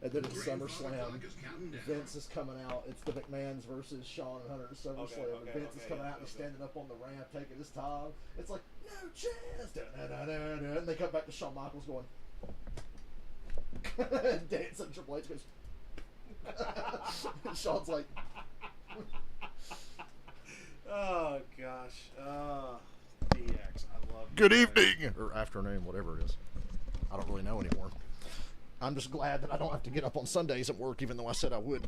And then at SummerSlam, Vince is coming out. It's the McMahons versus Shawn and Hunter at SummerSlam. And Vince is coming out and he's standing up on the ramp, taking his time. It's like, no chance. And they come back to Shawn Michaels going, and dancing. Triple H goes, and Shawn's like, oh gosh. DX. I love good evening or afternoon, whatever it is. I don't really know anymore. I'm just glad that I don't have to get up on Sundays at work, even though I said I would.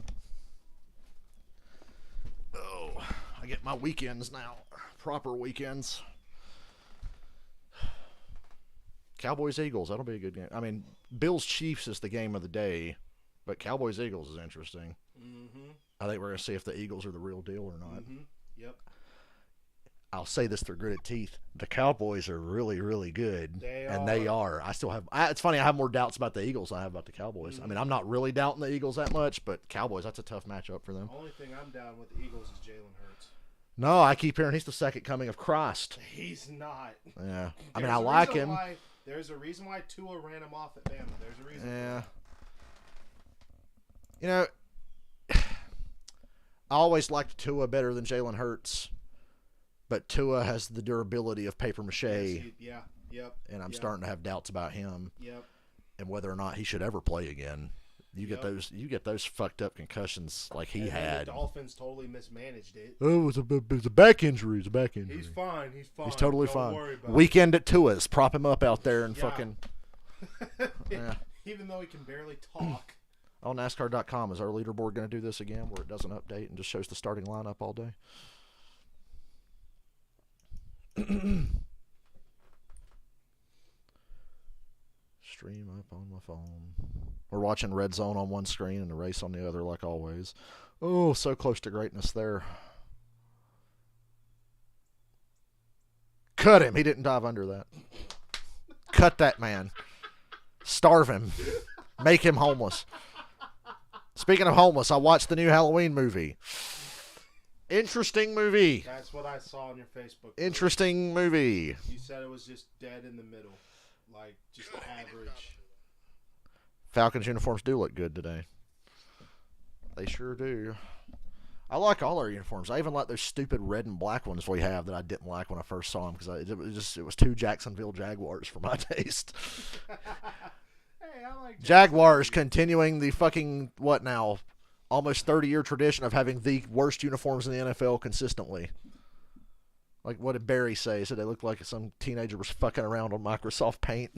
Oh, I get my weekends now. Proper weekends. Cowboys-Eagles, that'll be a good game. I mean, Bills-Chiefs is the game of the day, but Cowboys-Eagles is interesting. Mm-hmm. I think we're going to see if the Eagles are the real deal or not. Mm-hmm. Yep. I'll say this through gritted teeth. The Cowboys are really, really good. They are. I still have... it's funny, I have more doubts about the Eagles than I have about the Cowboys. Mm-hmm. I mean, I'm not really doubting the Eagles that much, but Cowboys, that's a tough matchup for them. The only thing I'm down with the Eagles is Jalen Hurts. No, I keep hearing he's the second coming of Christ. He's not. Yeah. I mean, I like him. There's a reason why Tua ran him off at Bama. There's a reason. Yeah. You know, I always liked Tua better than Jalen Hurts. But Tua has the durability of paper mache. Yeah. Yep. And I'm starting to have doubts about him. Yep. And whether or not he should ever play again. You get those fucked up concussions like he had. The Dolphins totally mismanaged it. Oh, it was a back injury. It's a back injury. He's fine. He's totally Don't fine. worry about Weekend at Tua's. Prop him up out there and fucking. Yeah. Even though he can barely talk. On NASCAR.com, is our leaderboard going to do this again where it doesn't update and just shows the starting lineup all day? Stream up on my phone. We're watching Red Zone on one screen and the race on the other, like always. Oh, so close to greatness there. Cut him. He didn't dive under that. Cut that man. Starve him. Make him homeless. Speaking of homeless, I watched the new Halloween movie. Interesting movie. That's what I saw on your Facebook. Interesting movie. You said it was just dead in the middle. Like, just average. Falcons uniforms do look good today. They sure do. I like all our uniforms. I even like those stupid red and black ones we have that I didn't like when I first saw them because it was too Jacksonville Jaguars for my taste. Hey, I like Jaguars continuing the fucking, what now, almost 30-year tradition of having the worst uniforms in the NFL consistently. Like, what did Barry say? He said they looked like some teenager was fucking around on Microsoft Paint.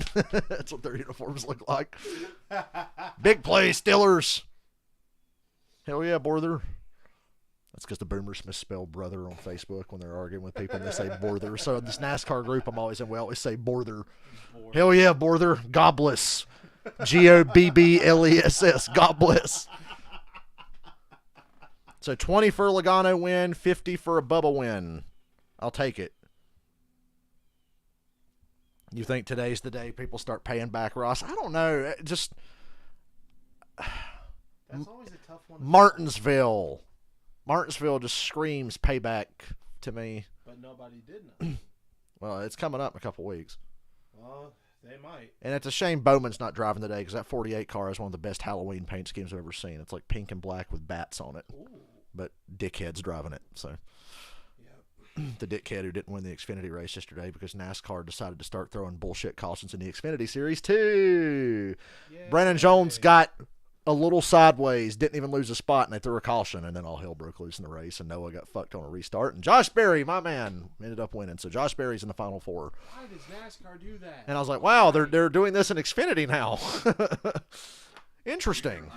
That's what their uniforms look like. Big play, Steelers. Hell yeah, Borther. That's because the boomers misspell brother on Facebook when they're arguing with people and they say Borther. So in this NASCAR group I'm always in, we always say Borther. Hell yeah, Borther. God bless. Gobbless. God bless. So 20 for a Logano win, 50 for a Bubba win. I'll take it. You think today's the day people start paying back Ross? I don't know. That's always a tough one. Martinsville just screams payback to me. But nobody did know. Well, it's coming up in a couple weeks. Well, they might. And it's a shame Bowman's not driving today because that 48 car is one of the best Halloween paint schemes I've ever seen. It's like pink and black with bats on it. Ooh. But dickhead's driving it, so... The dickhead who didn't win the Xfinity race yesterday because NASCAR decided to start throwing bullshit cautions in the Xfinity Series too. Yay. Brandon Jones got a little sideways, didn't even lose a spot, and they threw a caution, and then all hell broke loose in the race, and Noah got fucked on a restart. And Josh Berry, my man, ended up winning. So Josh Berry's in the Final Four. Why does NASCAR do that? And I was like, wow, they're doing this in Xfinity now. Interesting.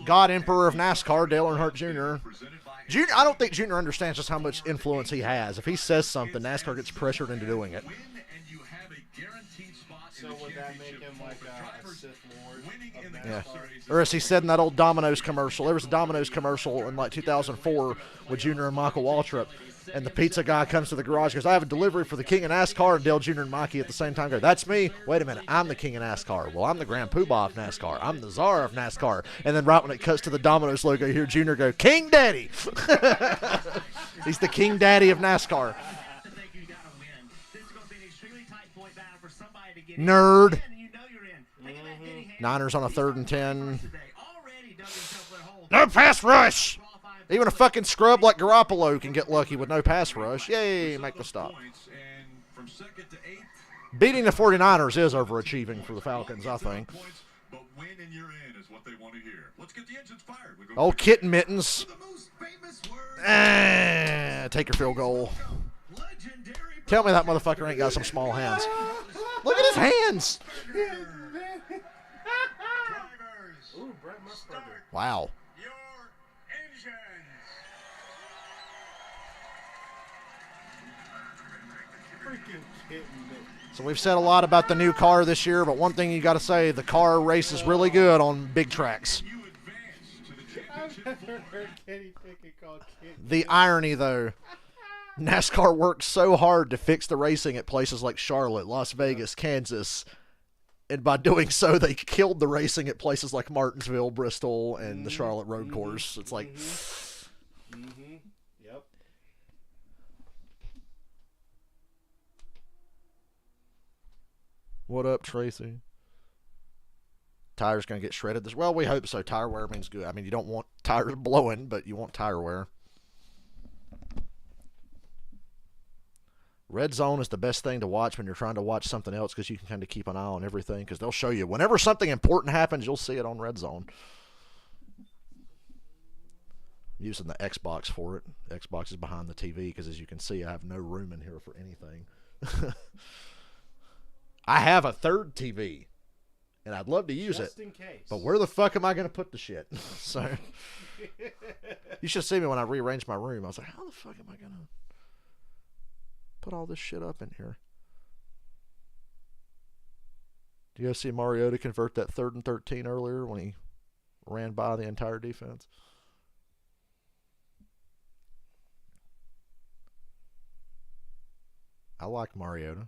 God Emperor of NASCAR, Dale Earnhardt Jr. I don't think Junior understands just how much influence he has. If he says something, NASCAR gets pressured into doing it. So would that make him like a Sith Lord of NASCAR? Yeah. Or as he said in that old Domino's commercial, there was a Domino's commercial in like 2004 with Junior and Michael Waltrip. And the pizza guy comes to the garage and goes, I have a delivery for the king of NASCAR. And Dale Jr. and Mikey at the same time go, that's me? Wait a minute, I'm the king of NASCAR. Well, I'm the Grand Poobah of NASCAR. I'm the czar of NASCAR. And then right when it cuts to the Domino's logo, you hear Junior go, King Daddy. He's the King Daddy of NASCAR. Nerd. Niners on a 3rd and 10. No pass rush. Even a fucking scrub like Garoppolo can get lucky with no pass rush. Yay, make the stop. Beating the 49ers is overachieving for the Falcons, I think. Oh, kitten mittens. Take your field goal. Tell me that motherfucker ain't got some small hands. Look at his hands. Wow. So we've said a lot about the new car this year, but one thing you got to say, the car races really good on big tracks. The irony, though, NASCAR worked so hard to fix the racing at places like Charlotte, Las Vegas, Kansas, and by doing so, they killed the racing at places like Martinsville, Bristol, and the Charlotte Road Course. It's like... Yep. What up, Tracy? Tire's going to get shredded this... Well, we hope so. Tire wear means good. I mean, you don't want tires blowing, but you want tire wear. Red Zone is the best thing to watch when you're trying to watch something else because you can kind of keep an eye on everything because they'll show you. Whenever something important happens, you'll see it on Red Zone. I'm using the Xbox for it. Xbox is behind the TV because, as you can see, I have no room in here for anything. I have a 3rd TV, and I'd love to use Just it. in case. But where the fuck am I going to put the shit? So, you should see me when I rearranged my room. I was like, how the fuck am I going to put all this shit up in here? Do you guys see Mariota convert that 3rd and 13 earlier when he ran by the entire defense? I like Mariota.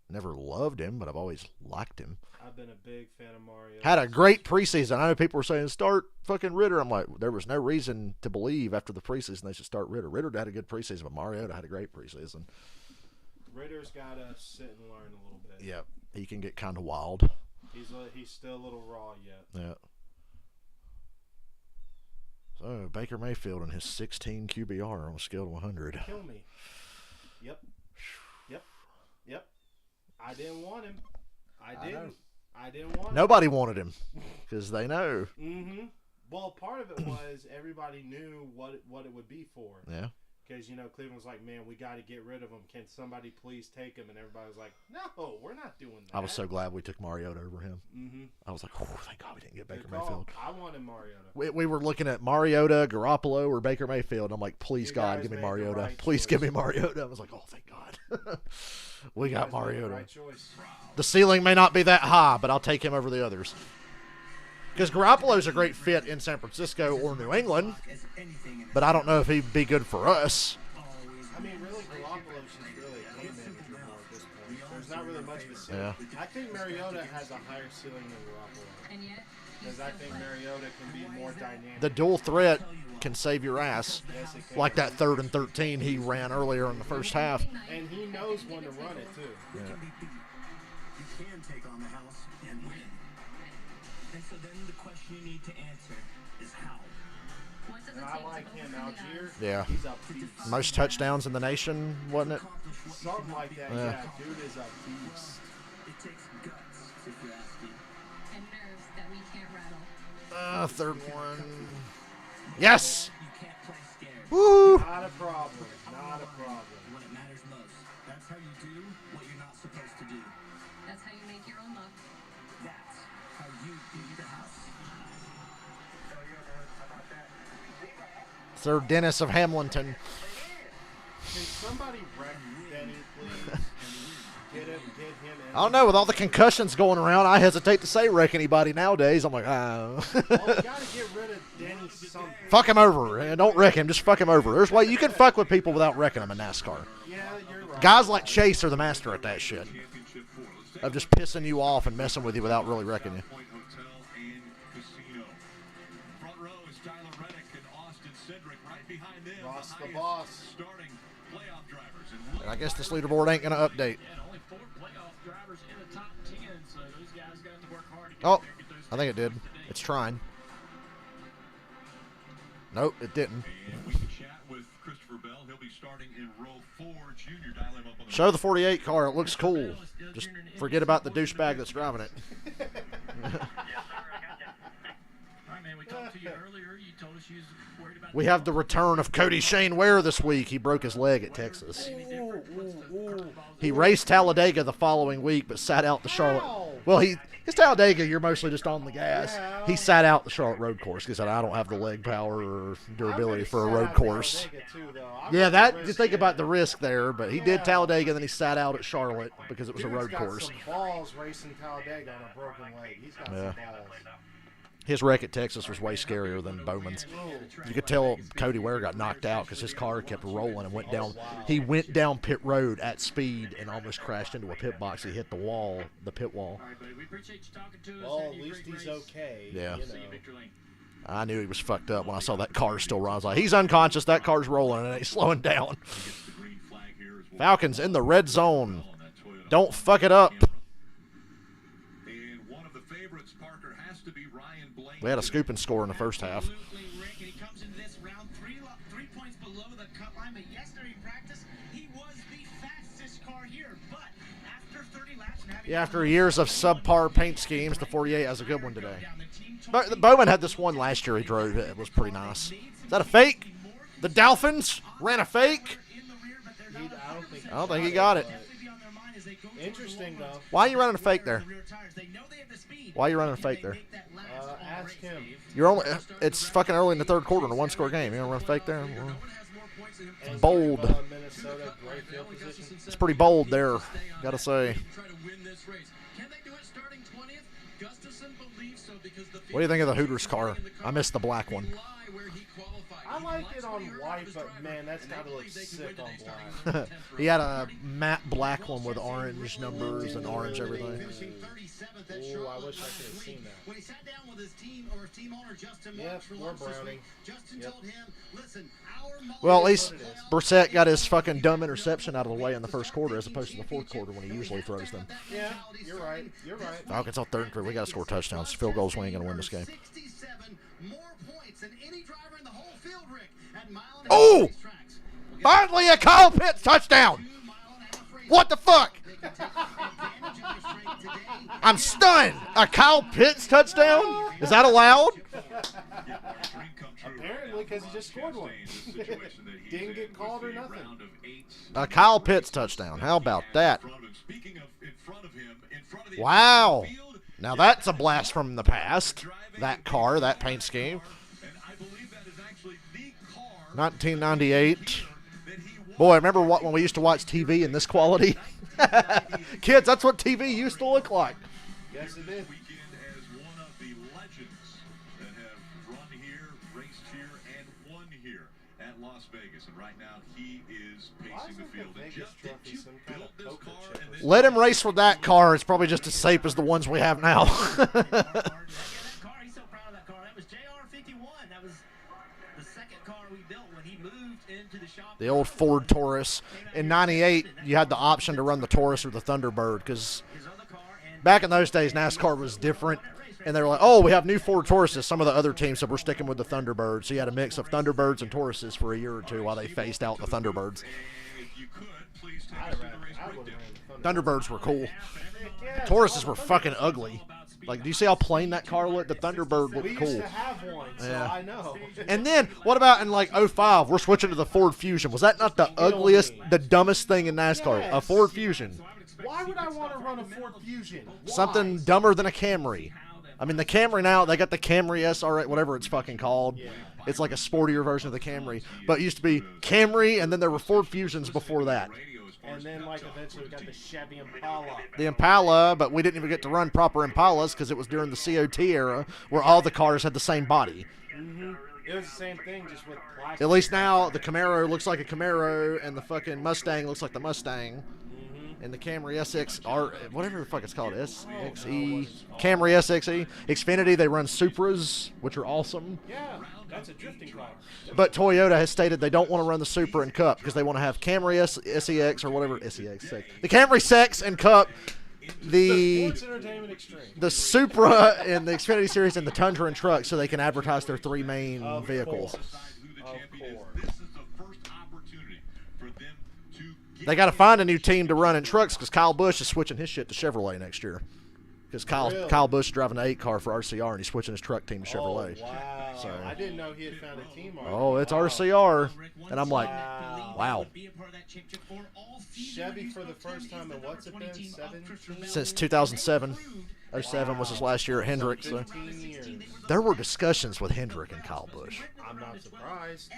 Never loved him, but I've always liked him. I've been a big fan of Mario. Had a great preseason. I know people were saying, start fucking Ritter. I'm like, there was no reason to believe after the preseason they should start Ritter. Ritter had a good preseason, but Mariota had a great preseason. Ritter's got to sit and learn a little bit. Yep. He can get kind of wild. He's still a little raw yet. Yeah. So, Baker Mayfield and his 16 QBR on a scale of 100. Kill me. Yep. I didn't want him. I didn't want him. Nobody wanted him because they know. Mm-hmm. Well, part of it was everybody knew what it would be for. Yeah. Because, Cleveland was like, man, we got to get rid of him. Can somebody please take him? And everybody was like, no, we're not doing that. I was so glad we took Mariota over him. Mm-hmm. I was like, oh, thank God we didn't get Baker Good call. Mayfield. I wanted Mariota. We were looking at Mariota, Garoppolo, or Baker Mayfield. I'm like, please, You God, guys give me made the Mariota. right Please choice. give me Mariota. I was like, oh, thank God. We got You guys made the Mariota. right choice. The ceiling may not be that high, but I'll take him over the others. Because Garoppolo's a great fit in San Francisco or New England, but I don't know if he'd be good for us. I mean, really, Garoppolo's just really a game manager more at this point. There's not really much of a ceiling. Yeah. I think Mariota has a higher ceiling than Garoppolo. Because I think Mariota can be more dynamic. The dual threat can save your ass. Yes, it can. Like that 3rd and 13 he ran earlier in the first half. And he knows when to run it, too. Yeah. You can take on the house and win. And so then the question you need to answer is how. And I like him. Algier, Yeah. he's a beast. Most touchdowns in the nation, wasn't it? Something like that, Yeah. yeah. Dude is a beast. It takes guts, if you ask me. And nerves that we can't rattle. 3rd one. Yes! You can't play scared. Woo! Not a problem. Not a problem. When it matters most. That's how you do what you're not supposed to do. That's how you make your own luck. That's how you beat the house. Sir Dennis of Hamilton. Can somebody wreck Denny, please? Get him in. I don't know, with all the concussions going around, I hesitate to say wreck anybody nowadays. I'm like, ah. Well, we got to get rid of Denny something. Fuck him over. And don't wreck him, just fuck him over. There's way you can fuck with people without wrecking them in NASCAR. Yeah, you're right. Guys like Chase are the master at that shit. Of just pissing you off and messing with you without really wrecking you. Ross the boss. And I guess this leaderboard ain't going to update. And only 4 playoff drivers in the top 10, so those guys got to work hard to Oh, I think it did. It's trying. Nope, it didn't. Show the 48 car. It looks cool. Just forget about the douchebag that's driving it. We have the return of Cody Shane Ware this week. He broke his leg at Texas. He raced Talladega the following week, but sat out the Charlotte. Well, his Talladega, you're mostly just on the gas. He sat out the Charlotte road course because he said, I don't have the leg power or durability for a road course. Yeah, you think about the risk there, but he did Talladega, then he sat out at Charlotte because it was a road course. Some balls racing Talladega on a broken leg. He's got some balls. His wreck at Texas was way scarier than Bowman's. You could tell Cody Ware got knocked out because his car kept rolling and went down. He went down pit road at speed and almost crashed into a pit box. He hit the wall, the pit wall. Well, at least he's okay. Yeah. You know. I knew he was fucked up when I saw that car still run. I was like, he's unconscious. That car's rolling and it ain't slowing down. Falcons in the red zone. Don't fuck it up. We had a scoop and score in the first half. Yeah, after years of subpar paint schemes, the 48 has a good one today. But Bowman had this one last year he drove. It was pretty nice. Is that a fake? The Dolphins ran a fake? I don't think he got it. Interesting, though. Why are you running a fake there? Why are you running a fake there? Ask him. It's fucking early in the third quarter in a one-score game. You don't run a fake there? Well, bold. It's pretty bold there, gotta say. What do you think of the Hooters car? I missed the black one. I like it on white, but man, that's gotta look sick on black. He had a matte black one with orange numbers and orange everything. Ooh, I wish I could have seen that. When he sat down with his team owner Justin Yep, we're browning. Justin told him, listen, well, at least Brissett got his fucking dumb interception out of the way in the first quarter as opposed to the fourth quarter when he usually throws them. Yeah, you're right. You're right. Falcons on third and three. We got to score touchdowns. Field goals, we ain't going to win this game. 67 more points than any driver in the whole field, Rick, at Mile and Oh! Finally a Kyle Pitts touchdown! What the fuck? I'm stunned. A Kyle Pitts touchdown? Is that allowed? Apparently, because he just scored one. Didn't get called or nothing. A Kyle Pitts touchdown. How about that? Wow. Now that's a blast from the past. That car, that paint scheme. 1998. Boy, remember when we used to watch TV in this quality? Kids, that's what TV used to look like. Yes, it did. Let him race with that car. It's probably just as safe as the ones we have now. The old Ford Taurus. In 98, you had the option to run the Taurus or the Thunderbird because back in those days, NASCAR was different. And they were like, oh, we have new Ford Tauruses. Some of the other teams said we're sticking with the Thunderbirds. So you had a mix of Thunderbirds and Tauruses for a year or two while they phased out the Thunderbirds. Thunderbirds were cool. Tauruses were fucking ugly. Like, do you see how plain that car looked? The Thunderbird looked cool. We used to have one, so yeah. I know. And then, what about in, like, 05? We're switching to the Ford Fusion. Was that not the ugliest, the dumbest thing in NASCAR? Yes. A Ford Fusion. Why would I want to run a Ford Fusion? Why? Something dumber than a Camry. I mean, the Camry now, they got the Camry SR, whatever it's fucking called. Yeah. It's like a sportier version of the Camry. But it used to be Camry, and then there were Ford Fusions before that. And then, like, eventually we got the Chevy Impala. The Impala, but we didn't even get to run proper Impalas because it was during the COT era where all the cars had the same body. Mm-hmm. It was the same thing, just with plastic. At least now the Camaro looks like a Camaro, and the fucking Mustang looks like the Mustang. Mm-hmm. And the Camry SXR, whatever the fuck it's called, SXE, Camry SXE. Xfinity, they run Supras, which are awesome. Yeah, that's a drifting car. But Toyota has stated they don't want to run the Supra and Cup because they want to have Camry SEX or whatever, SEX. The Camry Sex and Cup the Sports Entertainment Extreme. the Supra and the Xfinity Series and the Tundra and truck so they can advertise their three main Of vehicles. course. This is the first opportunity for them to get They got to find a new team to run in trucks because Kyle Busch is switching his shit to Chevrolet next year. Because Really? Kyle Busch is driving an 8 car for RCR and he's switching his truck team to Chevrolet. Oh, wow. So- I didn't know he had found a team already. Oh, it's Wow. RCR. And I'm like, Wow. wow. Chevy for the first time in what's it been? 17? Since 2007. 07 was his last year at Hendrick. So 15 years. there were discussions with Hendrick and Kyle Busch. I'm not surprised.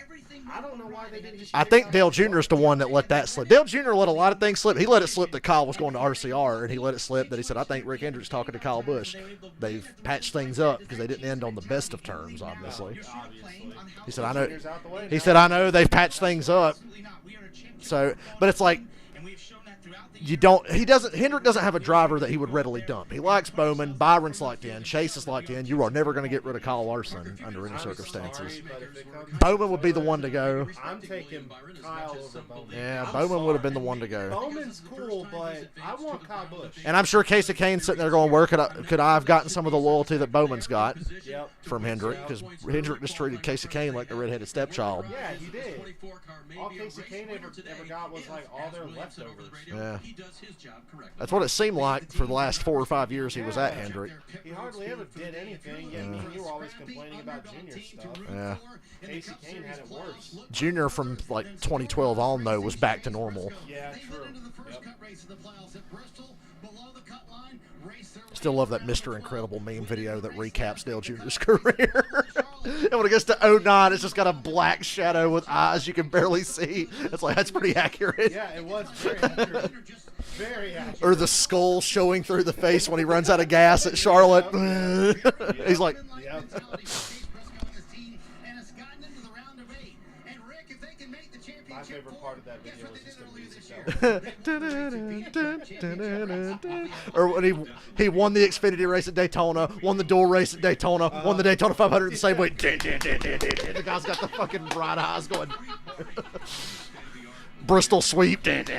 I don't know why they didn't just. I think Dale Jr. is the one that let that slip. Dale Jr. let a lot of things slip. He let it slip that Kyle was going to RCR, and he let it slip that he said, I think Rick Hendrick's talking to Kyle Busch. They've patched things up because they didn't end on the best of terms, obviously. Obviously. He said, I know. Fingers out the way He now. said, I know they've patched things up. So, but it's like, Hendrick doesn't have a driver that he would readily dump. He likes Bowman. Byron's locked in. Chase is locked in. You are never going to get rid of Kyle Larson under any I'm circumstances. sorry, but if it comes- Bowman would be the one to go. I'm taking Kyle over Bowman. Yeah, I'm Bowman would have been sorry. the one to go. Bowman's cool, but I want Kyle Busch. And I'm sure Casey Kane's sitting there going, where could I have gotten some of the loyalty that Bowman's got Yep. from Hendrick? Because Hendrick just treated Casey Kane like the redheaded stepchild. Yeah, he did. All Casey Kane ever got was like all their leftovers. Yeah. That's what it seemed like for the last 4 or 5 years he was at Hendrick. He hardly ever did anything, yet me and you were always complaining about Junior stuff. Yeah. Casey Kane had it worse. Junior from like 2012 on, though, was back to normal. Yeah, true. Yep. Still love that Mr. Incredible meme video that recaps Dale Jr.'s career. And when it gets to 09, it's just got a black shadow with eyes you can barely see. It's like, that's pretty accurate. Yeah, it was very accurate. Very accurate. Or the skull showing through the face when he runs out of gas at Charlotte. He's like, Yep. My favorite part of that video was just the music though. or when he won the Xfinity race at Daytona, won the dual race at Daytona, won the Daytona 500 the same way. The guy's got the fucking bright eyes going. Bristol sweep. Yep.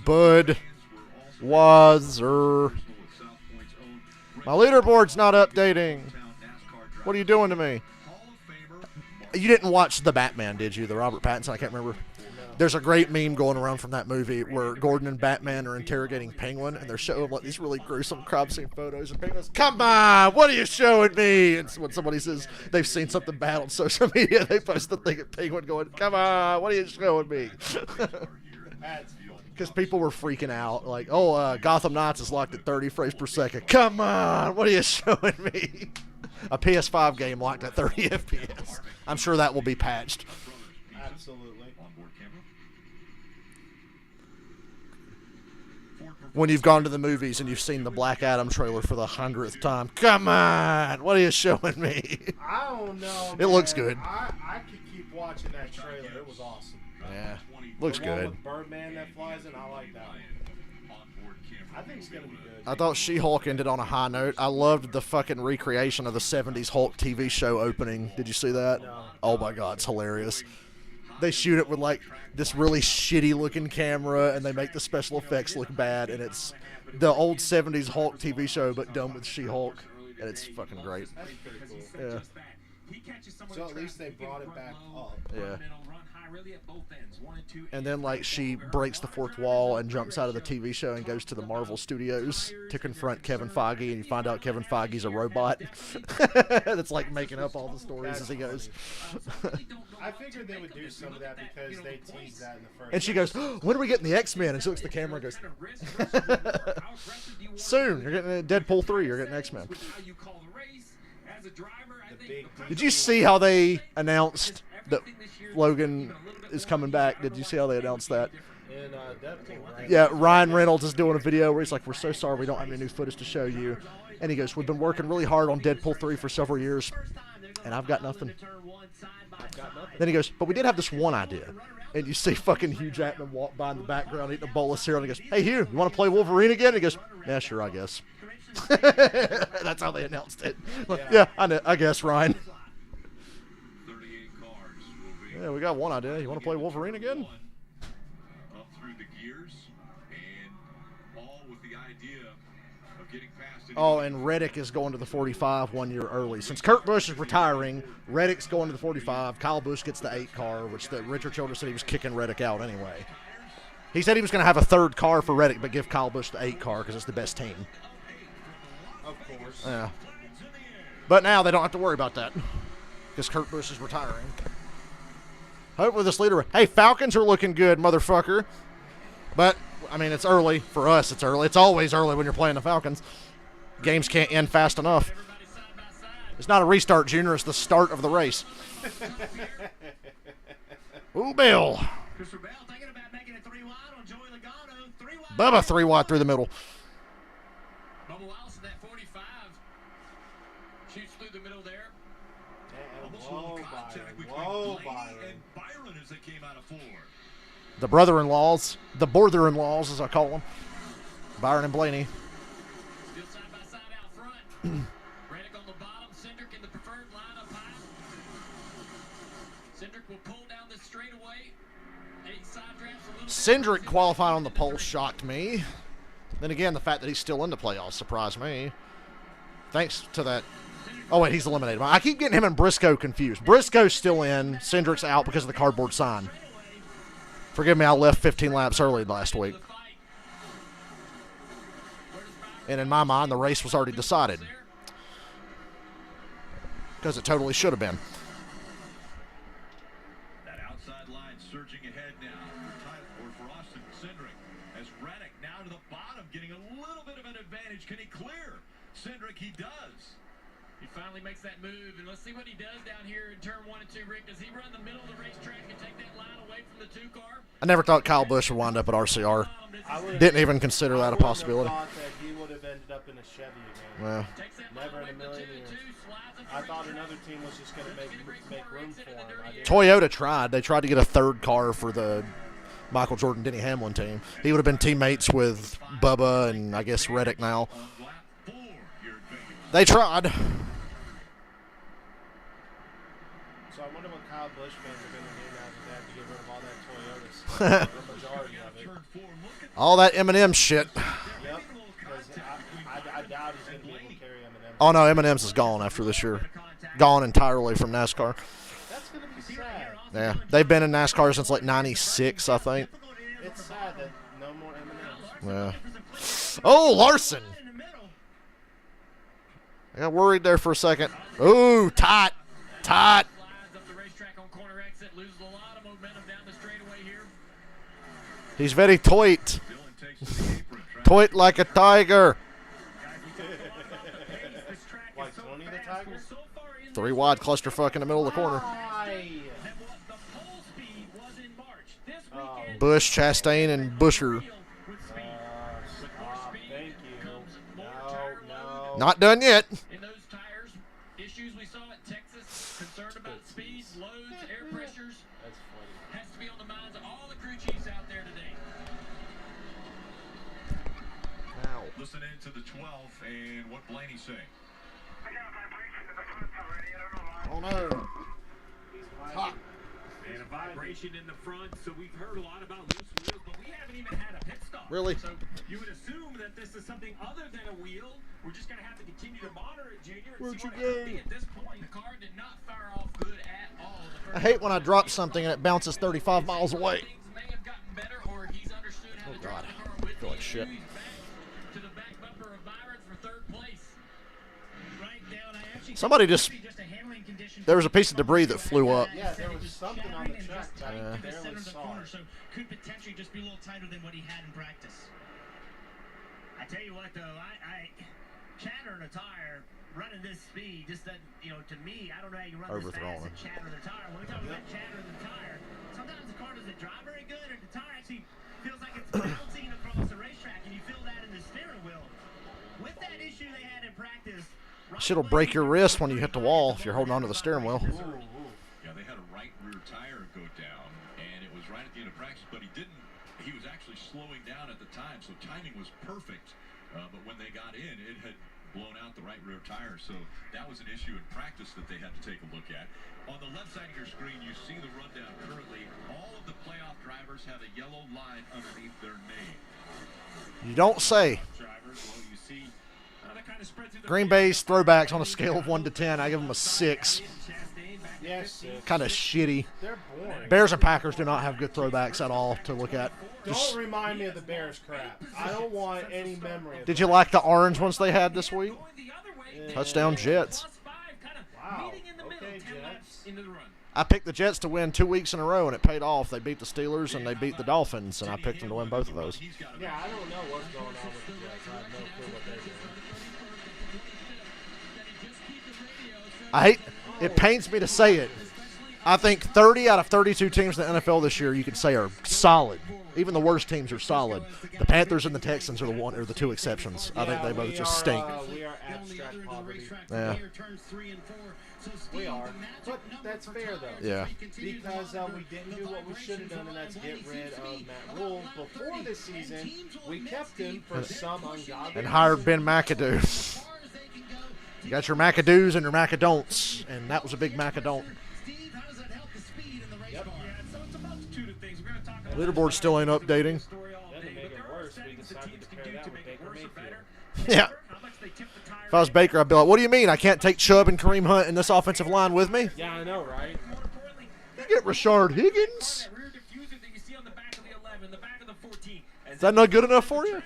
Bud Wazer. My leaderboard's not updating. What are you doing to me? You didn't watch The Batman, did you? The Robert Pattinson? I can't remember. There's a great meme going around from that movie where Gordon and Batman are interrogating Penguin, and they're showing like these really gruesome crime scene photos. And Penguin's, come on, what are you showing me? And when somebody says they've seen something bad on social media, they post the thing at Penguin going, come on, what are you showing me? That's funny. Because people were freaking out, like, Gotham Knights is locked at 30 frames per second. Come on, what are you showing me? A PS5 game locked at 30 FPS. I'm sure that will be patched. Absolutely. When you've gone to the movies and you've seen the Black Adam trailer for the 100th time. Come on, what are you showing me? I don't know. It looks man. good. I could keep watching that trailer. It was awesome. Yeah, looks The one good. with Birdman that flies in, I like that one. I think it's gonna be good. I thought She-Hulk ended on a high note. I loved the fucking recreation of the 70s Hulk TV show opening. Did you see that? No. Oh my god, it's hilarious. They shoot it with like this really shitty looking camera and they make the special effects look bad, and it's the old 70s Hulk TV show but done with She-Hulk, and it's fucking great. That's pretty cool. Yeah. So at least they brought it back up. Yeah. And then like she breaks the fourth wall and jumps out of the TV show and goes to the Marvel Studios to confront Kevin Feige, and you find out Kevin Feige's a robot that's like making up all the stories as he goes. I figured they would do some of that because they teased that in the first. And she goes, when are we getting the X-Men? And she looks at the camera and goes, soon, you're getting Deadpool 3, you're getting X-Men. Did you see how they announced that Logan is coming back? Did you see how they announced that? in Deadpool, right? Yeah, Ryan Reynolds is doing a video where he's like, we're so sorry we don't have any new footage to show you. And he goes, we've been working really hard on Deadpool 3 for several years, and I've got nothing. Then he goes, but we did have this one idea. And you see fucking Hugh Jackman walk by in the background eating a bowl of cereal, and he goes, hey, Hugh, you want to play Wolverine again? And he goes, yeah, sure, I guess. That's how they announced it. Like, yeah, I guess, Ryan. Yeah, we got one idea. You want to play Wolverine again? Up through the gears, and all with the idea of getting past it. Oh, and Reddick is going to the 45 1 year early. Since Kurt Busch is retiring, Reddick's going to the 45. Kyle Busch gets the 8 car, which Richard Childress said he was kicking Reddick out anyway. He said he was going to have a 3rd car for Reddick, but give Kyle Busch the 8 car because it's the best team. Of course. Yeah. But now they don't have to worry about that because Kurt Busch is retiring. Hopefully this leader. Hey, Falcons are looking good, motherfucker. But, I mean, it's early. For us, it's early. It's always early when you're playing the Falcons. Games can't end fast enough. It's not a restart, Junior. It's the start of the race. Ooh, Bill. Bubba 3 wide through the middle. Shoots through the middle there. Whoa, Byron. And Byron as they came out of 4. The brother-in-laws, the border-in-laws, as I call them, Byron and Blaney. Still side by side out front. Reddick on the bottom. Cindric in the preferred line up high. Cindric will pull down this straightaway. 8 side drafts a little. Cindric qualified on the pole shocked me. Then again, the fact that he's still in the playoffs surprised me. Thanks to that. Oh, wait, he's eliminated. I keep getting him and Briscoe confused. Briscoe's still in. Cindric's out because of the cardboard sign. Forgive me, I left 15 laps early last week. And in my mind, the race was already decided. Because it totally should have been. That outside line surging ahead now for Austin Cindric. As Reddick now to the bottom, getting a little bit of an advantage. Can he clear? Cindric, he does. He finally makes that move, and let's see what he does down here in turn 1 and 2. Rick, does he run the middle of the racetrack and take that line away from the 2 car? I never thought Kyle Busch would wind up at RCR. Didn't even consider that a possibility. I thought that he would have ended up in a Chevy again. Yeah. Never in a million years. I thought another team was just going to make room for him. I didn't. Toyota tried. They tried to get a 3rd car for the Michael Jordan, Denny Hamlin team. He would have been teammates with Bubba and I guess Reddick now. They tried. So I wonder what Kyle Busch fans are going to do now that they have to get rid of all that Toyota. The majority of it. All that M&M shit. Yep. Because I doubt he's going to be able to carry M&M. Oh, no, M&M's is gone after this year. Gone entirely from NASCAR. That's going to be sad. Yeah, they've been in NASCAR since like 96, I think. It's sad that no more M&M's. Yeah. Oh, Larson. I got worried there for a second. Ooh, tight. Tight. He's very tight. Tight like a tiger. Like Tony the Tiger? 3 wide clusterfuck in the middle of the corner. Bush, Chastain, and Busher. Thank you. No. Not done yet. In those tires, issues we saw at Texas, concerned about speed, loads, air pressures. That's funny. Has to be on the minds of all the crew chiefs out there today. Ow. Listen in to the 12 and what Blaney's saying. I got a vibration in the front already. I don't know why. Oh, no. Hot. And a vibration in the front, so we've heard a lot about loose wheels, but we haven't even had a pit stop. Really? So you would assume that this is something other than a wheel. We're just going to have to continue to monitor it, Junior, and Where'd see you what it could go? be at this point. The car did not fire off good at all. I hate when I drop something and it bounces 35 miles away. Things may have gotten better, or he's understood how to drive God. the car with I feel like the shit. issues back to the back bumper of Byron for 3rd place. Right down, I actually Somebody just. just a handling condition. There was a piece of debris that flew up. Yeah, there was something on the track that Yeah. I barely saw. So could potentially just be a little tighter than what he had in practice. I tell you what, though, I chatter in a tire running this speed just doesn't, to me, I don't know how you run this Overthrown. fast and chatter in the tire. When we talk about chatter in the tire, sometimes the car doesn't drive very good, and the tire actually feels like it's bouncing across the racetrack, and you feel that in the steering wheel. With that issue they had in practice, Shit'll break your wrist when you hit the wall if you're holding onto the steering wheel. Yeah, they had a right rear tire go down, and it was right at the end of practice, but he was actually slowing down at the time, so timing was perfect. But when they got in, it had blown out the right rear tire, so that was an issue in practice that they had to take a look at. On the left side of your screen, you see the rundown currently. All of the playoff drivers have a yellow line underneath their name. You don't say. Drivers, well, you see, that kind of spread through the Green Bay's throwbacks on a scale of 1 to 10, I give them a 6. Yes, Kind of shitty. they're boring. Bears and Packers do not have good throwbacks at all to look at. Don't remind me of the Bears crap. I don't want any memory of Did you like the orange ones they had this week? Touchdown Jets. Wow. Okay, Jets. I picked the Jets to win 2 weeks in a row, and it paid off. They beat the Steelers, and they beat the Dolphins, and I picked them to win both of those. Yeah, I don't know what's going on with the Jets. I have no clue what they're doing. It pains me to say it. I think 30 out of 32 teams in the NFL this year you could say are solid. Even the worst teams are solid. The Panthers and the Texans are the two exceptions. I think they both just stink. We are abstract poverty. Yeah. We are. But that's fair, though. Yeah. Because we didn't do what we should have done, and that's get rid of Matt Rule. Before this season, we kept him for some ungodly And hired Ben McAdoo. You got your McAdoos and your McAdon'ts, and that was a big McAdont. Leaderboard still ain't updating. Doesn't make it worse. We decided to pair that with Baker Mayfield. Yeah. If I was Baker, I'd be like, what do you mean? I can't take Chubb and Kareem Hunt in this offensive line with me? Yeah, I know, right? You get Rashard Higgins. Is that not good enough for you?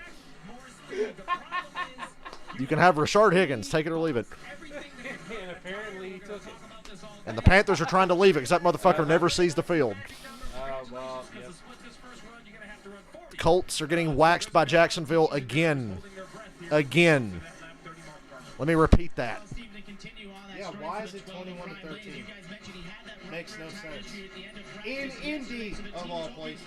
You can have Rashard Higgins. Take it or leave it. And apparently he took it. And the Panthers are trying to leave it because that motherfucker never sees the field. Well, yep. The Colts are getting waxed by Jacksonville again. Again. Let me repeat that. Yeah, why is it 21-13? Makes no sense. In Indy, of all places.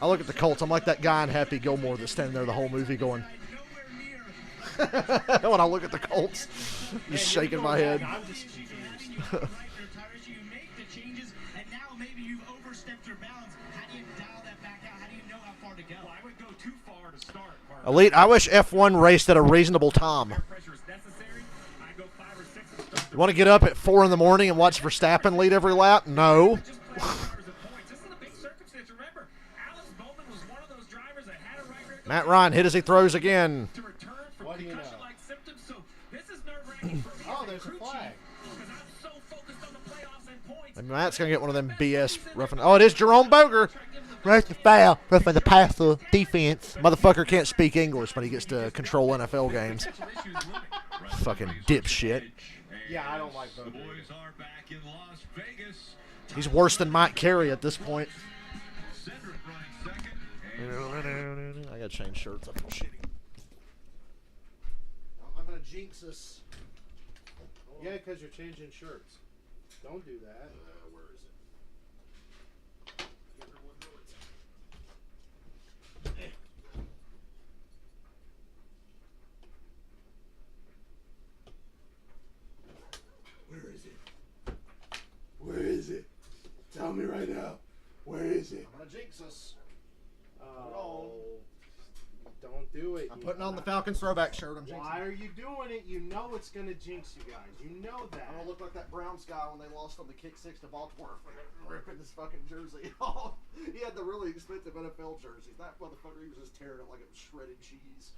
I look at the Colts. I'm like that guy in Happy Gilmore that's standing there the whole movie going. When I look at the Colts, just shaking my head. I'm just confused. Elite, I wish F1 raced at a reasonable time. You want to get up at 4 in the morning and watch Verstappen lead every lap? No. Matt Ryan hit as he throws again. What do you know? Oh, there's a flag. And Matt's going to get one of them BS roughing. Oh, it is Jerome Boger. Right the foul. Roughing the passer defense. Motherfucker can't speak English when he gets to control NFL games. Fucking dipshit. Yeah, I don't like Boger. He's worse than Mike Carey at this point. I gotta change shirts. I feel shitty. I'm gonna jinx this. Yeah, because you're changing shirts. Don't do that. Where is it? Where is it? Where is it? Tell me right now. Where is it? I'm gonna jinx us. Oh, don't do it. I'm putting on the Falcons throwback shirt. I'm jinxing. Why are you doing it? You know it's going to jinx you guys. You know that. I'm gonna look like that Browns guy when they lost on the kick 6 to Baltimore. Ripping his fucking jersey off. He had the really expensive NFL jerseys. That motherfucker, he was just tearing it like it was shredded cheese.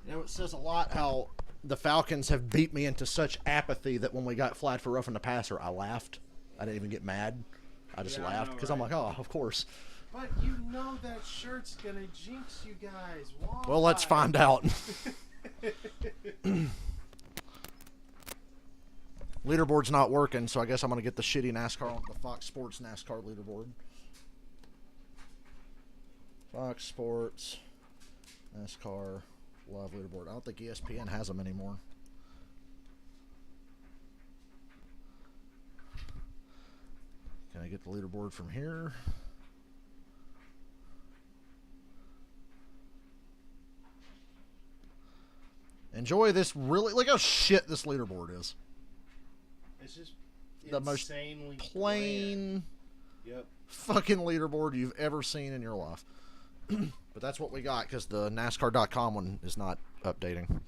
You know, it says a lot how the Falcons have beat me into such apathy that when we got flagged for roughing the passer, I laughed. I didn't even get mad. I just laughed because I'm like, oh, of course. But you know that shirt's gonna jinx you guys. Why? Well, let's find out. Leaderboard's not working, so I guess I'm going to get the shitty NASCAR, the Fox Sports NASCAR leaderboard. Fox Sports NASCAR live leaderboard. I don't think ESPN has them anymore. Can I get the leaderboard from here? Enjoy this really... Look how shit this leaderboard is. It's just The most insanely plain Yep. fucking leaderboard you've ever seen in your life. But that's what we got because the NASCAR.com one is not updating.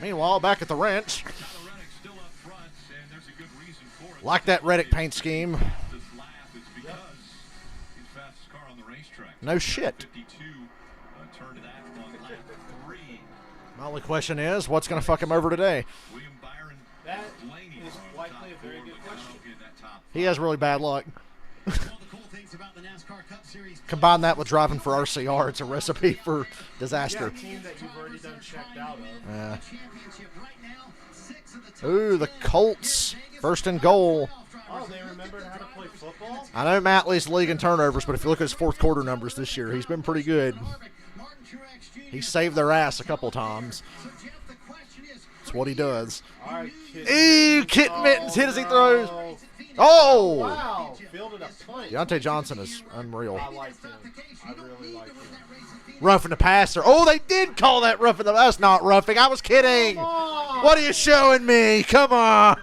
Meanwhile, back at the ranch, like that Reddick paint scheme. No shit. My only question is, what's going to fuck him over today? That is likely a very good question. He has really bad luck. Combine that with driving for RCR, it's a recipe for disaster. Yeah, a team that you've already done checked out of. Yeah. Ooh, the Colts. First and goal. Oh, they remembered how to play football? I know Matt leads the league in turnovers, but if you look at his fourth quarter numbers this year, he's been pretty good. He saved their ass a couple times. That's what he does. All right, Ew, Kitten Mittens hit as he throws. Oh! Wow, fielded a punt. Deontay Johnson is unreal. I liked him. I really liked him. Roughing the passer. Oh, they did call that roughing the... That's not roughing. I was kidding. What are you showing me? Come on.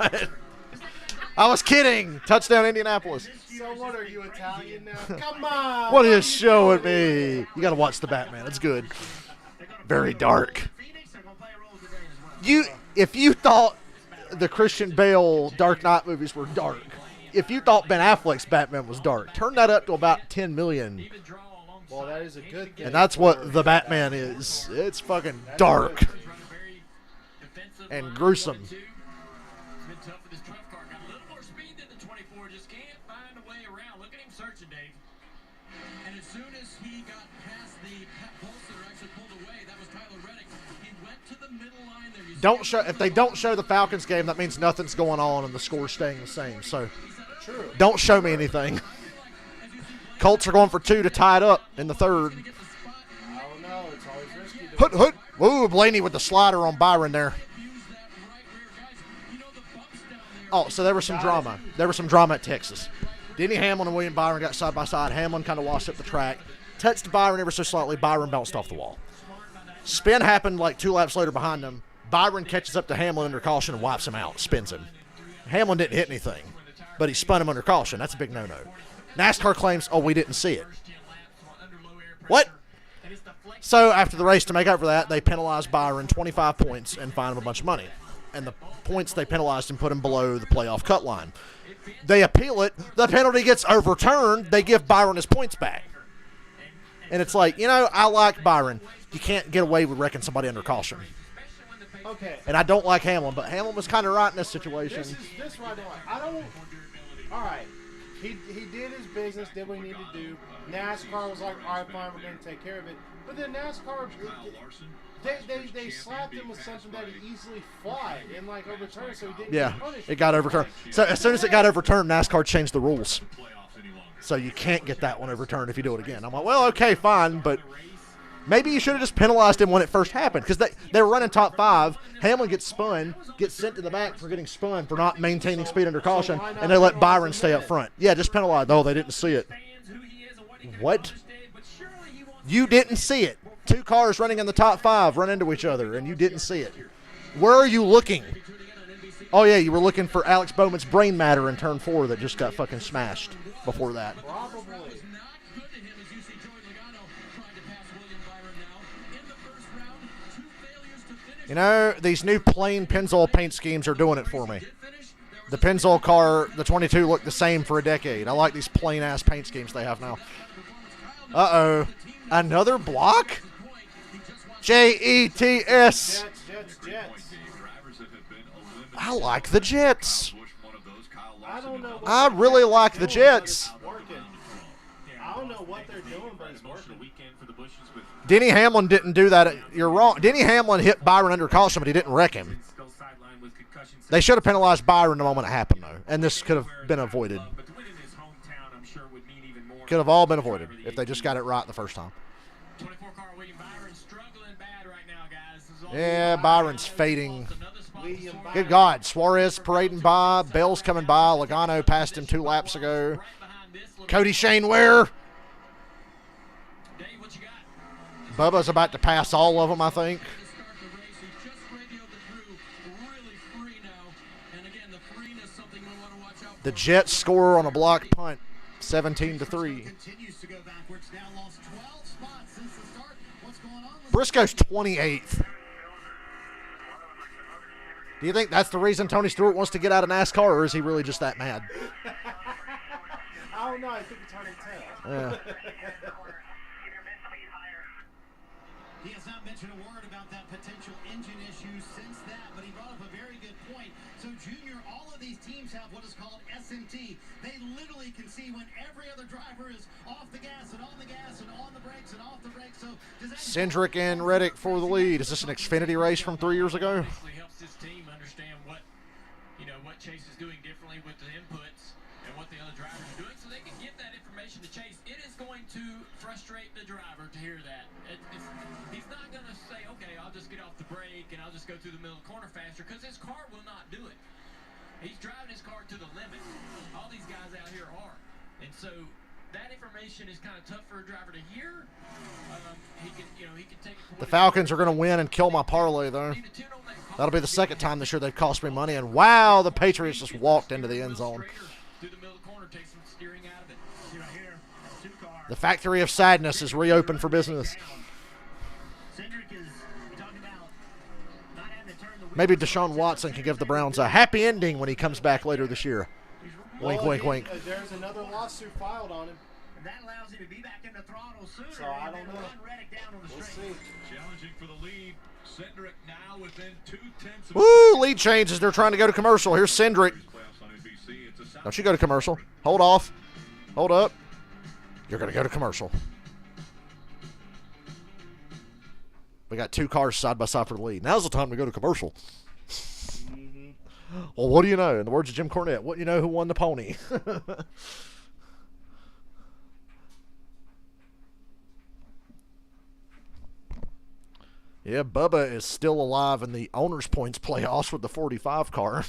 I was kidding. Touchdown, Indianapolis. So what, are you Italian now? Come on. What are you showing me? You got to watch the Batman. It's good. Very dark. If you thought the Christian Bale Dark Knight movies were dark, if you thought Ben Affleck's Batman was dark, turn that up to about 10 million. Well, that is a good thing. And that's what the Batman is. It's fucking dark and gruesome. Don't show if they don't show the Falcons game, that means nothing's going on and the score's staying the same. So True. Don't show me anything. Colts are going for 2 to tie it up in the third. I don't know. It's always risky. Hoot, hoot. Ooh, Blaney with the slider on Byron there. Oh, so there was some drama. There was some drama at Texas. Denny Hamlin and William Byron got side by side. Hamlin kind of washed up the track. Touched Byron ever so slightly. Byron bounced off the wall. Spin happened like 2 laps later behind him. Byron catches up to Hamlin under caution and wipes him out, spins him. Hamlin didn't hit anything, but he spun him under caution. That's a big no-no. NASCAR claims, oh, we didn't see it. What? So after the race, to make up for that, they penalized Byron 25 points and fined him a bunch of money. And the points they penalized him put him below the playoff cut line. They appeal it. The penalty gets overturned. They give Byron his points back. And it's like, you know, I like Byron. You can't get away with wrecking somebody under caution. Okay. And I don't like Hamlin, but Hamlin was kind of right in this situation. This what I don't like. I don't. All right. He did his business, did what he needed to do. NASCAR was like, all right, fine, we're going to take care of it. But then NASCAR, they slapped him with something that he easily fought and like overturned, so he didn't get punished. It got overturned. So as soon as it got overturned, NASCAR changed the rules. So you can't get that one overturned if you do it again. I'm like, well, okay, fine, but maybe you should have just penalized him when it first happened because they were running top 5. Hamlin gets spun, gets sent to the back for getting spun for not maintaining speed under caution, and they let Byron stay up front. Yeah, just penalize. Oh, they didn't see it. What? You didn't see it. 2 cars running in the top 5 run into each other, and you didn't see it. Where are you looking? Oh, yeah, you were looking for Alex Bowman's brain matter in turn 4 that just got fucking smashed before that. Probably. You know, these new plain Pennzoil paint schemes are doing it for me. The Pennzoil car, the 22, looked the same for a decade. I like these plain-ass paint schemes they have now. Uh-oh. Another block? Jets. Jets. I like the Jets. I don't know. I really like the Jets. Working. I don't know what they're doing, but it's working. Denny Hamlin didn't do that. You're wrong. Denny Hamlin hit Byron under caution, but he didn't wreck him. They should have penalized Byron the moment it happened, though, and this could have been avoided. Could have all been avoided if they just got it right the first time. Yeah, Byron's fading. Good God. Suarez parading by. Bell's coming by. Logano passed him 2 laps ago. Cody Shane Ware. Bubba's about to pass all of them, I think. The Jets score on a blocked punt, 17-3. Briscoe's 28th. Do you think that's the reason Tony Stewart wants to get out of NASCAR, or is he really just that mad? I don't know. I think it's hard to tell. Yeah. He has not mentioned a word about that potential engine issue since that, but he brought up a very good point. So, Junior, all of these teams have what is called SMT. They literally can see when every other driver is off the gas and on the gas and on the brakes and off the brakes. So, does that Cindric and Reddick for the lead. Is this an Xfinity race from 3 years ago? Helps this team understand what Chase is doing differently with the inputs and what the other drivers are doing, so they can get that information to Chase. It is going to frustrate the driver to hear that. He's not going to say, okay, I'll just get off the brake and I'll just go through the middle of the corner faster, because his car will not do it. He's driving his car to the limit. All these guys out here are. And so that information is kind of tough for a driver to hear. He can take it. The Falcons are going to win and kill my parlay, though. That'll be the second time this year they've cost me money. And wow, the Patriots just walked into the end zone. The Factory of Sadness is reopened for business. Maybe Deshaun Watson can give the Browns a happy ending when he comes back later this year. Wink, wink, wink. There's another lawsuit filed on him. And that allows him to be back in the throttle sooner. So I don't and then know. run Reddick down on the We'll straight. see. Challenging for the lead. Cindric now within 2/10 of Woo, lead changes. They're trying to go to commercial. Here's Cindric. class on NBC. It's a South Don't you go to commercial. Hold off. Hold up. You're going to go to commercial. We got 2 cars side by side for the lead. Now's the time to go to commercial. Well, what do you know? In the words of Jim Cornette, what do you know who won the pony? Yeah, Bubba is still alive in the owner's points playoffs with the 45 car.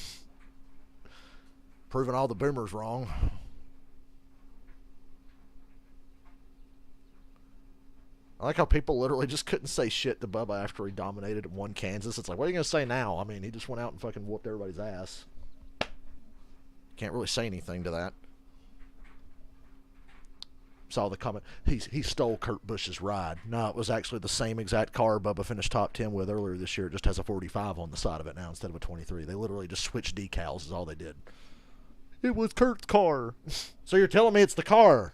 Proving all the boomers wrong. I like how people literally just couldn't say shit to Bubba after he dominated and won Kansas. It's like, what are you going to say now? I mean, he just went out and fucking whooped everybody's ass. Can't really say anything to that. Saw the comment, he stole Kurt Busch's ride. No, it was actually the same exact car Bubba finished top 10 with earlier this year. It just has a 45 on the side of it now instead of a 23. They literally just switched decals is all they did. It was Kurt's car. So you're telling me it's the car.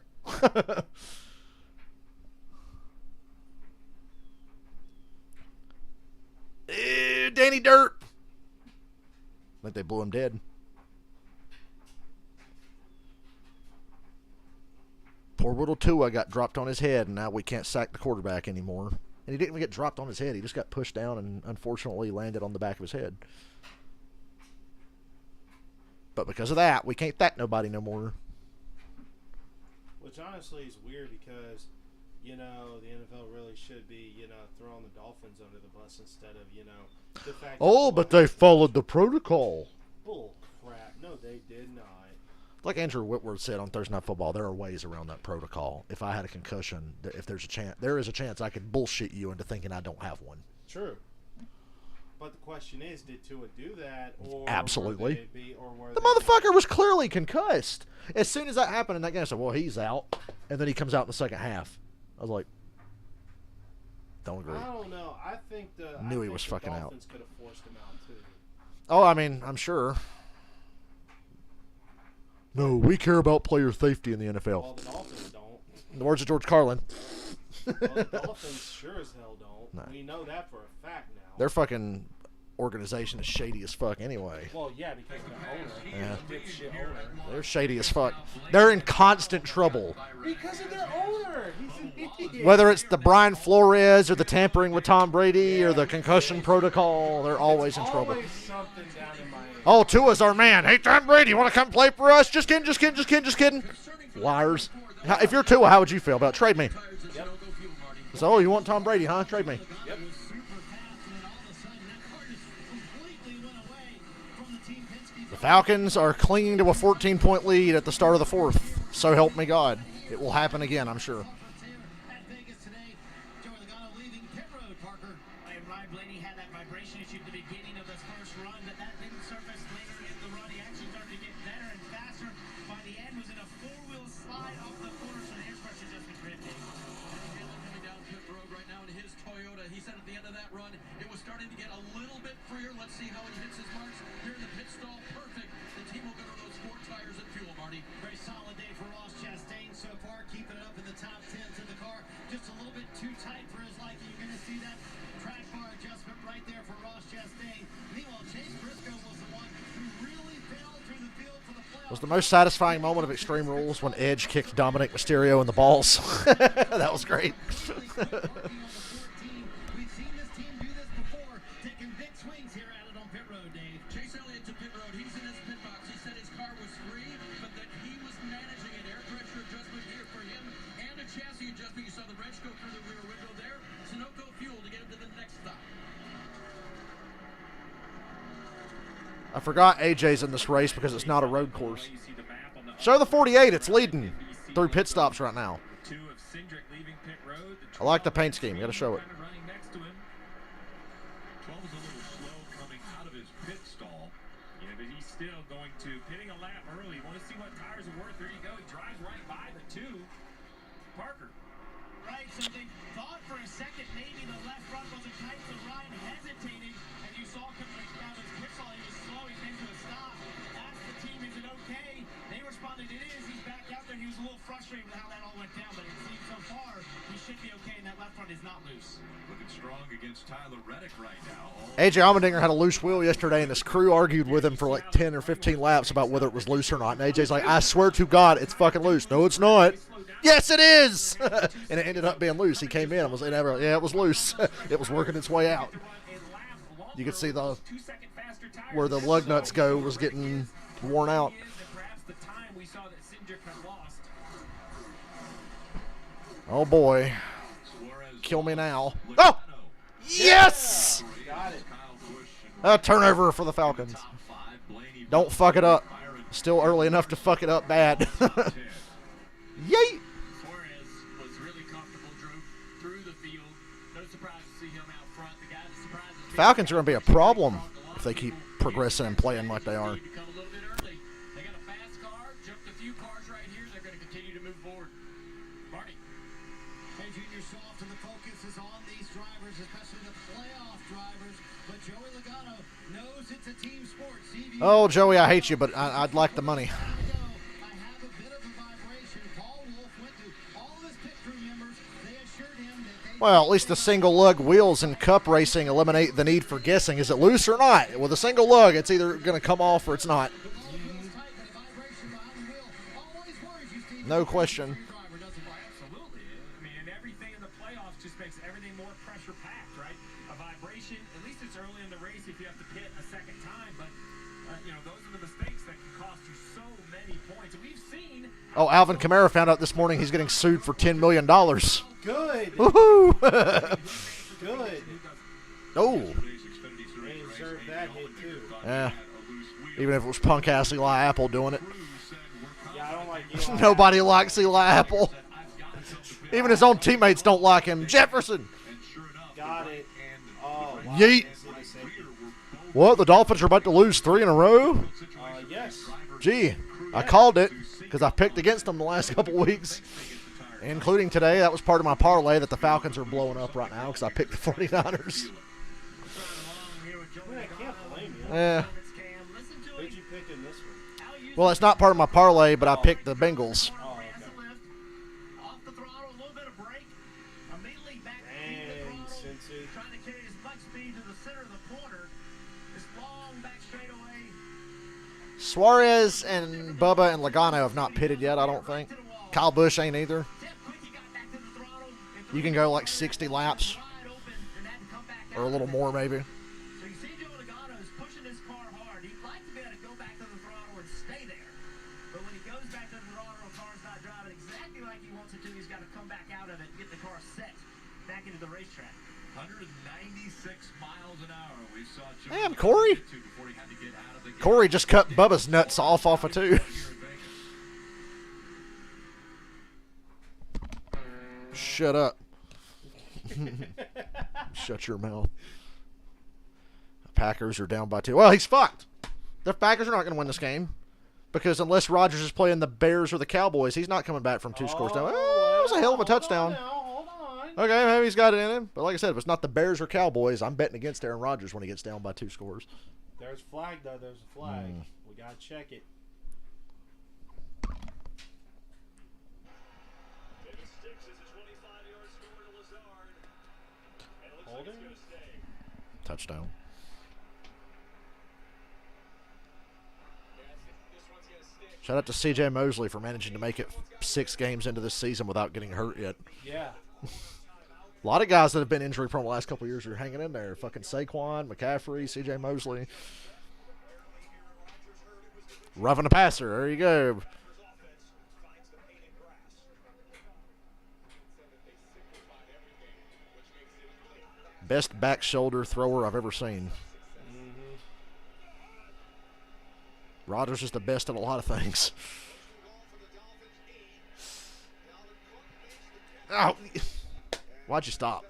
Danny Dirt. I think they blew him dead. Poor little Tua got dropped on his head, and now we can't sack the quarterback anymore. And he didn't even get dropped on his head. He just got pushed down and unfortunately landed on the back of his head. But because of that, we can't thack nobody no more. Which honestly is weird because, the NFL really should be, throwing the Dolphins under the bus instead of, the fact that But they followed the protocol. Bull crap. No, they did not. Like Andrew Whitworth said on Thursday Night Football, there are ways around that protocol. If I had a concussion, if there's a chance, there is a chance I could bullshit you into thinking I don't have one. True. But the question is, did Tua do that? Or Absolutely. Were The motherfucker was clearly concussed. As soon as that happened in that game, I said, well, he's out. And then he comes out in the second half. I was like, don't agree. I don't know. I think Knew he was fucking out. Dolphins could have forced him out, too. Oh, I mean, I'm sure. No, we care about player safety in the NFL. Well, the Dolphins don't. In the words of George Carlin. Well, the Dolphins sure as hell don't. No. We know that for a fact now. Their fucking organization is shady as fuck anyway. Well, yeah, because the owner. Yeah. Dipshit owner. They're shady as fuck. They're in constant trouble. Because of their owner. He's an idiot. Whether it's the Brian Flores or the tampering with Tom Brady or the concussion protocol, they're always in trouble. Always something down in Miami. Oh, Tua's our man. Hey, Tom Brady, want to come play for us? Just kidding, just kidding, just kidding, just kidding. Liars. If you're Tua, how would you feel about trade me? Yep. So, oh, you want Tom Brady, huh? Trade me. Yep. The Falcons are clinging to a 14-point lead at the start of the fourth. So help me God. It will happen again, I'm sure. Was the most satisfying moment of Extreme Rules when Edge kicked Dominic Mysterio in the balls. That was great. I forgot AJ's in this race because it's not a road course. Show the 48. It's leading through pit stops right now. I like the paint scheme. You got to show it. 12 is a little slow coming out of his pit stall. But he's still going to pitting a lap early. You want to see what tires are worth? There you go. He drives right by the two. Parker. Right, so they thought for a second maybe the left front wasn't tight, so Ryan hesitated, and you saw coming down his pit stall, he was slow, he came to a stop. Asked the team, is it okay? They responded, it is. He's back out there. He was a little frustrated with how that all went down, but it seems so far he should be okay, and that left front is not loose. Looking strong against Tyler Reddick right now. AJ Allmendinger had a loose wheel yesterday, and his crew argued with him for like 10 or 15 laps about whether it was loose or not. And AJ's like, I swear to God, it's fucking loose. No, it's not. Yes, it is. And it ended up being loose. He came in and was like, yeah, it was loose. It was working its way out. You could see where the lug nuts go was getting worn out. Oh boy. Kill me now. Oh! Yes! A turnover for the Falcons. Don't fuck it up. Still early enough to fuck it up bad. Yay! Falcons are going to be a problem if they keep progressing and playing like they are. Oh, Joey, I hate you, but I'd like the money. Well, at least the single lug wheels in cup racing eliminate the need for guessing. Is it loose or not? With a single lug, it's either going to come off or it's not. No question. Absolutely. I mean, and everything in the playoffs just makes everything more pressure-packed, right? A vibration, at least it's early in the race if you have to pit a second time, but, those are the mistakes that can cost you so many points. And we've seen... Oh, Alvin Kamara found out this morning he's getting sued for $10 million. Good. Woohoo! Good. Oh. They deserve that hit, too. Yeah. Even if it was punk-ass Eli Apple doing it. Yeah, I don't like Eli. Nobody likes Eli Apple. Even his own teammates don't like him. Jefferson. Got it. Oh, wow. Yeet. What? The Dolphins are about to lose 3 in a row? Yes. Gee, I called it because I picked against them the last couple weeks, including today. That was part of my parlay that the Falcons are blowing up right now because I picked the 49ers. I can't blame you. Yeah. Who'd you pick in this one? Well, it's not part of my parlay, but I picked the Bengals. Oh, okay. Off the throttle, a little bit of brake. trying to carry as much speed to the center of the corner. This long back straightaway. Suarez and Bubba and Logano have not pitted yet, I don't think. Kyle Busch ain't either. You can go like 60 laps or a little more maybe. So you see Joe Logano is pushing his car hard. He'd like to be able to go back to the throttle and stay there. But when he goes back to the throttle, the car's not driving exactly like he wants it to. He's got to come back out of it and get the car set back into the racetrack. 196 miles an hour. We saw Joe Damn, Corey. before he had to get out of the Corey just cut Bubba's nuts off of two. Shut up. Shut your mouth. The Packers are down by 2. Well, he's fucked. The Packers are not going to win this game because unless Rodgers is playing the Bears or the Cowboys, he's not coming back from 2 scores down. Oh, it was a hell of a touchdown. Hold on. Okay, maybe he's got it in him. But like I said, if it's not the Bears or Cowboys, I'm betting against Aaron Rodgers when he gets down by 2 scores. There's a flag, though. There's a flag. We got to check it. Holding? Touchdown. Shout out to C.J. Mosley for managing to make it 6 games into this season without getting hurt yet. Yeah. A lot of guys that have been injury prone the last couple of years are hanging in there. Fucking Saquon, McCaffrey, C.J. Mosley. Roughing the passer. There you go. Best back shoulder thrower I've ever seen. Rodgers is the best at a lot of things. Oh, why'd you stop?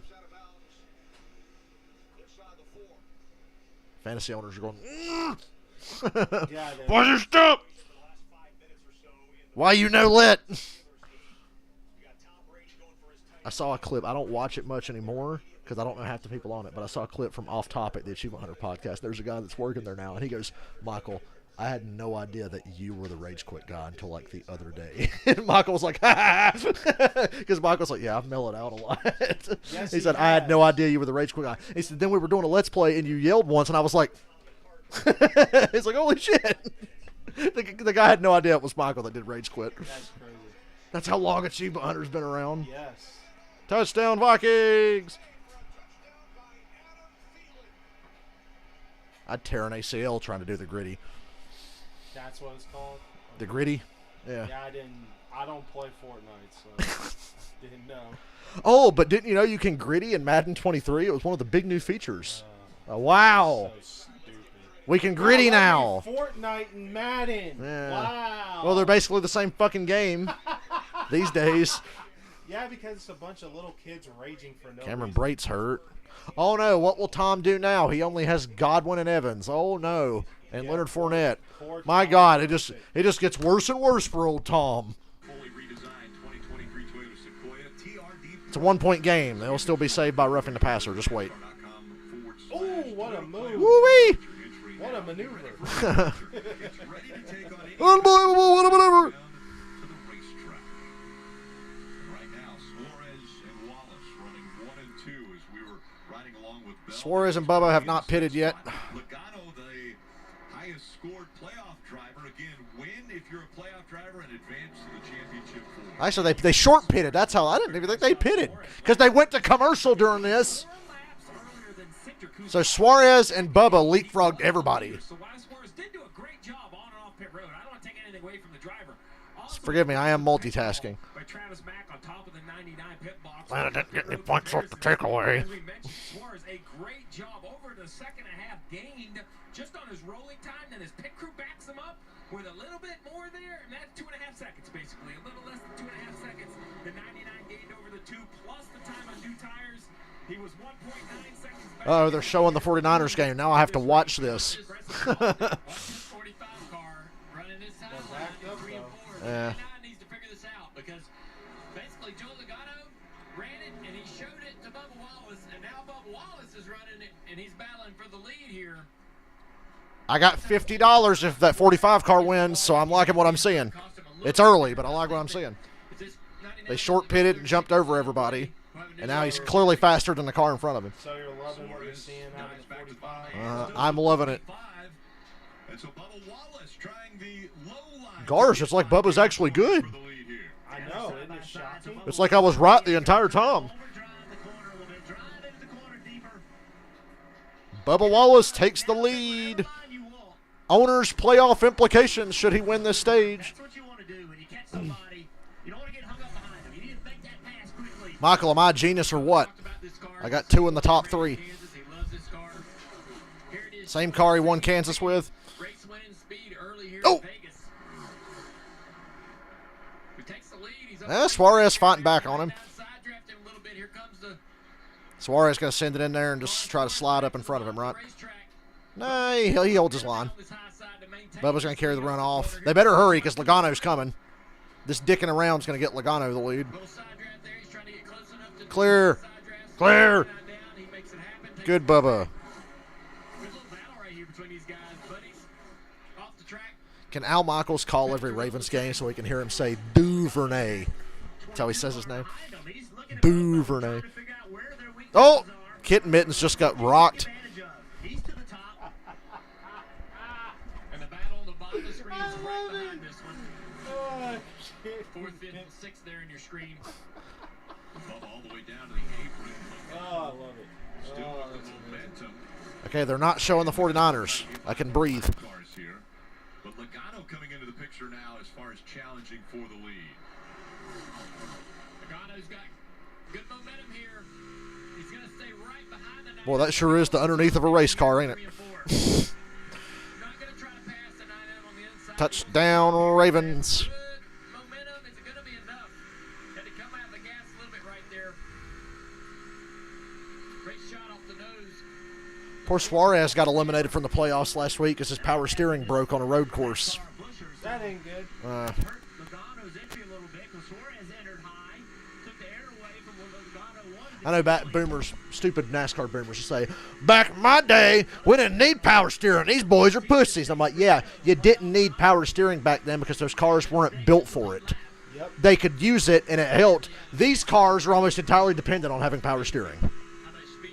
Fantasy owners are going, why'd you stop? Why you no lit? I saw a clip. I don't watch it much anymore because I don't know half the people on it, but I saw a clip from Off Topic, the Achievement Hunter podcast. There's a guy that's working there now, and he goes, Michael, I had no idea that you were the Rage Quit guy until like the other day. And Michael was like, ha ha, because Michael's like, yeah, I've mellowed out a lot. Yes, he said, I had no idea you were the Rage Quit guy. He said, then we were doing a Let's Play and you yelled once, and I was like, he's like, holy shit. The guy had no idea it was Michael that did Rage Quit. That's crazy. That's how long Achievement Hunter's been around. Yes. Touchdown, Vikings. I'd tear an ACL trying to do the gritty. That's what it's called? The gritty? Yeah. Yeah, I don't play Fortnite, so I didn't know. Oh, but didn't you know you can gritty in Madden 23? It was one of the big new features. Wow. So stupid. We can gritty now. Fortnite and Madden. Yeah. Wow. Well, they're basically the same fucking game these days. Yeah, because it's a bunch of little kids raging for no Cameron reason. Brate's hurt. Oh, no. What will Tom do now? He only has Godwin and Evans. Oh, no. And Leonard Fournette. My God, it just gets worse and worse for old Tom. Fully redesigned 2023 Toyota Sequoia TRD. It's a 1-point game. They'll still be saved by roughing the passer. Just wait. Oh, what a move. Woo-wee! What a maneuver. It's ready to take on any Unbelievable. What a maneuver. to the racetrack. Right now, Suarez and Wallace running 1 and 2 as we were riding along with Bell. Suarez and Bubba have not pitted yet. Logano, the highest scored playoff driver. Again, win if you're a playoff driver and advance to the championship four. Actually, they short pitted. That's how I didn't even think they pitted because they went to commercial during this. So Suarez and Bubba leapfrogged everybody. So Suarez did do a great job on and off pit road. I don't want to take anything away from the driver. Also, Forgive me, I am multitasking. by Travis Mack on top of the 99 pit box. Man, I didn't get any points off the takeaway. As we mentioned, Suarez, a great job over the second half, gained just on his rolling time. Then his pit crew backs him up with a little bit more there, and that's 2.5 seconds basically, a little less than 2.5 seconds. The 99 gained over the 2 plus the time on new tires. He was 1.9 seconds back. Oh, they're showing the 49ers game. Now I have to watch this. 45 car running this side line backed up, 3 and 4. Yeah. 99 needs to figure this out because basically Joe Logano ran it and he showed it to Bubba Wallace, and now Bubba Wallace is running it and he's battling for the lead here. I got $50 if that 45 car wins, so I'm liking what I'm seeing. It's early, but I like what I'm seeing. They short pitted and jumped over everybody. But And now he's clearly faster than the car in front of him. So you're loving what you're seeing out of the 45? I'm loving it. And so Bubba Wallace trying the low line. Gosh, it's like Bubba's actually good. For the lead here. I know, isn't it shocking? It's like I was right the entire time. Bubba Wallace takes the lead. Owner's playoff implications should he win this stage. That's what you want to do when you catch somebody. You don't want to get hung up behind them. You need to make that pass quickly. Michael, am I a genius or what? I got 2 in the top 3. Same car he won Kansas with. Oh! Suarez fighting back on him. Suarez going to send it in there and just try to slide up in front of him, right? No, he holds his line. Bubba's going to carry the run off. They better hurry because Logano's coming. This dicking around is going to get Logano the lead. Clear. Clear. Good, Bubba. Can Al Michaels call every Ravens game so we can hear him say Duvernay? That's how he says his name. Duvernay. Oh! Kitten Mittens just got rocked. And the battle on the bottom of the screen is right behind this one. Fourth, fifth, and sixth there in your screen. Bubba all the way down to the apron. Oh, I love it. Still with the momentum. Okay, they're not showing the 49ers. I can breathe. Cars here. But Logano coming into the picture now as far as challenging for the lead. Logano's got good momentum here. He's going to stay right behind the Boy, that sure is the underneath of a race car, ain't it? Not going to try to pass the 9M on the inside. Touchdown, Ravens. Good momentum. Is it going to be enough? Had to come out of the gas a little bit right there. Great shot off the nose. Poor Suarez got eliminated from the playoffs last week because his power steering broke on a road course. That ain't good. Hurt Logano's entry a little bit because Suarez entered high, took the air away from what Logano wanted. I know boomers, stupid NASCAR boomers, will say, back in my day, we didn't need power steering. These boys are pussies. I'm like, yeah, you didn't need power steering back then because those cars weren't built for it. Yep. They could use it and it helped. These cars are almost entirely dependent on having power steering.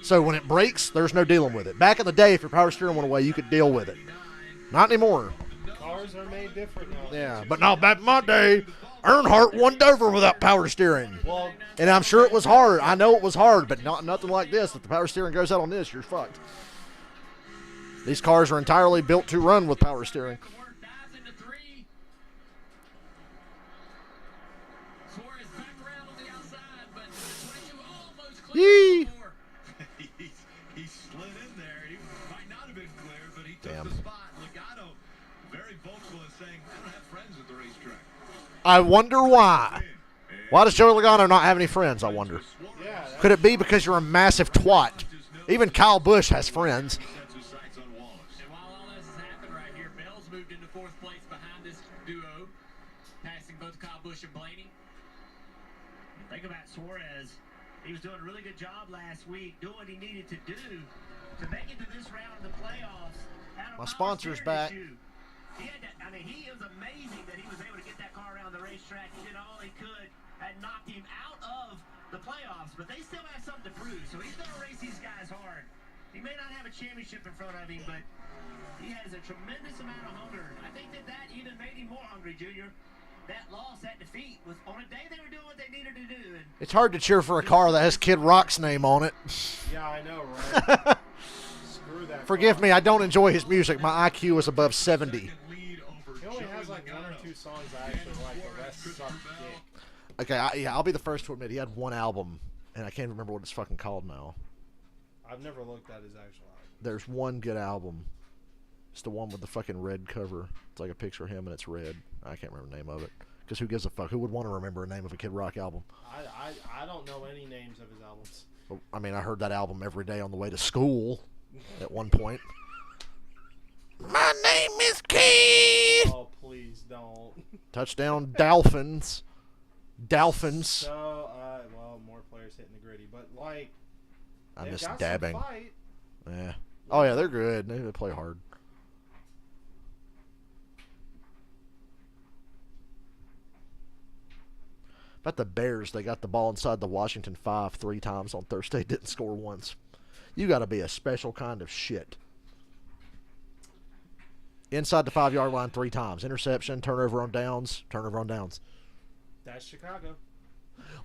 So when it breaks, there's no dealing with it. Back in the day, if your power steering went away, you could deal with it. Not anymore. Cars are made different now. Yeah, but no, back in my day, Earnhardt won Dover without power steering. Well, And I'm sure it was hard. I know it was hard, but nothing like this. If the power steering goes out on this, you're fucked. These cars are entirely built to run with power steering. Yee! He slid in there. He might not have been clear, but he took Damn. the spot. Logano very vocal in saying, I don't have friends at the racetrack. I wonder why. Why does Joey Logano not have any friends, I wonder? yeah. Could it be because you're a massive twat? Even Kyle Busch has friends. Sets his sights on Wallace. And while all this has happened right here, Bell's moved into fourth place behind this duo, passing both Kyle Busch and Blaney. Think about Suarez. He was doing a really good job last week, doing what he needed to do to make it to this round of the playoffs. My sponsor's back. He was amazing that he was able to get that car around the racetrack. He did all he could and knocked him out of the playoffs, but they still have something to prove. So he's going to race these guys hard. He may not have a championship in front of him, but he has a tremendous amount of hunger. I think that even made him more hungry, Junior. That loss, that defeat, was on a day they were doing what they needed to do. And It's hard to cheer for a car that has Kid Rock's name on it. Yeah, I know, right? Screw that. Forgive car. me, I don't enjoy his music. My IQ is above 70. Lead over He only Joey has like one or Logano. two songs I actually like. The rest suck dick. Okay, I'll be the first to admit he had one album, and I can't remember what it's fucking called now. I've never looked at his actual album. There's one good album. It's the one with the fucking red cover. It's like a picture of him and it's red. I can't remember the name of it. Because who gives a fuck? Who would want to remember the name of a Kid Rock album? I don't know any names of his albums. I mean, I heard that album every day on the way to school at one point. My name is Keith! Oh, please don't. Touchdown, Dolphins. Dolphins. So, well, more players hitting the gritty, but like, I'm they've just got some dabbing. fight. Yeah. Oh, yeah, they're good. They play hard. About the Bears, they got the ball inside the Washington 5 3 times on Thursday, didn't score once. You got to be a special kind of shit. Inside the 5-yard line 3 times. Interception, turnover on downs, turnover on downs. That's Chicago.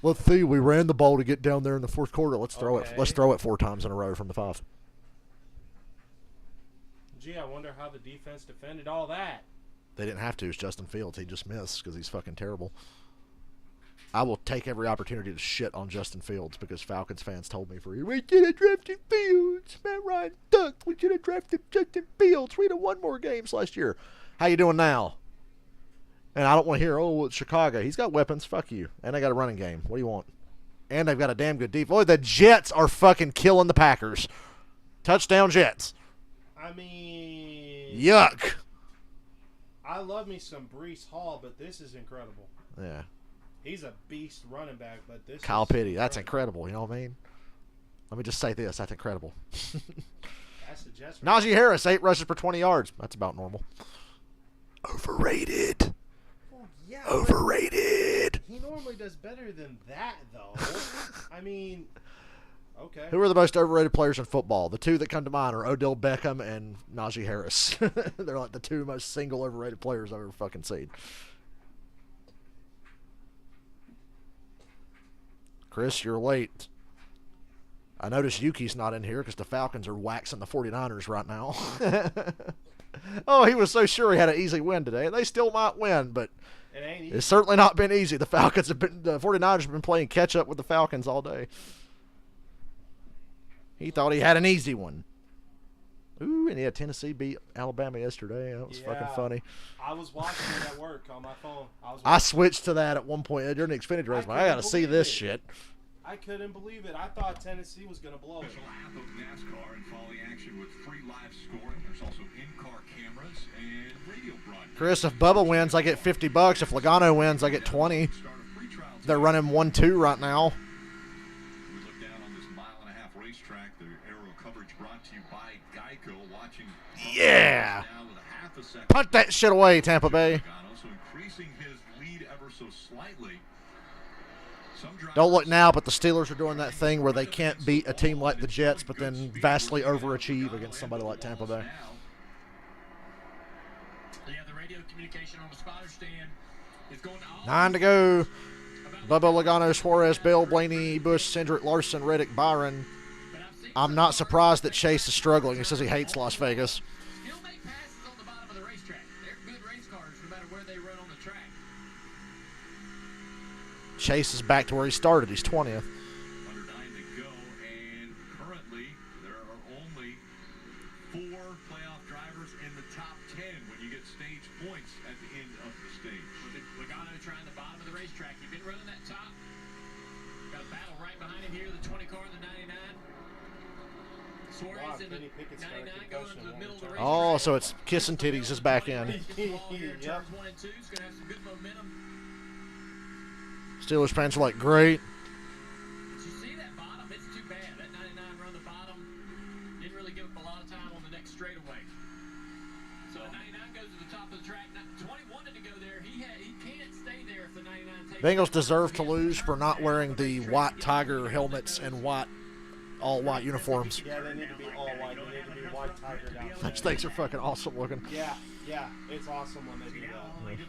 Let's see, we ran the ball to get down there in the fourth quarter. Let's throw Okay. it. Let's throw it 4 times in a row from the 5. Gee, I wonder how the defense defended all that. They didn't have to. It's Justin Fields. He just missed because he's fucking terrible. I will take every opportunity to shit on Justin Fields because Falcons fans told me for a year, we should have drafted Fields. Matt Ryan ducked. We should have drafted Justin Fields. We'd have won more games last year. How you doing now? And I don't want to hear, oh, it's Chicago. He's got weapons. Fuck you. And they got a running game. What do you want? And they've got a damn good defense. Boy, the Jets are fucking killing the Packers. Touchdown Jets. I mean... Yuck. I love me some Breece Hall, but this is incredible. Yeah. He's a beast running back, but this Kyle is Pitty. That's incredible. You know what I mean? Let me just say this. That's incredible. That's the Jets. Najee Harris, 8 rushes for 20 yards. That's about normal. Overrated. Well, yeah, Overrated. he normally does better than that, though. I mean, okay. Who are the most overrated players in football? The 2 that come to mind are Odell Beckham and Najee Harris. They're like the 2 most single overrated players I've ever fucking seen. Chris, you're late. I noticed Yuki's not in here because the Falcons are waxing the 49ers right now. Oh, he was so sure he had an easy win today. They still might win, but It ain't easy. it's certainly not been easy. The 49ers have been playing catch up with the Falcons all day. He thought he had an easy one. Ooh, and yeah, Tennessee beat Alabama yesterday. That was fucking funny. I was watching it at work on my phone. I switched to that at one point during the Xfinity race. I got to see this shit. I couldn't believe it. I thought Tennessee was going to blow it. Special app of NASCAR and following action with free live scoring. There's also in-car cameras and radio broadcast. Chris, if Bubba wins, I get $50. If Logano wins, I get 20. They're running 1-2 right now. We look down on this mile-and-a-half racetrack. The aerial coverage brought to you by Geico. Watching Yeah. now with a half a second. Punt that shit away, Tampa Bay. Logano, so increasing his lead ever so slightly. Don't look now, but the Steelers are doing that thing where they can't beat a team like the Jets, but then vastly overachieve against somebody like Tampa Bay. Yeah, the radio communication on the spotter stand is going to all 9 to go. Bubba, Logano, Suarez, Bell, Blaney, Bush, Cindric, Larson, Reddick, Byron. I'm not surprised that Chase is struggling. He says he hates Las Vegas. Still make passes on the bottom of the racetrack. They're good race cars no matter where they run on the track. Chase is back to where he started. He's 20th. Under 9 to go, and currently there are only 4 playoff drivers in the top 10 when you get stage points at the end of the stage. With Logano trying the bottom of the racetrack. You've been running that top. Got a battle right behind him here, the 20 car and the 99. Suarez in the Kenny Pickett's got a 99 going concussion to the one middle of the time. racetrack. Oh, so it's kissing titties is back in. Turns Yep. 1 and 2 is going to have some good momentum. Steelers fans are like, great. Did you see that bottom? It's too bad. That 99 run the bottom. Didn't really give up a lot of time on the next straightaway. So the 99 goes to the top of the track. Now, 20 wanted to go there. He can't stay there if the 99 takes Bengals deserve to lose for not wearing the white Tiger helmets and all white uniforms. Yeah, they need to be all white. They need to be white tiger down there. Those things are fucking awesome looking. Yeah, it's awesome when they do that.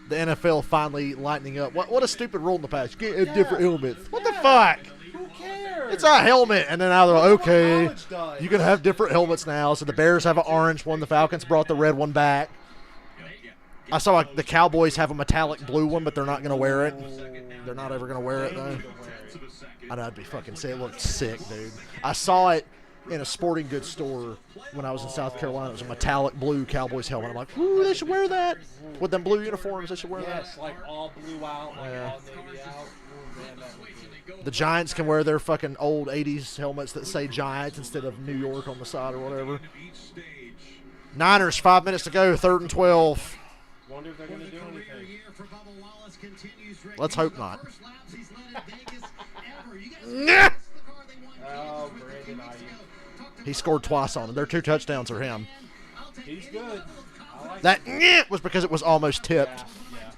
The NFL finally lightening up. What a stupid rule in the past. Get different helmets. What the fuck? Who cares? It's a helmet. And then now they're like, okay, College does. you can have different helmets now. So the Bears have an orange one. The Falcons brought the red one back. I saw the Cowboys have a metallic blue one, but they're not going to wear it. They're not ever going to wear it, though. I know, I'd be fucking sick. It looked sick, dude. I saw it in a sporting goods store when I was in South Carolina. It was a metallic blue Cowboys helmet. I'm like, ooh, they should wear that. With them blue uniforms, they should wear that. Yes, like all blue out, like Yeah. all navy out. Ooh, man, that would be- The Giants can wear their fucking old 80s helmets that say Giants instead of New York on the side or whatever. Niners, 5 minutes to go, 3rd and 12. Wonder if they're going to do anything. Let's hope not. Oh, Brandon Ayuk. He scored twice on them. Their 2 touchdowns are him. He's good. I like That was because it was almost tipped. Yeah.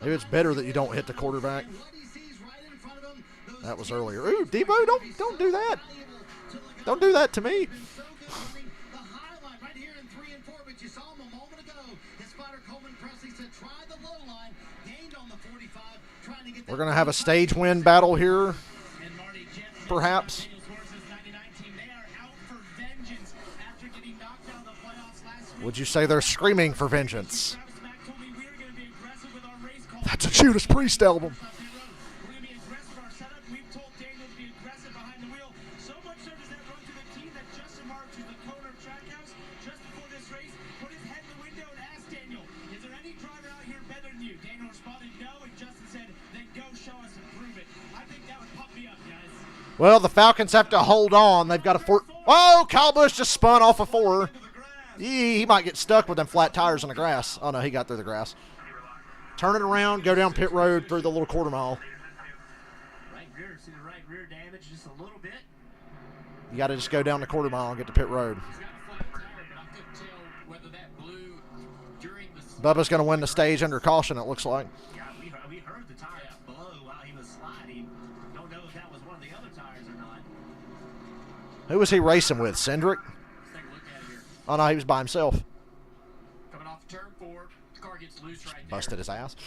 Maybe it's better that you don't hit the quarterback. That was earlier. Ooh, Debo, don't do that. Don't do that to me. We're going to have a stage win battle here, perhaps. Would you say they're screaming for vengeance? That's a Judas Priest album. Well, the Falcons have to hold on. They've got a Oh, Kyle Busch just spun off of 4. He might get stuck with them flat tires on the grass. Oh, no, he got through the grass. Turn it around, go down pit road through the little quarter mile. Right rear, see the right rear damage just a little bit. You got to just go down the quarter mile and get to pit road. Bubba's going to win the stage under caution, it looks like. Yeah, we heard the tire blow while he was sliding. Don't know if that was one of the other tires or not. Who was he racing with? Cindric? Let's take a look at it here. Oh, no, he was by himself. Coming off turn 4, the car gets loose right there. Busted his ass.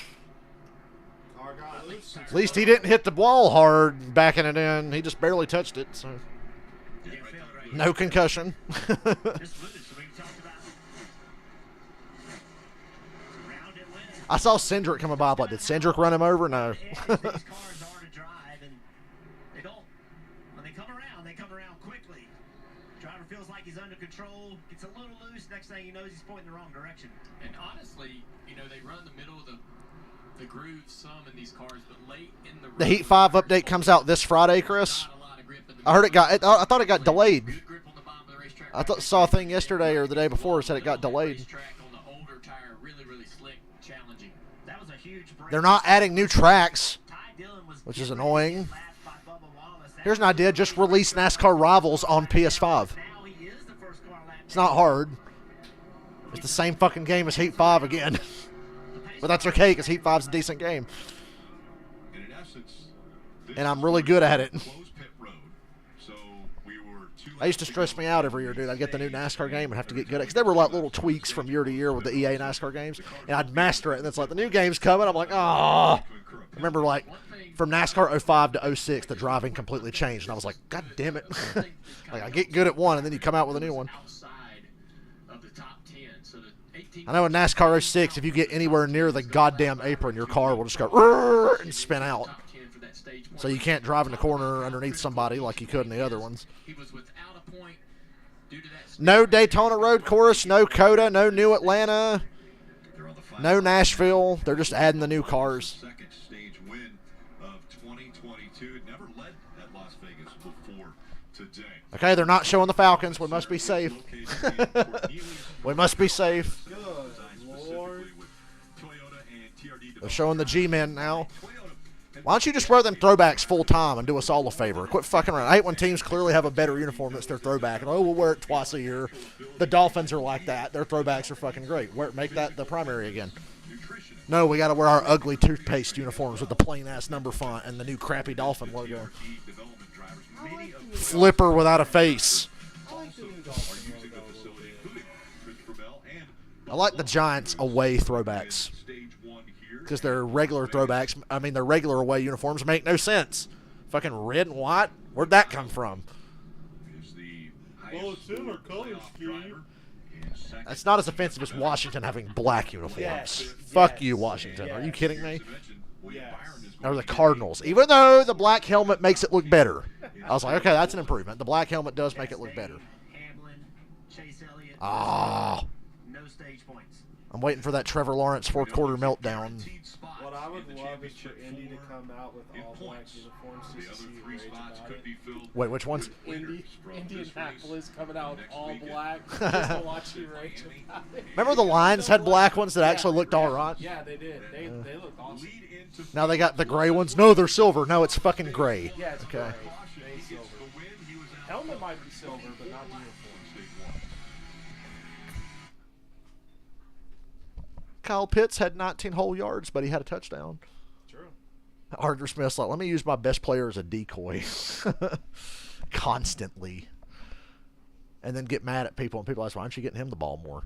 Car got loose. At least he didn't hit the wall hard backing it in. He just barely touched it. So no concussion. Just loose, so we talked about round it wins. I saw Cindric coming by. Like, did Cindric run him over? No. These cars are to drive, and they don't. When they come around quickly. Driver feels like he's under control, gets a little loose. Next thing he knows, he's pointing the wrong direction. And honestly, you know, they run the middle of the groove some in these cars, but late in The Heat 5 update comes out this Friday, Chris. I heard I thought it got delayed. I saw a thing yesterday or the day before that said it got delayed. They're not adding new tracks, which is annoying. Here's an idea. Just release NASCAR Rivals on PS5. It's not hard. It's the same fucking game as Heat 5 again. But that's okay because Heat 5's a decent game. And I'm really good at it. That used to stress me out every year, dude. I'd get the new NASCAR game and have to get good at it. Because there were like little tweaks from year to year with the EA NASCAR games. And I'd master it. And it's like the new game's coming. I'm like, oh. I remember like from NASCAR 05 to 06, the driving completely changed. And I was like, God damn it. Like I get good at one and then you come out with a new one. I know in NASCAR 06, if you get anywhere near the goddamn apron, your car will just go and spin out. So you can't drive in the corner underneath somebody like you could in the other ones. No Daytona Road Course, no COTA, no New Atlanta, no Nashville. They're just adding the new cars. Second stage win of 2022. It never led at Las Vegas before today. Okay, they're not showing the Falcons. We must be safe. We must be safe. Good Lord. They're showing the G-men now. Why don't you just wear them throwbacks full time and do us all a favor? Quit fucking around. I hate when teams clearly have a better uniform that's their throwback. And, oh, we'll wear it twice a year. The Dolphins are like that. Their throwbacks are fucking great. Make that the primary again. No, we got to wear our ugly toothpaste uniforms with the plain-ass number font and the new crappy Dolphin logo. Flipper without a face. I like the Giants away throwbacks. Because their regular throwbacks, I mean, their regular away uniforms make no sense. Fucking red and white? Where'd that come from? Well, it's in our color scheme. That's not as offensive as Washington having black uniforms. Yes. Fuck Yes. you, Washington. Yes. Are you kidding me? Yes. Or the Cardinals. Even though the black helmet makes it look better. I was like, okay, that's an improvement. The black helmet does make it look better. Hamlin, Chase Elliott. Ah. No stage points. I'm waiting for that Trevor Lawrence fourth quarter meltdown. What I would love is for Indy to come out with all black uniforms just to see you rage about it. Wait, which ones? Indianapolis coming out with all black just to watch you rage about it. Remember the Lions had black ones that actually looked all right? Yeah, they did. They looked awesome. Now they got the gray ones. No, they're silver. No, it's fucking gray. Yeah, it's Okay. gray. It's silver. Helmet might be silver, but not the uniform. Kyle Pitts had 19 whole yards, but he had a touchdown. True. Arthur Smith's like, let me use my best player as a decoy. Constantly. And then get mad at people, and people ask, why aren't you getting him the ball more?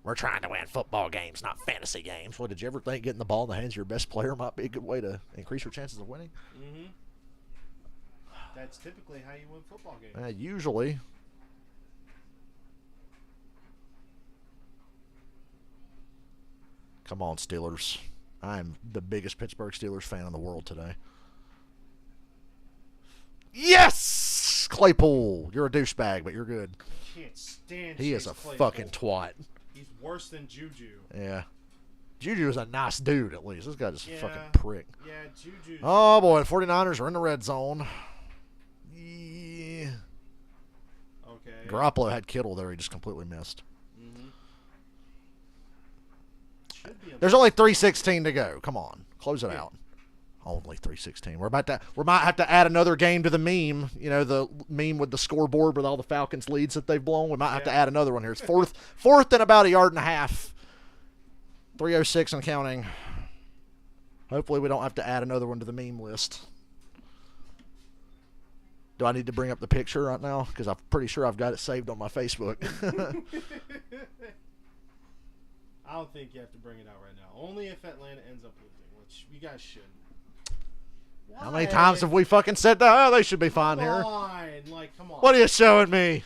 We're trying to win football games, not fantasy games. Well, did you ever think getting the ball in the hands of your best player might be a good way to increase your chances of winning? Mm-hmm. That's typically how you win football games. Usually. Come on, Steelers. I'm the biggest Pittsburgh Steelers fan in the world today. Yes! Claypool. You're a douchebag, but you're good. I can't stand He Chase is a Claypool. fucking twat. He's worse than Juju. Yeah. Juju is a nice dude, at least. This guy's just a Yeah. fucking prick. Yeah, Juju. Oh, boy. 49ers are in the red zone. Yeah. Okay. Garoppolo had Kittle there. He just completely missed. Mm-hmm. Should be a There's only 3:16 to go. Come on. Close it out. Only 3:16. We might have to add another game to the meme. You know, the meme with the scoreboard with all the Falcons leads that they've blown. We might have to add another one here. It's fourth and about a yard and a half. 3:06 and counting. Hopefully we don't have to add another one to the meme list. Do I need to bring up the picture right now? Because I'm pretty sure I've got it saved on my Facebook. I don't think you have to bring it out right now. Only if Atlanta ends up losing, which you guys shouldn't. How many times have we fucking said that? Oh, they should be fine here. Come on. What are you showing me?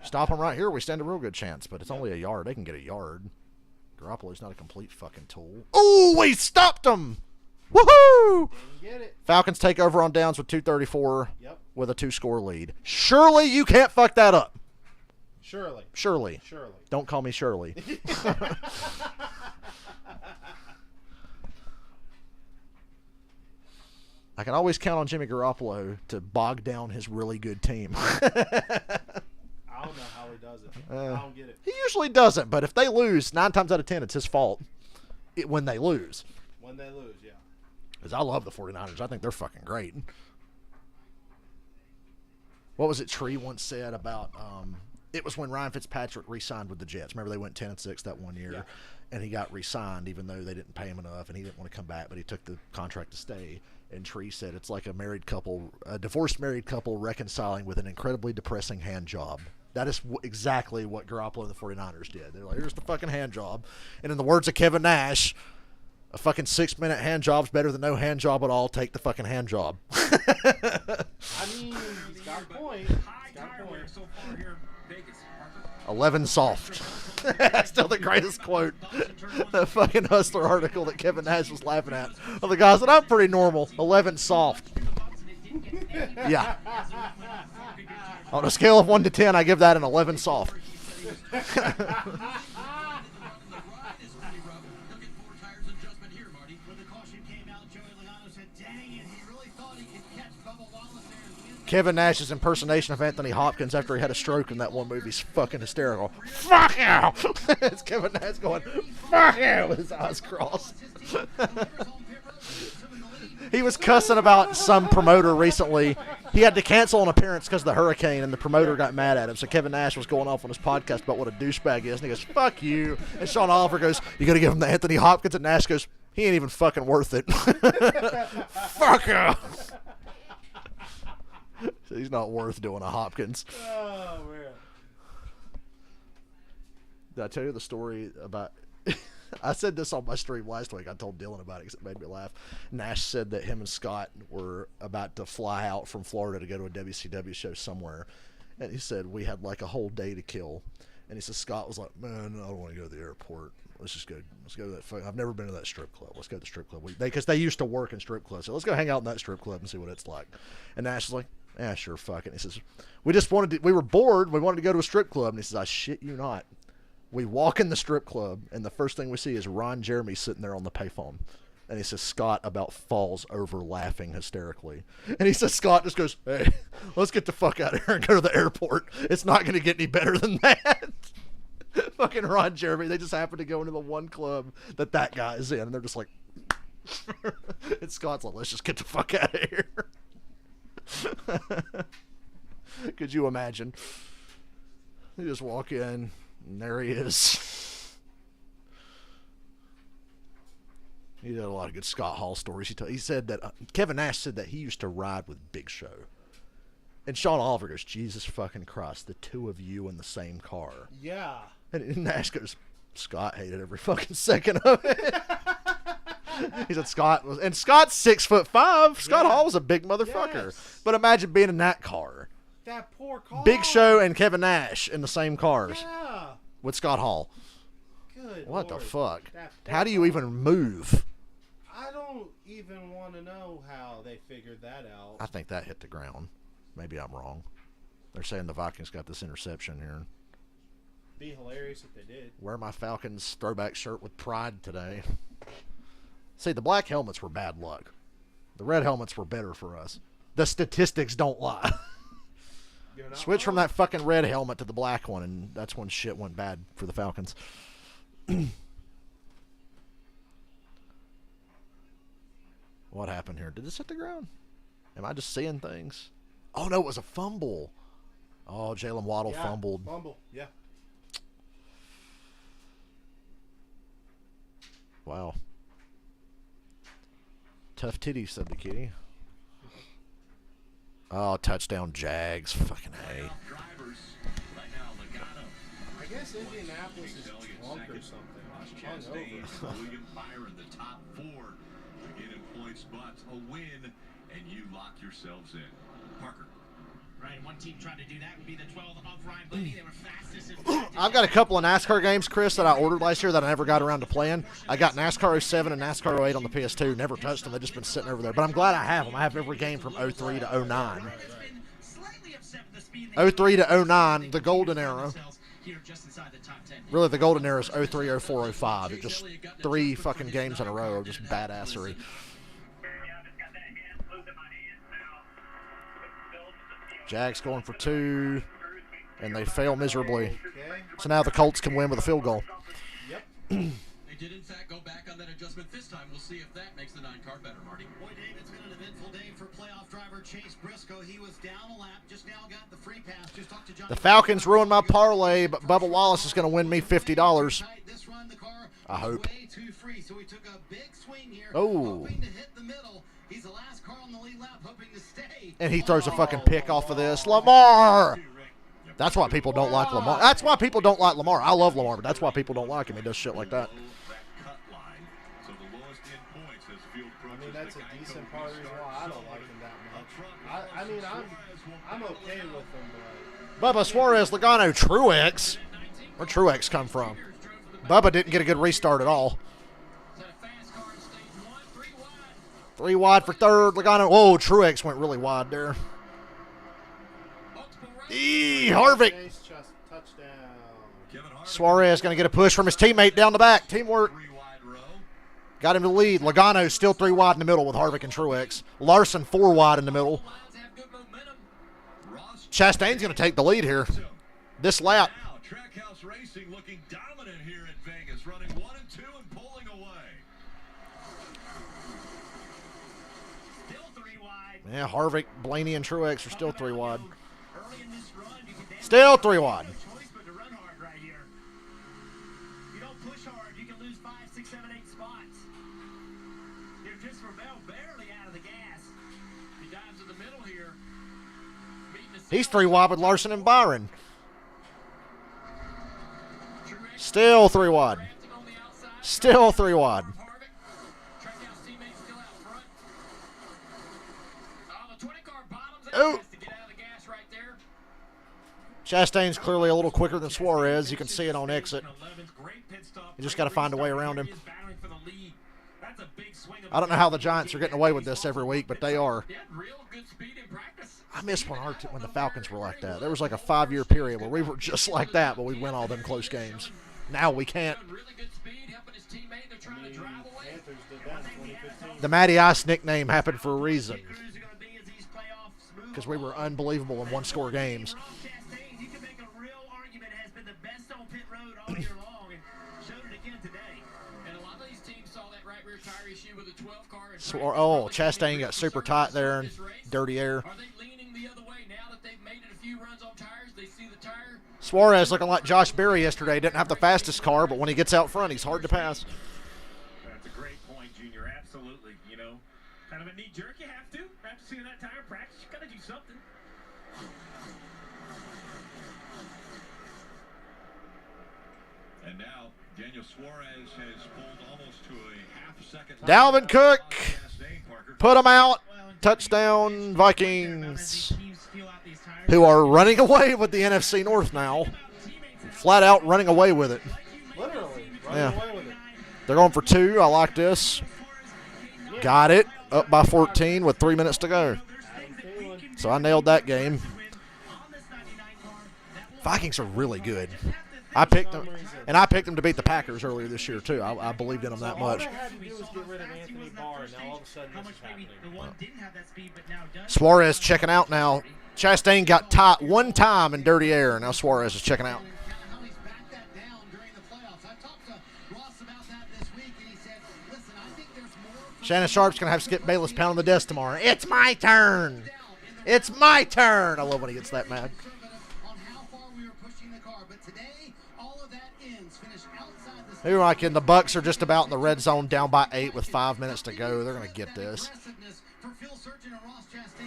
Stop them right here. We stand a real good chance, but it's only a yard. They can get a yard. Garoppolo's not a complete fucking tool. Ooh, we stopped them. Woohoo! Didn't get it. Falcons take over on downs with 2:34 Yep. with a 2-score lead. Surely you can't fuck that up. Surely. Surely. Surely. Don't call me Shirley. I can always count on Jimmy Garoppolo to bog down his really good team. I don't know how he does it. I don't get it. He usually doesn't, but if they lose, 9 times out of 10, it's his fault when they lose. When they lose, yeah. Because I love the 49ers. I think they're fucking great. What was it Tree once said about it was when Ryan Fitzpatrick re-signed with the Jets. Remember they went 10-6 that one year, and he got re-signed even though they didn't pay him enough, and he didn't want to come back, but he took the contract to stay. And Tree said it's like a divorced married couple reconciling with an incredibly depressing hand job. That is exactly what Garoppolo and the 49ers did. They're like, here's the fucking hand job. And in the words of Kevin Nash, a fucking 6-minute hand job's better than no hand job at all. Take the fucking hand job. I mean, he's got a point. He's got a point. So far here in Vegas, Parker. 11 soft. That's still the greatest quote. The fucking Hustler article that Kevin Nash was laughing at. Well, the guy said, I'm pretty normal. 11 soft. Yeah. On a scale of 1 to 10, I give that an 11 soft. Kevin Nash's impersonation of Anthony Hopkins after he had a stroke in that one movie is fucking hysterical. Fuck you! It's Kevin Nash going, fuck you! With his eyes crossed. He was cussing about some promoter recently. He had to cancel an appearance because of the hurricane, and the promoter got mad at him. So Kevin Nash was going off on his podcast about what a douchebag is, and he goes, fuck you. And Sean Oliver goes, you got to give him the Anthony Hopkins, and Nash goes, he ain't even fucking worth it. Fuck you! He's not worth doing a Hopkins. Oh, man. Did I tell you the story about... I said this on my stream last week. I told Dylan about it because it made me laugh. Nash said that him and Scott were about to fly out from Florida to go to a WCW show somewhere. And he said, we had like a whole day to kill. And he said, Scott was like, man, I don't want to go to the airport. Let's just go. Let's go to that. I've never been to that strip club. Let's go to the strip club. Because they used to work in strip clubs. So let's go hang out in that strip club and see what it's like. And Nash was like, yeah, sure, fuck it. He says, we were bored. We wanted to go to a strip club. And he says, I shit you not. We walk in the strip club, and the first thing we see is Ron Jeremy sitting there on the payphone. And he says, Scott about falls over laughing hysterically. And he says, Scott just goes, hey, let's get the fuck out of here and go to the airport. It's not going to get any better than that. Fucking Ron Jeremy. They just happen to go into the one club that guy is in. And they're just like, and Scott's like, let's just get the fuck out of here. Could you imagine? You just walk in, and there he is. He did a lot of good Scott Hall stories. He said that Kevin Nash said that he used to ride with Big Show. And Sean Oliver goes, Jesus fucking Christ, the two of you in the same car. Yeah. And Nash goes, Scott hated every fucking second of it. He said Scott's 6'5". Scott Hall was a big motherfucker. Yes. But imagine being in that car. That poor car. Big Show and Kevin Nash in the same cars Yeah. with Scott Hall. Good What Lord. the fuck? That How do you even move? I don't even want to know how they figured that out. I think that hit the ground. Maybe I'm wrong. They're saying the Vikings got this interception here. Be hilarious if they did. Wear my Falcons throwback shirt with pride today. See, the black helmets were bad luck. The red helmets were better for us. The statistics don't lie. You're not Switch from wrong. that fucking red helmet to the black one, and that's when shit went bad for the Falcons. What happened here? Did this hit the ground? Am I just seeing things? Oh, no, it was a fumble. Oh, Jalen Waddle fumbled. Fumble, yeah. Wow. Tough titties, said the kitty. Oh, touchdown Jags. Fucking A. I guess Indianapolis is drunk or something. Hungover. William Byron, the top four, again in point spots, a win, and you lock yourselves in. Parker. Right, one team tried to do that would be the 12 of Ryan Blaney. They were fastest in I've got a couple of NASCAR games, Chris, that I ordered last year that I never got around to playing. I got NASCAR 07 and NASCAR 08 on the PS2. Never touched them. They've just been sitting over there. But I'm glad I have them. I have every game from 03 to 09. 03 to 09, the golden era. Really, the golden era is 03, 04, 05. It's just 3 fucking games in a row of just badassery. Jags going for 2, and they fail miserably. Okay. So now the Colts can win with a field goal. Yep. They did, in fact, go back on that adjustment this time. We'll see if that makes the 9-car better, Marty. Boy, Dave, it's been an eventful day for playoff driver Chase Briscoe. He was down a lap, just now got the free pass. Just talked to John. The Falcons ruined my parlay, but Bubba Wallace is going to win me $50. This run, the car I hope. was way too free, so he took a big swing here, Oh. hoping to hit the middle. He's the last car on the lead lap, hoping to stay. And he throws a fucking pick off of this. Lamar! That's why people don't like Lamar. That's why people don't like Lamar. I love Lamar, but that's why people don't like him. He does shit like that. I mean, that's a decent part of the reason why I don't like him that much. I mean, I'm okay with him, but Bubba Suarez, Logano, Truex. Where'd Truex come from? Bubba didn't get a good restart at all. 3 wide for third. Logano. Whoa, Truex went really wide there. Harvick. Chase just touchdown. Suarez going to get a push from his teammate down the back. Teamwork. Got him to the lead. Logano still 3 wide in the middle with Harvick and Truex. Larson 4 wide in the middle. Chastain's going to take the lead here. This lap. Trackhouse Racing looking dominant here in Vegas, running 1 and 2 and pulling away. Still 3 wide. Yeah, Harvick, Blaney, and Truex are still 3 wide. Early in this run, you can damage Still 3 wide. no choice but to run hard right here. You don't push hard, you can lose 5, 6, 7, 8 spots. Here, Christopher Bell barely out of the gas. He dives in the middle here. He's 3 wide with Larson and Byron. Still 3 wide. Still 3 wide. Oh. Chastain's clearly a little quicker than Suarez. You can see it on exit. You just got to find a way around him. I don't know how the Giants are getting away with this every week, but they are. I miss when when the Falcons were like that. There was like a 5-year period where we were just like that, but we'd win all them close games. Now we can't. Panthers did that in 2015. The Matty Ice nickname happened for a reason. Because we were unbelievable in one-score games. You can make a real argument has been the best on pit road all year long and showed it again today. And a lot of these teams saw that right rear tire issue with a 12 car. Oh, Chastain got super tight there and dirty air. Are they leaning the other way now that they've made it a few runs on tires? They see the tire. Suarez looking like Josh Berry yesterday. Didn't have the fastest car, but when he gets out front, he's hard to pass. That's a great point, Junior. something. And now Daniel Suarez has pulled almost to a half-second. Dalvin Cook, put him out. Touchdown, Vikings, who are running away with the NFC North now. Flat out running away with it. Literally, running Yeah. away with it. They're going for 2. I like this. Got it. Up by 14 with 3 minutes to go. So I nailed that game. Vikings are really good. I picked them, and I picked them to beat the Packers earlier this year too. I believed in them that All much. they had to do was get rid of Anthony Barr, and now all of a sudden this is happening. Suarez checking out now. Chastain got tied one time in dirty air. Now Suarez is checking out. How he's backed that down during the playoffs. I talked to Ross about that this week, and he said, listen, I think there's more. Shannon Sharp's going to have Skip Bayless pounding the desk tomorrow. It's my turn. It's my turn. I love when he gets that mad. On how far we were pushing the car, but today, all of that ends. Finish outside the Who like in the Bucks are just about in the red zone, down by 8 with 5 minutes to go. They're going to get this.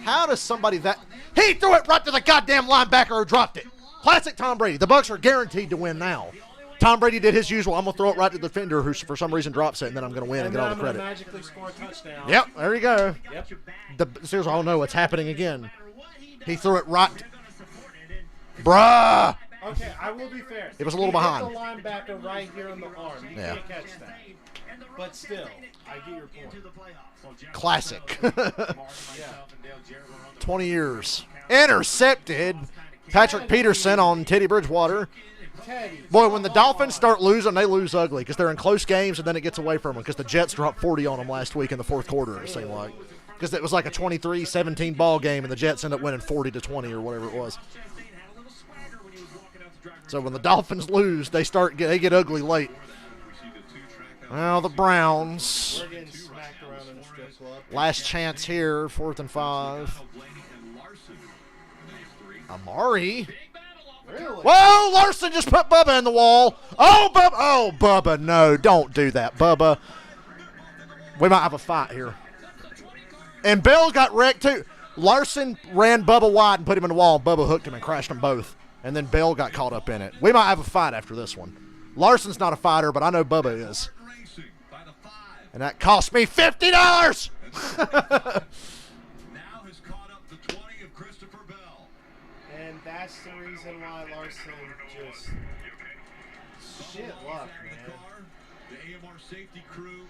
How does somebody that he threw it right to the goddamn linebacker who dropped it? Classic Tom Brady. The Bucks are guaranteed to win now. Tom Brady did his usual. I'm gonna throw it right to the defender who for some reason drops it, and then I'm gonna win and And get then all the I'm going to credit. magically score a touchdown. Yep, there you go. Yep. Seriously, oh no, it's happening again. He threw it right. Bruh. Okay, I will be fair. It was a little He hit behind. the linebacker right here on the arm. You Yeah. can't catch that. But still, I get your point. Classic. Yeah. 20 years. Intercepted. Patrick Peterson on Teddy Bridgewater. Teddy. Boy, when the Dolphins start losing, they lose ugly because they're in close games and then it gets away from them because the Jets dropped 40 on them last week in the fourth quarter, it seemed like. Because it was like a 23-17 ball game and the Jets ended up winning 40-20 or whatever it was. So when the Dolphins lose, they get ugly late. Now the Browns. We're getting smacked around in the strip club. Last chance here, 4th and 5. Amari. Really? Whoa, Larson just put Bubba in the wall. Oh, Bubba. Oh, Bubba, no, don't do that, Bubba. We might have a fight here. And Bill got wrecked, too. Larson ran Bubba wide and put him in the wall. Bubba hooked him and crashed them both. And then Bill got caught up in it. We might have a fight after this one. Larson's not a fighter, but I know Bubba is. And that cost me $50. Now has caught up the 20 of Christopher Bell. And that's the reason why Larson just shit luck, man. The AMR safety crew.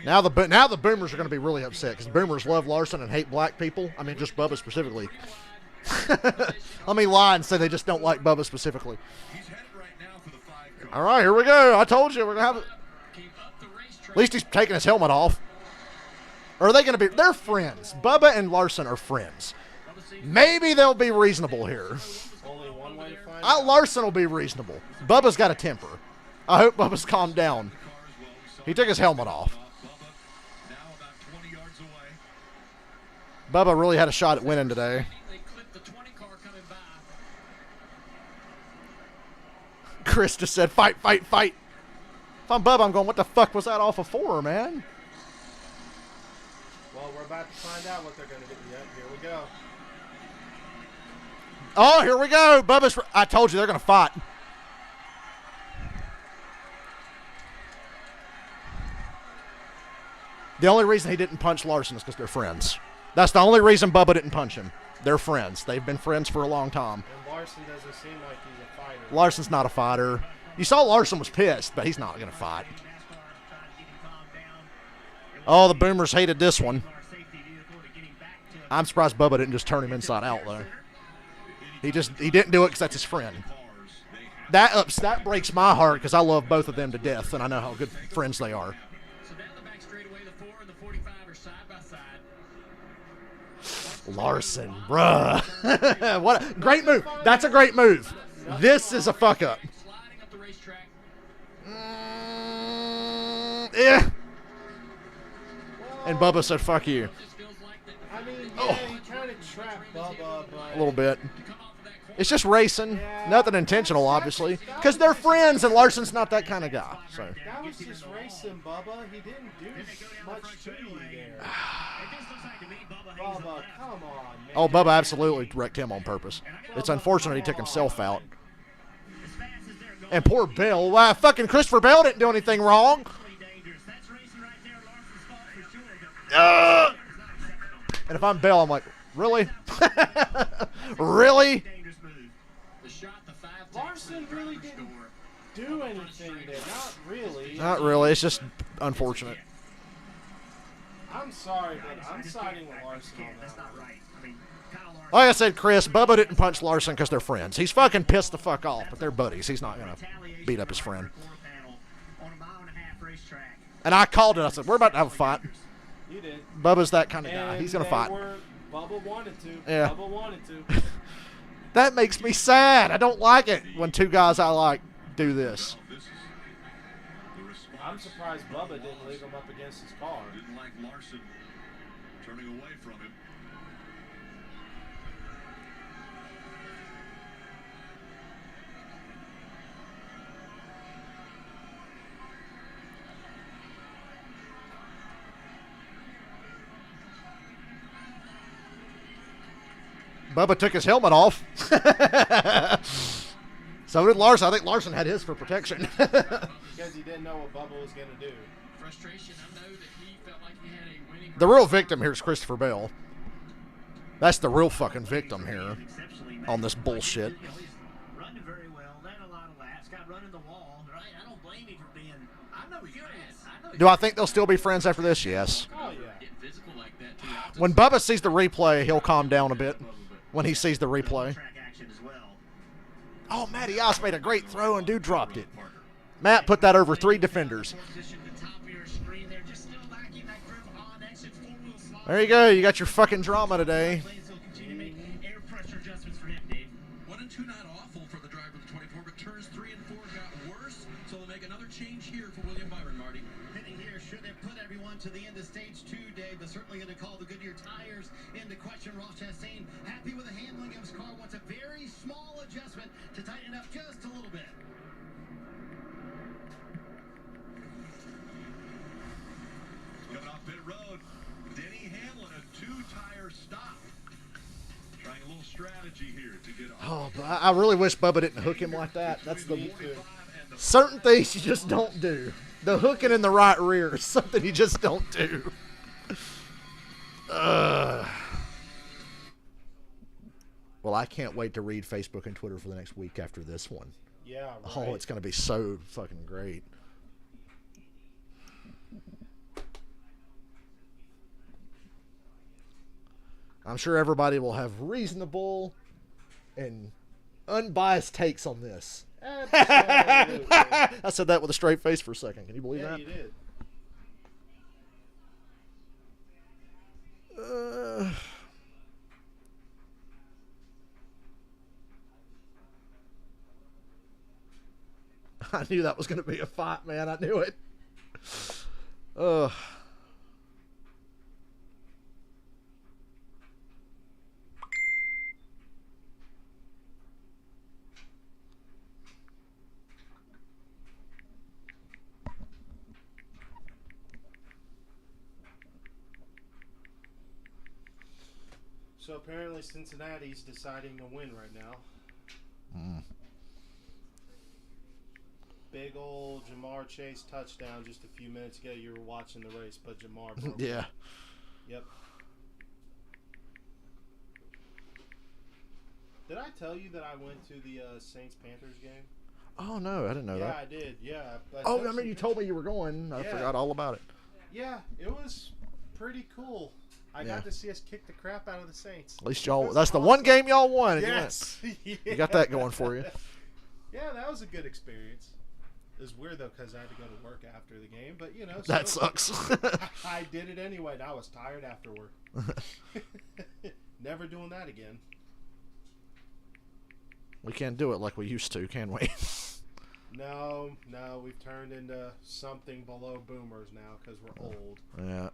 Now the boomers are going to be really upset because boomers love Larson and hate black people. I mean, just Bubba specifically. Let me lie and say they just don't like Bubba specifically. He's headed right now for the 5 car. All right, here we go. I told you we're going to have it. At least he's taking his helmet off. Or are they going to be? They're friends. Bubba and Larson are friends. Maybe they'll be reasonable here. Only one way to find out. Larson will be reasonable. Bubba's got a temper. I hope Bubba's calmed down. He took his helmet off. Now about 20 yards away. Bubba really had a shot at winning today. They clipped the 20 car coming by. Chris just said, fight, fight, fight. If I'm Bubba, I'm going, what the fuck was that off of for, man? Well, we're about to find out what they're going to get. Yep, here we go. Oh, here we go. I told you they're going to fight. The only reason he didn't punch Larson is because they're friends. That's the only reason Bubba didn't punch him. They're friends. They've been friends for a long time. And Larson doesn't seem like he's a fighter. Larson's not a fighter. You saw Larson was pissed, but he's not going to fight. Oh, the boomers hated this one. I'm surprised Bubba didn't just turn him inside out, though. He didn't do it because that's his friend. That breaks my heart because I love both of them to death, and I know how good friends they are. So down the back straightaway, the 4 and the 45 are side by side. Larson, bruh. What a great move. That's a great move. This is a fuck up. Sliding up the racetrack. Yeah. And Bubba said, fuck you. Just feels like that I mean, yeah, he kind of trapped Bubba, but A little bit. to come off of that corner. It's just racing. Nothing intentional, obviously. Because they're friends, and Larson's not that kind of guy. So that was just racing, Bubba. He didn't do much to you there. It just looks like to me Bubba Bubba, come on, man. Oh, Bubba absolutely wrecked him on purpose. It's unfortunate he took himself out. And poor Bill. Why, fucking Christopher Bell didn't do anything wrong. And if I'm Bell, I'm like, really? Really? Larson really didn't do anything there. Not really. Not really. It's just unfortunate. I'm sorry, but I'm siding with Larson on that one. Like I said, Chris, Bubba didn't punch Larson because they're friends. He's fucking pissed the fuck off, but they're buddies. He's not going to beat up his friend. And I called it. I said, we're about to have a fight. You did. Bubba's that kind of guy. And He's going to fight. Bubba wanted to. Yeah. Bubba wanted to. That makes me sad. I don't like it when two guys I like do this. I'm surprised Bubba didn't leave him up against his car. Didn't like Larson turning away from him. Bubba took his helmet off. So did Larson. I think Larson had his for protection. Because he didn't know what Bubba was going to do. Frustration. I know that he felt like he had a winning. The real victim here is Christopher Bell. That's the real fucking victim here on this bullshit. Running very well, led a lot of laps, got running the wall. Right? I don't blame him for being. I know he's fast. Do I think they'll still be friends after this? Yes. Oh, yeah. Get physical like that too. When Bubba sees the replay, he'll calm down a bit when he sees the replay. Track action as well. Oh, Matty Ice made a great throw and dude dropped it. Matt put that over 3 defenders. Position at the top of your screen there, just still lacking that grip on exit four-wheel slide. There you go. You got your fucking drama today. Lanes will continue to make air pressure adjustments for him, Dave. 1 and 2 not awful for the driver of the 24, but turns 3 and 4 got worse, so they'll make another change here for William Byron, Marty. Pitting here should have put everyone to the end of stage 2, Dave, but certainly going to call the Goodyear tires into question. Ross Chastain happy with the handling of his car, wants a very small adjustment to tighten it up just a little bit. Coming off pit road, Denny Hamlin, a 2-tire stop. Trying a little strategy here to get off. Oh, but I really wish Bubba didn't hook him like that. That's the certain things you just don't do. The hooking in the right rear is something you just don't do. Well, I can't wait to read Facebook and Twitter for the next week after this one. Yeah, right. Oh, it's going to be so fucking great. I'm sure everybody will have reasonable and unbiased takes on this. Absolutely. I said that with a straight face for a second. Can you believe Yeah, that? you did. I knew that was going to be a fight, man. I knew it. So apparently Cincinnati's deciding to win right now. Big old Jamar Chase touchdown just a few minutes ago. You were watching the race, but Jamar broke it. Yeah. Yep. Did I tell you that I went to the Saints-Panthers game? Oh, no. I didn't know Yeah, that. I did. Yeah. Oh, I mean, you told me you were going. I Yeah. forgot all about it. Yeah, it was pretty cool. I Yeah. got to see us kick the crap out of the Saints. At least It y'all. was That's the awesome. one game y'all won. and Yes. You got that going for you. Yeah, that was a good experience. It was weird, though, because I had to go to work after the game. But, you know. That so- sucks. I did it anyway, and I was tired after work. Never doing that again. We can't do it like we used to, can we? No, we've turned into something below boomers now because we're old. Yeah.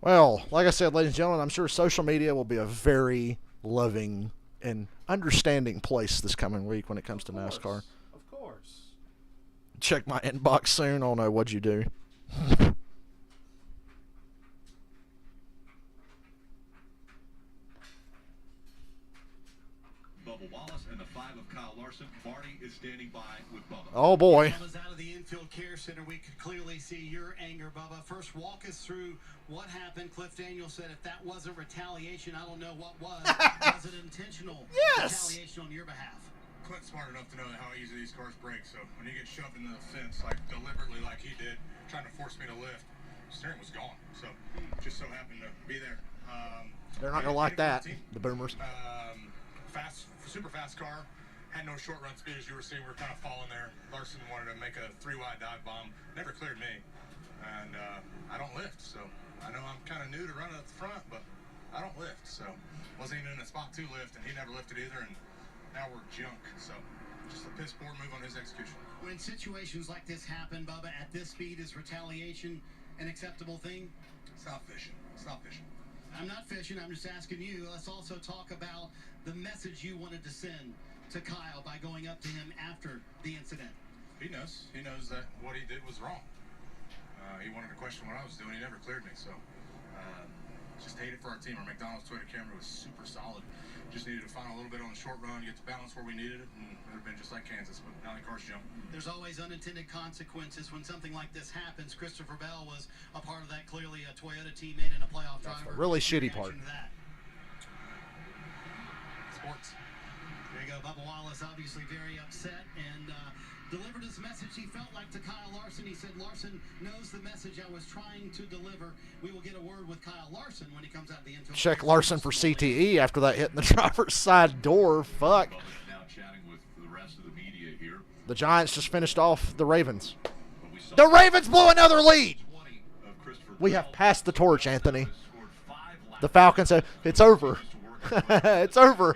Well, like I said, ladies and gentlemen, I'm sure social media will be a very loving and understanding place this coming week when it comes to NASCAR. Of course. Check my inbox soon. Oh no, what'd you do? Bubba Wallace and the 5 of Kyle Larson. Marty is standing by with Bubba. Oh boy. Bubba's out of the infield care center. We could clearly see your anger, Bubba. First, walk us through what happened. Cliff Daniels said if that wasn't retaliation, I don't know what was. Was it intentional retaliation on your behalf? Clint's smart enough to know how easy these cars break, so when you get shoved into the fence, like deliberately like he did, trying to force me to lift, steering was gone. So just so happened to be there. They're not gonna like that, the boomers. Super fast car. Had no short run speed, as you were seeing. We were kind of falling there. Larson wanted to make a 3-wide dive bomb. Never cleared me. And I don't lift, so I know I'm kind of new to running at the front, but I don't lift. So wasn't even in a spot to lift, and he never lifted either. And now we're junk. So just a piss poor move on his execution. When situations like this happen, Bubba, at this speed, is retaliation an acceptable thing? Stop fishing. Stop fishing. I'm not fishing. I'm just asking you. Let's also talk about the message you wanted to send to Kyle by going up to him after the incident. He knows. He knows that what he did was wrong. He wanted to question what I was doing. He never cleared me. So just hate it for our team. Our McDonald's Twitter camera was super solid. Just needed to find a little bit on the short run, get the balance where we needed it, and it would have been just like Kansas. But now the cars jump. There's always unintended consequences when something like this happens. Christopher Bell was a part of that, clearly a Toyota teammate and a playoff driver. The really shitty part. Reaction to that? Sports. There you go. Bubba Wallace obviously very upset and delivered his message he felt like to Kyle Larson. He said, Larson knows the message I was trying to deliver. We will get a word with Kyle Larson when he comes out of the infield. Check Larson for CTE after that hit in the driver's side door. Fuck. Bubba's now chatting with the rest of the media here. The Giants just finished off the Ravens. But we saw The Ravens blew another lead. 20 of Christopher We Bell, have passed the torch, Anthony. who scored 5 laps. The Falcons said, it's over. It's over.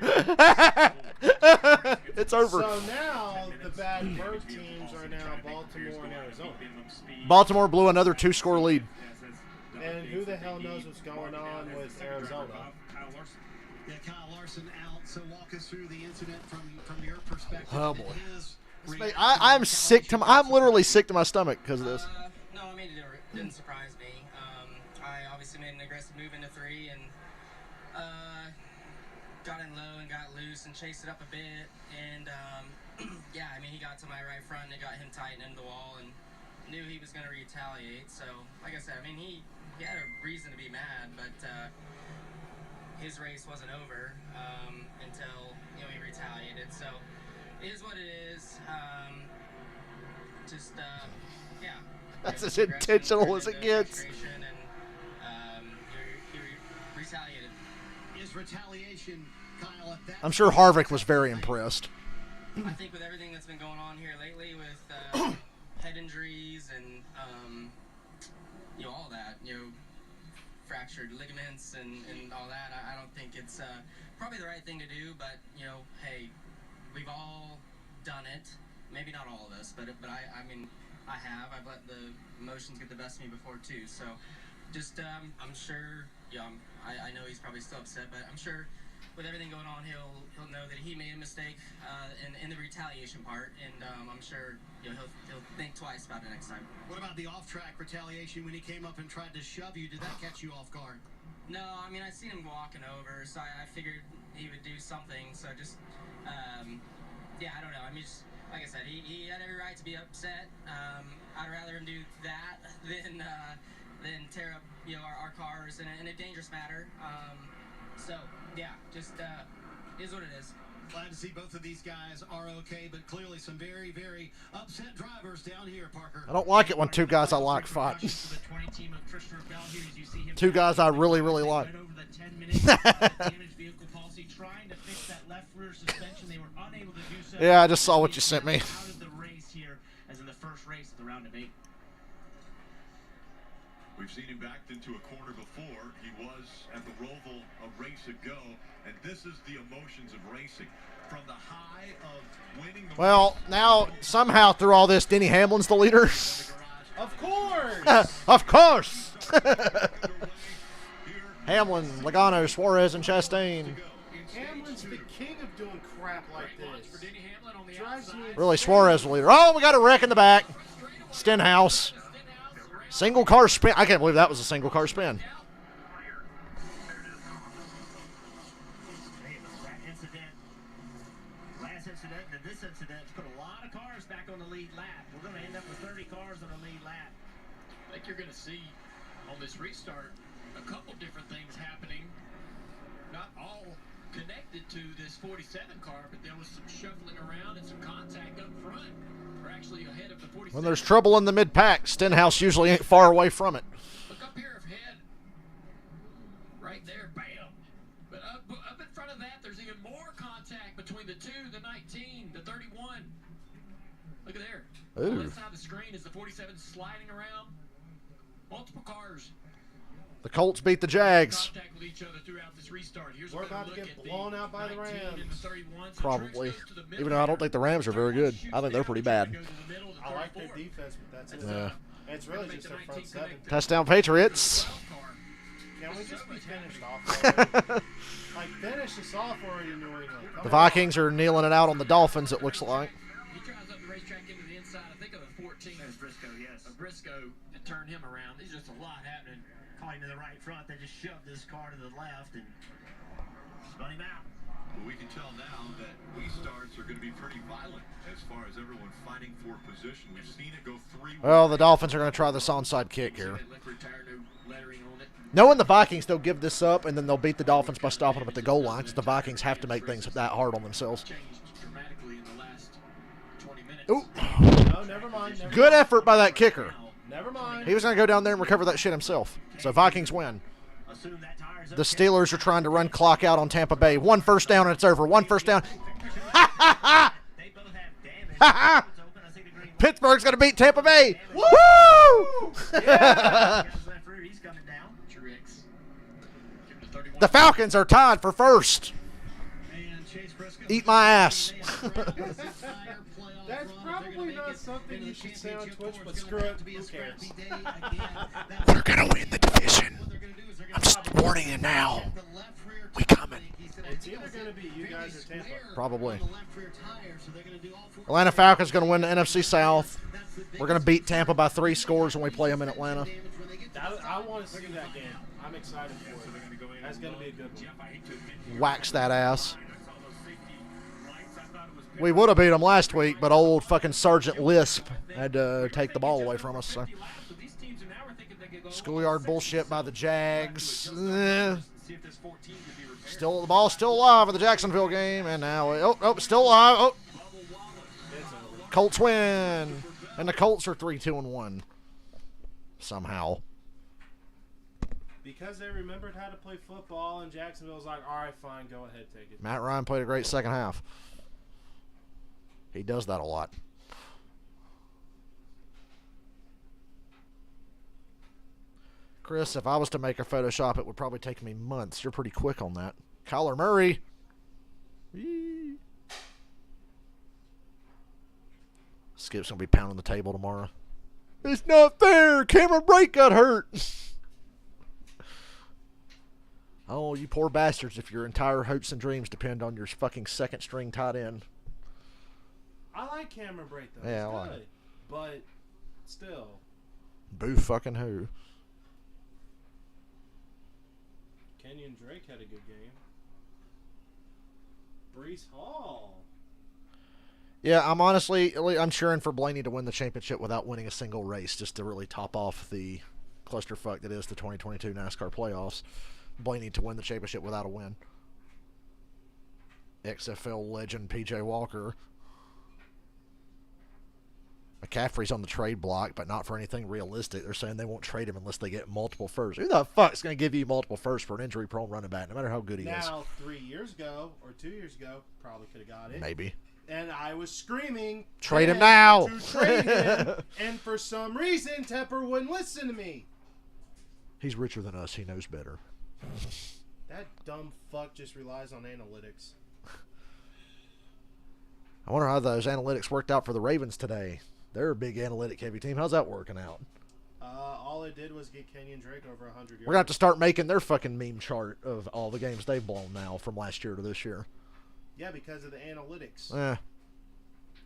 It's over. So now the bad bird teams are now Baltimore and Arizona. Baltimore blew another 2-score lead. And who the hell knows what's going on with Arizona? Yeah, Kyle Larson out. So walk us through the incident from your perspective. Oh, boy. His I'm sick to I'm literally sick to my stomach because of this. No, I mean, it didn't surprise me. I obviously made an aggressive move into 3 and got in low and got loose and chased it up a bit. And, yeah, I mean, he got to my right front and it got him tight into the wall and knew he was going to retaliate. So, like I said, I mean, he had a reason to be mad, but his race wasn't over until, he retaliated. So, it is what it is. Yeah. That's as intentional as it gets. And, he retaliated. Is retaliation, Kyle, at that I'm sure Harvick was very impressed. I think with everything that's been going on here lately with head injuries and all that, fractured ligaments and all that, I don't think it's probably the right thing to do. But hey, we've all done it. Maybe not all of us, but I mean, I have. I've let the emotions get the best of me before too. So just I'm sure. I know he's probably still upset, but I'm sure with everything going on, he'll know that he made a mistake in the retaliation part, and I'm sure he'll think twice about it next time. What about the off-track retaliation when he came up and tried to shove you? Did that catch you off guard? No, I mean, I seen him walking over, so I figured he would do something. So just, yeah, I don't know. I mean, just, like I said, he had every right to be upset. I'd rather him do that than tear up, our cars in a dangerous matter. So, yeah, just is what it is. Glad to see both of these guys are okay, but clearly some very, very upset drivers down here, Parker. I don't like it when 2 guys I like fight. 2 guys I really, really like. Yeah, I just saw what you sent me. We've seen him backed into a corner before. He was at the Roval a race ago, and this is the emotions of racing. From the high of winning the Well, now, somehow through all this, Denny Hamlin's the leader. Of course! Of course! Hamlin, Logano, Suarez, and Chastain. Hamlin's the king of doing crap like this. Drives me Really, Suarez the leader. Oh, we got a wreck in the back. Stenhouse. Single car spin. I can't believe that was a single car spin. Last incident and this incident put a lot of cars back on the lead lap. We're going to end up with 30 cars on the lead lap. I think you're going to see on this restart a couple different things happening. Not all connected to this 47 car, but there was some shuffling around and some contact up front. We're actually ahead of the 47. When there's trouble in the mid-pack, Stenhouse usually ain't far away from it. Look up here ahead. Right there, bam. But up in front of that, there's even more contact between the two, the 19, the 31. Look at there. Ooh. On the side of the screen is the 47 sliding around. Multiple cars. The Colts beat the Jags. Contact with each other throughout this restart. Here's We're a better about to look get at blown out by the 19 Rams. and the 31. So Probably. Truex goes to the middle Even though I don't think the Rams are very good. I think they're pretty bad. Goes to the middle, the I like their 34. defense, but that's it. Yeah. It's really just their front seven. Touchdown Patriots. Can we just be finished off already? Like, finish this off already, New England. Come The on. Vikings are kneeling it out on the Dolphins, it looks like. He drives up the racetrack into the inside. I think of the 14. There's Briscoe, yes. Of Briscoe to turn him around. There's just a lot happening. Calling to the right front, they just shoved this car to the left and spun him out. Well, we can tell now that restarts are going to be pretty violent as far as everyone fighting for position. We've seen it go 3-1. Well, the Dolphins are going to try this onside kick here. That liquid tire, no lettering on it. Knowing the Vikings, they'll give this up, and then they'll beat the Dolphins by stopping them at the goal line, because the Vikings have to make things that hard on themselves. Changed dramatically in the last 20 minutes. Ooh. No, never mind. Never Good mind. effort by that kicker. Never mind. He was going to go down there and recover that shit himself. So Vikings win. Assume that tire's The Steelers are trying to run clock out on Tampa Bay. 1 first down and it's over. 1 first down. Ha ha ha! They both have damage. Ha ha! It's open. I see the green light. Pittsburgh's going to beat Tampa Bay. Woo! Guys left rear, he's coming down. Truex. Give him the 31. The Falcons are tied for first. And Chase Briscoe. Eat my ass. That's probably not something you should say on Twitch, but screw it. Who cares? We're going to win the division. I'm just warning you now. We coming. It's either going to be you guys or Tampa. Probably. Atlanta Falcons going to win the NFC South. We're going to beat Tampa by 3 scores when we play them in Atlanta. I want to see that game. I'm excited for it. That's going to be a good one. Wax that ass. We would have beat them last week, but old fucking Sergeant Lisp had to take the ball away from us. So. Schoolyard bullshit by the Jags. Still, the ball's still alive in the Jacksonville game, and now still alive. Oh, Colts win, and the Colts are 3-2-1 somehow. Because they remembered how to play football, and Jacksonville's like, all right, fine, go ahead, take it. Matt Ryan played a great second half. He does that a lot. Chris, if I was to make a Photoshop, it would probably take me months. You're pretty quick on that. Kyler Murray. Whee. Skip's going to be pounding the table tomorrow. It's not fair. Cameron Brake got hurt. Oh, you poor bastards, if your entire hopes and dreams depend on your fucking second string tight end. I like Cameron Brake, though. Yeah, He's I like good. it. But still. Boo fucking who. Kenyon Drake had a good game. Brees Hall. Yeah, I'm cheering for Blaney to win the championship without winning a single race, just to really top off the clusterfuck that is the 2022 NASCAR playoffs. Blaney to win the championship without a win. XFL legend PJ Walker. McCaffrey's on the trade block, but not for anything realistic. They're saying they won't trade him unless they get multiple firsts. Who the fuck's going to give you multiple firsts for an injury-prone running back, no matter how good he is? Now, 3 years ago, or 2 years ago, probably could have got it. Maybe. And I was screaming, Trade him now! To trade him, and for some reason, Tepper wouldn't listen to me. He's richer than us. He knows better. That dumb fuck just relies on analytics. I wonder how those analytics worked out for the Ravens today. They're a big analytic heavy team. How's that working out? All it did was get Kenyon Drake over 100 yards. We're gonna have to start making their fucking meme chart of all the games they've blown now from last year to this year. Yeah, because of the analytics.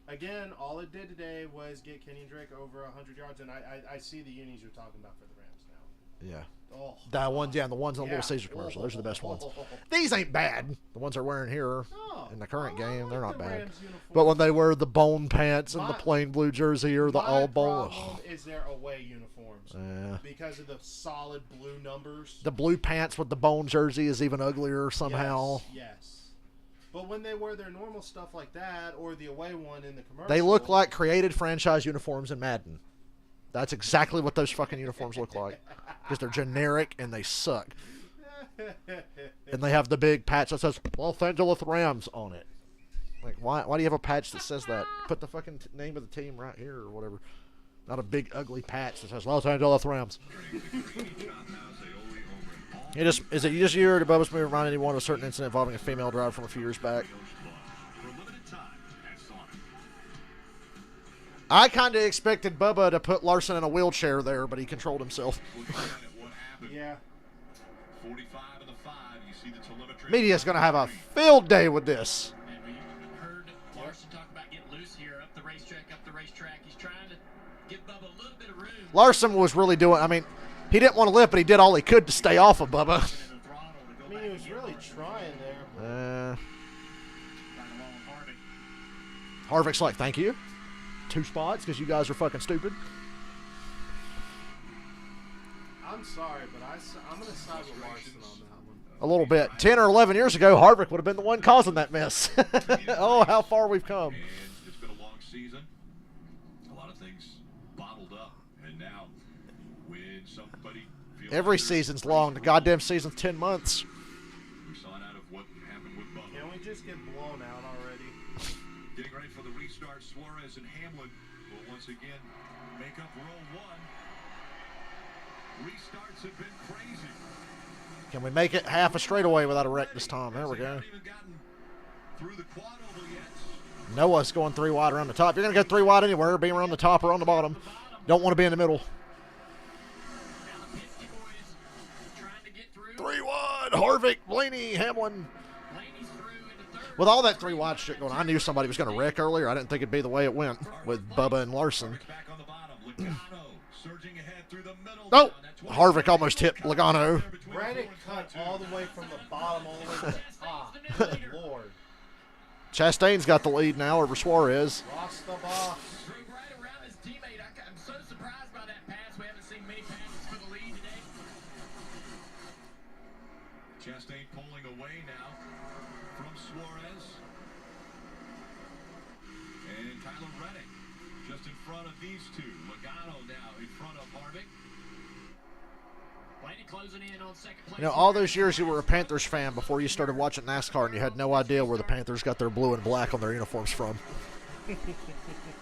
Again, all it did today was get Kenyon Drake over 100 yards, and I see the unis you're talking about for the Rams now. Yeah. Oh. The ones, the ones on Little Caesars commercial. Those are the best ones. These ain't bad. The ones they're wearing here in the current game, they're not bad. But when they wear the bone pants and the plain blue jersey or the all bone, my problem is their away uniforms because of the solid blue numbers. The blue pants with the bone jersey is even uglier somehow. Yes. But when they wear their normal stuff like that, or the away one in the commercial, they look like created franchise uniforms in Madden. That's exactly what those fucking uniforms look like. Because they're generic and they suck. And they have the big patch that says Los Angeles Rams on it. Like, why do you have a patch that says that? Put the fucking name of the team right here or whatever. Not a big ugly patch that says Los Angeles Rams. Is it just you or did Bubba's movie remind anyone of a certain incident involving a female driver from a few years back? I kind of expected Bubba to put Larson in a wheelchair there, but he controlled himself. Yeah. Media's going to have a field day with this. And we heard Larson talk about getting loose here up the racetrack. He's trying to give Bubba a little bit of room. Larson was really doing, I mean, he didn't want to lift, but he did all he could to stay off of Bubba. I mean, he was really trying there. Harvick's like, thank you. 2 spots because you guys are fucking stupid. I'm sorry, but I'm going to side with Larson on that one. A little bit. 10 or 11 years ago, Harvick would have been the one causing that mess. Oh, how far we've come. And it's been a long season. A lot of things bottled up. And now, when somebody feels Every season's long. The goddamn season's 10 months. we saw it out of what happened with Bubba. Can we just get blown out already? Getting ready for the restart, Suarez and Hamlin will once again make up row 1. Restarts have been crazy. Can we make it half a straightaway without a wreck this time? There we They go. haven't even gotten through the quad oval yet. Noah's going 3 wide around the top. You're going to go 3 wide anywhere, being around the top or on the bottom. Don't want to be in the middle. 3 wide. Harvick, Blaney, Hamlin. With all that 3 wide shit going on, I knew somebody was going to wreck earlier. I didn't think it'd be the way it went with Bubba and Larson. Back on the bottom. Logano surging ahead through the middle. Oh, Harvick almost hit Logano. Reddick cut all the way from the bottom all the way to the top. Good Lord. Chastain's got the lead now over Suarez. Lost the boss. Drove right around his teammate. I'm so surprised by that pass. We haven't seen many passes for the lead today. Chastain pulling away now from Suarez. And Tyler Reddick just in front of these two. Logano now in front of Harvick. Blaney closing in on second place. You know, all those years you were a Panthers fan before you started watching NASCAR and you had no idea where the Panthers got their blue and black on their uniforms from.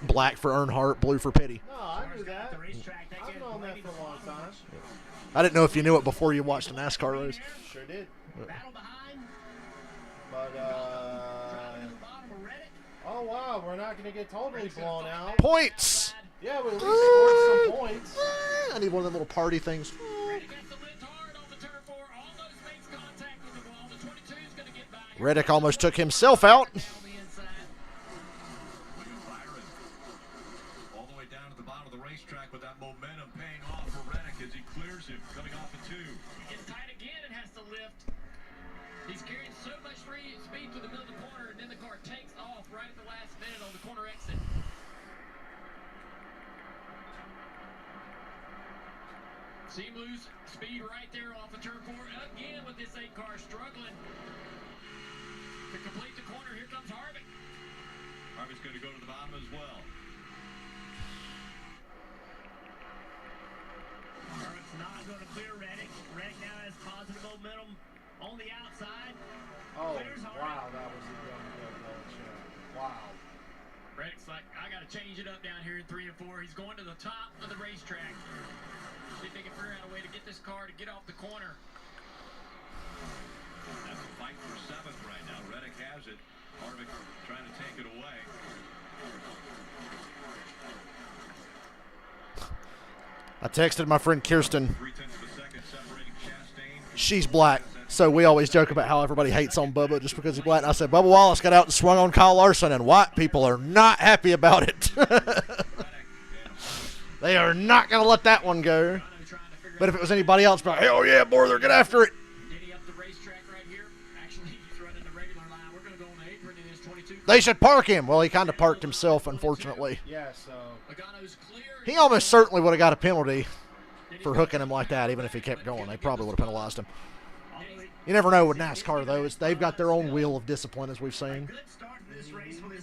Black for Earnhardt, blue for Petty. No, I knew that. I've known that for a long time. I didn't know if you knew it before you watched the NASCAR race. Sure did. Battle behind. But, oh, wow, we're not going to get totally blown out. Points! Yeah, we at least scored some points. I need one of them little party things. Reddick almost took himself out. All the way down to the bottom of the racetrack with that momentum paying off for Reddick as he clears him coming off the 2. Gets tight again and has to lift. He's carrying so much speed through the middle of the corner, and then the car takes off right at the last minute on the corner exit. See him lose speed right there off of turn 4 again with this 8 car struggling to complete the corner. Here comes Harvick. Harvick's going to go to the bottom as well. Harvick's not going to clear Reddick. Reddick now has positive momentum on the outside. Oh, Clears Harvick. wow, that was a young check. Wow. Reddick's like, I got to change it up down here in 3 and 4. He's going to the top of the racetrack. See if they can figure out a way to get this car to get off the corner. That's a fight for 7th right now. Reddick has it. Harvick trying to take it away. I texted my friend Kirsten. 0.3 seconds separating Chastain. She's black, so we always joke about how everybody hates on Bubba just because he's black. And I said, Bubba Wallace got out and swung on Kyle Larson, and white people are not happy about it. They are not going to let that one go. But if it was anybody else, but hell yeah, Borther, get after it. They should park him. Well, he kind of parked himself, unfortunately. Yeah, so. He almost certainly would have got a penalty for hooking him like that, even if he kept going. They probably would have penalized him. You never know with NASCAR, though. They've got their own wheel of discipline, as we've seen.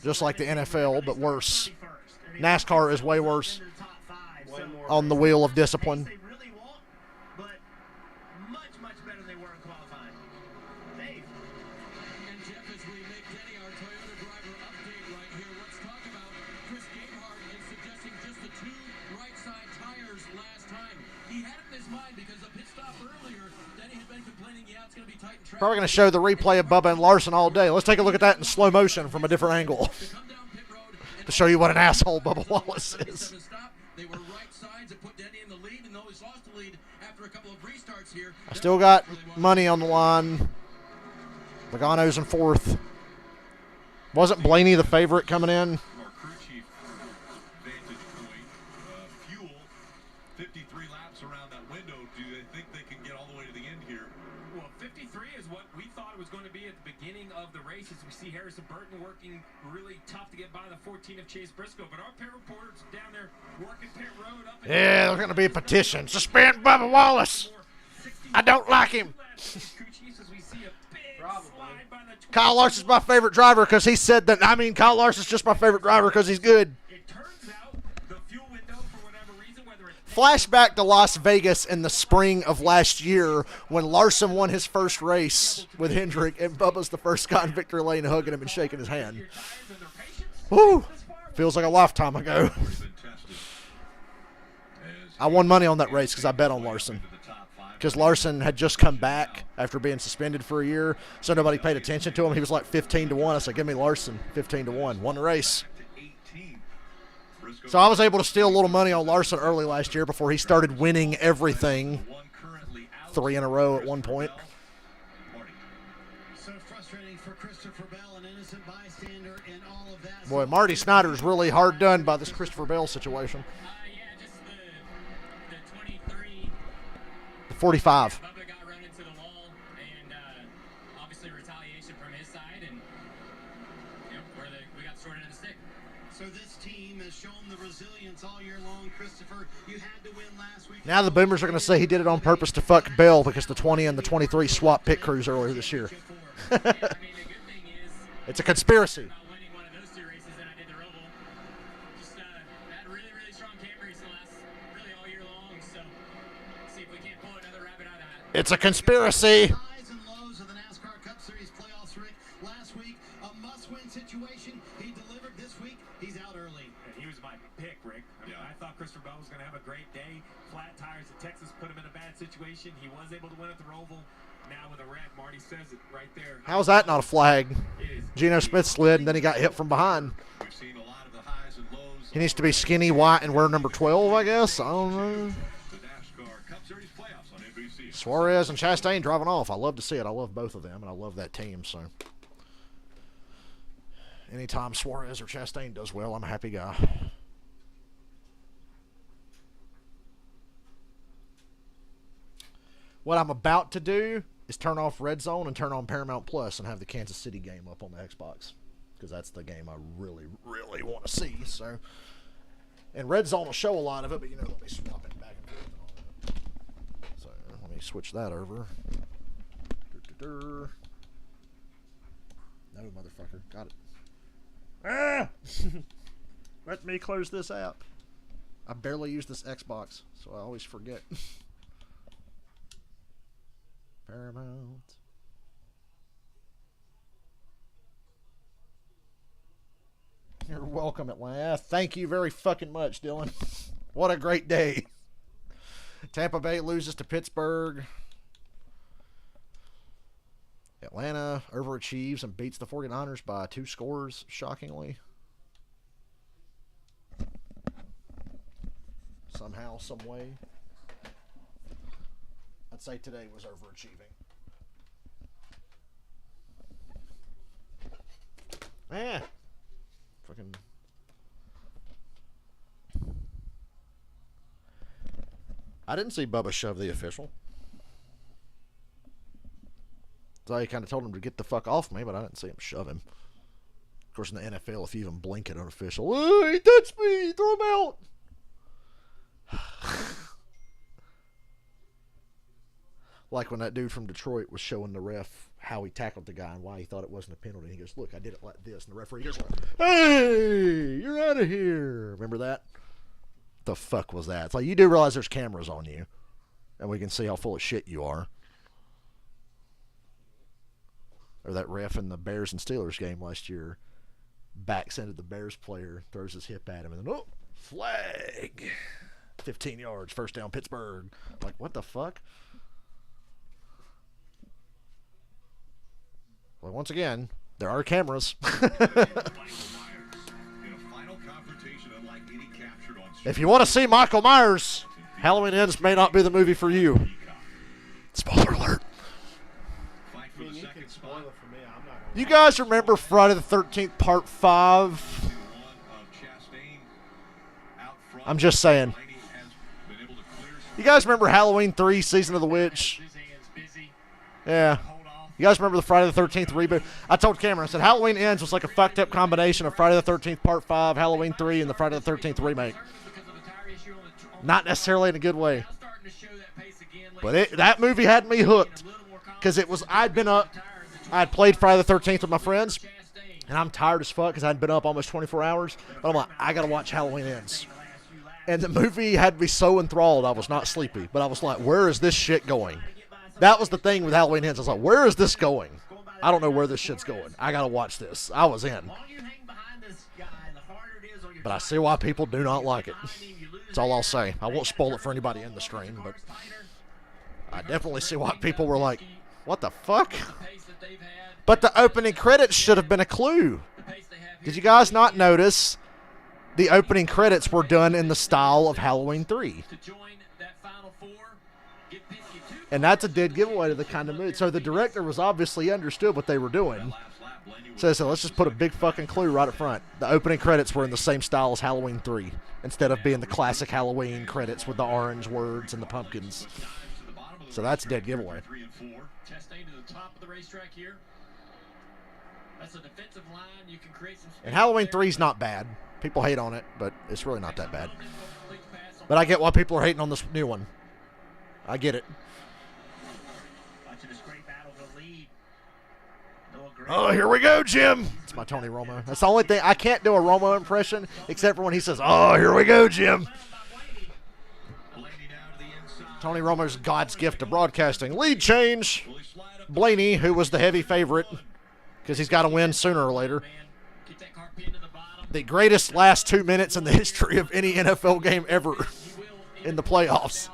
Just like the NFL, but worse. NASCAR is way worse on the wheel of discipline. Probably going to show the replay of Bubba and Larson all day. Let's take a look at that in slow motion from a different angle to show you what an asshole Bubba Wallace is. I still got money on the line. Logano's in fourth. Wasn't Blaney the favorite coming in? 53 laps around that window. Do they think they can get all the way to the end here? Well, 53 is what we thought it was going to be at the beginning of the race, as we see Harrison Burton working really tough to get by the 14 of Chase Briscoe. But our pit reporters down there working pit road up. Yeah, there's going to be a petition. Suspend Bubba Wallace. I don't like him. Kyle Larson's my favorite driver because he said that. I mean, Kyle Larson's just my favorite driver because he's good. Flashback to Las Vegas in the spring of last year when Larson won his first race with Hendrick and Bubba's the first guy in victory lane hugging him and shaking his hand. Woo! Feels like a lifetime ago. I won money on that race because I bet on Larson. Because Larson had just come back after being suspended for a year, so nobody paid attention to him. He was like 15-1. I said, give me Larson, 15-1. Won the race. So I was able to steal a little money on Larson early last year before he started winning everything. 3 in a row at one point. So frustrating for Christopher Bell, an innocent bystander in all of that. Boy, Marty Snyder's really hard done by this Christopher Bell situation. Yeah, just the 23. The 45. Bubba got run into the wall, and obviously retaliation from his side, and we got sorted in the stick. So this team has shown the resilience all year long. Christopher, you had to win last week. Now the Boomers are going to say he did it on purpose to fuck Bell because the 20 and the 23 swapped pit crews earlier this year. It's a conspiracy. It's a conspiracy. Highs and lows of the NASCAR Cup Series playoffs, Rick. Last week, a must-win situation. He delivered this week. He's out early. And he was my pick, Rick. I thought Christopher Bell was going to have a great day. Flat tires at Texas put him in a bad situation. He was able to win at the Roval. Now with a wreck, Marty says it right there. How's that not a flag? Geno Smith slid, and then he got hit from behind. We've seen a lot of the highs and lows. He needs to be skinny, white, and wear number 12, I guess. I don't know. The NASCAR Cup Series playoffs on NBC. Suarez and Chastain driving off. I love to see it. I love both of them, and I love that team. So anytime Suarez or Chastain does well, I'm a happy guy. What I'm about to do is turn off Red Zone and turn on Paramount Plus and have the Kansas City game up on the Xbox because that's the game I really, really want to see. So, and Red Zone will show a lot of it, but they'll be swapping back and forth and all that. So let me switch that over. No, motherfucker, got it. Ah! Let me close this app. I barely use this Xbox, so I always forget. Paramount. You're welcome, Atlanta. Thank you very fucking much, Dylan. What a great day. Tampa Bay loses to Pittsburgh. Atlanta overachieves and beats the 49ers by 2 scores, shockingly. Somehow, somehow, some way. I'd say today was overachieving. Fucking. I didn't see Bubba shove the official. So he kind of told him to get the fuck off me, but I didn't see him shove him. Of course, in the NFL, if you even blink at an official, oh, he touched me, throw him out. Like when that dude from Detroit was showing the ref how he tackled the guy and why he thought it wasn't a penalty. He goes, look, I did it like this. And the referee goes, hey, you're out of here. Remember that? The fuck was that? It's like, you do realize there's cameras on you. And we can see how full of shit you are. Or that ref in the Bears and Steelers game last year backs into the Bears player, throws his hip at him, and then, oh, flag. 15 yards, first down, Pittsburgh. Like, what the fuck? Well, once again, there are cameras. If you want to see Michael Myers, Halloween Ends may not be the movie for you. Spoiler alert. You guys remember Friday the 13th Part 5? I'm just saying. You guys remember Halloween 3 Season of the Witch? Yeah. You guys remember the Friday the 13th reboot? I told Cameron, I said Halloween Ends was like a fucked up combination of Friday the 13th Part 5, Halloween 3, and the Friday the 13th remake. Not necessarily in a good way. But that movie had me hooked. Because it was, I'd been up, I'd played Friday the 13th with my friends, and I'm tired as fuck because I'd been up almost 24 hours. But I'm like, I got to watch Halloween Ends. And the movie had me so enthralled, I was not sleepy. But I was like, where is this shit going? That was the thing with Halloween Ends. I was like, where is this going? I don't know where this shit's going. I got to watch this. I was in. But I see why people do not like it. That's all I'll say. I won't spoil it for anybody in the stream, but I definitely see why people were like, what the fuck? But the opening credits should have been a clue. Did you guys not notice the opening credits were done in the style of Halloween 3? And that's a dead giveaway to the kind of movie. So the director was obviously understood what they were doing. So they said, let's just put a big fucking clue right up front. The opening credits were in the same style as Halloween 3, instead of being the classic Halloween credits with the orange words and the pumpkins. So that's a dead giveaway. And Halloween 3 is not bad. People hate on it, but it's really not that bad. But I get why people are hating on this new one. I get it. Oh, here we go, Jim. It's my Tony Romo. That's the only thing. I can't do a Romo impression except for when he says, oh, here we go, Jim. Tony Romo's God's gift to broadcasting. Lead change. Blaney, who was the heavy favorite, because he's got to win sooner or later. The greatest last 2 minutes in the history of any NFL game ever in the playoffs.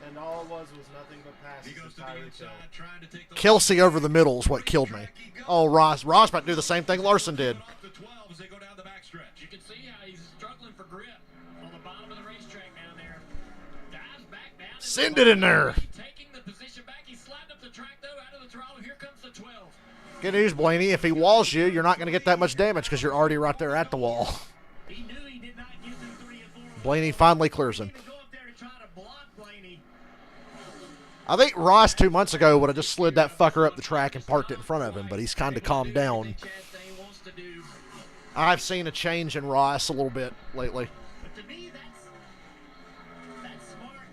And all it was nothing but passes. Kelsey over the middle is what killed me. Oh, Ross about to do the same thing Larson did. You can see how he's struggling for grip on the bottom of the racetrack down there. Dives back down. Send it in there. Taking the position back. He's sliding up the track, though, out of the throttle. Here comes the 12. Good news, Blaney. If he walls you, you're not going to get that much damage because you're already right there at the wall. He knew he did not give them 3 and 4. Blaney finally clears him. Go up there to try to block Blaney. I think Ross 2 months ago would have just slid that fucker up the track and parked it in front of him, but he's kind of calmed down. I've seen a change in Ross a little bit lately. But to me, that's smart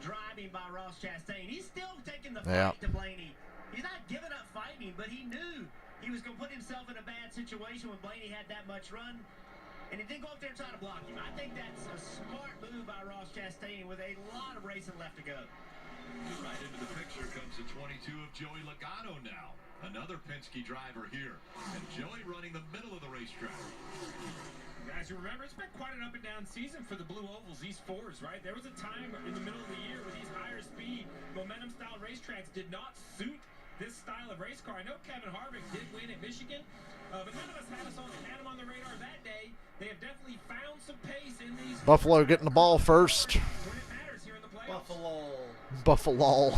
driving by Ross Chastain. He's still taking the fight to Blaney. He's not giving up fighting, but he knew he was going to put himself in a bad situation when Blaney had that much run, and he didn't go up there and try to block him. I think that's a smart move by Ross Chastain with a lot of racing left to go. Right into the picture comes the 22 of Joey Logano now. Another Penske driver here. And Joey running the middle of the racetrack. Guys, you remember, it's been quite an up and down season for the Blue Ovals, these fours, right? There was a time in the middle of the year where these higher speed, momentum style racetracks did not suit this style of race car. I know Kevin Harvick did win at Michigan, but none of us had him on the radar that day. They have definitely found some pace in these. Buffalo getting the ball first. When it matters here in the playoffs. Buffalo.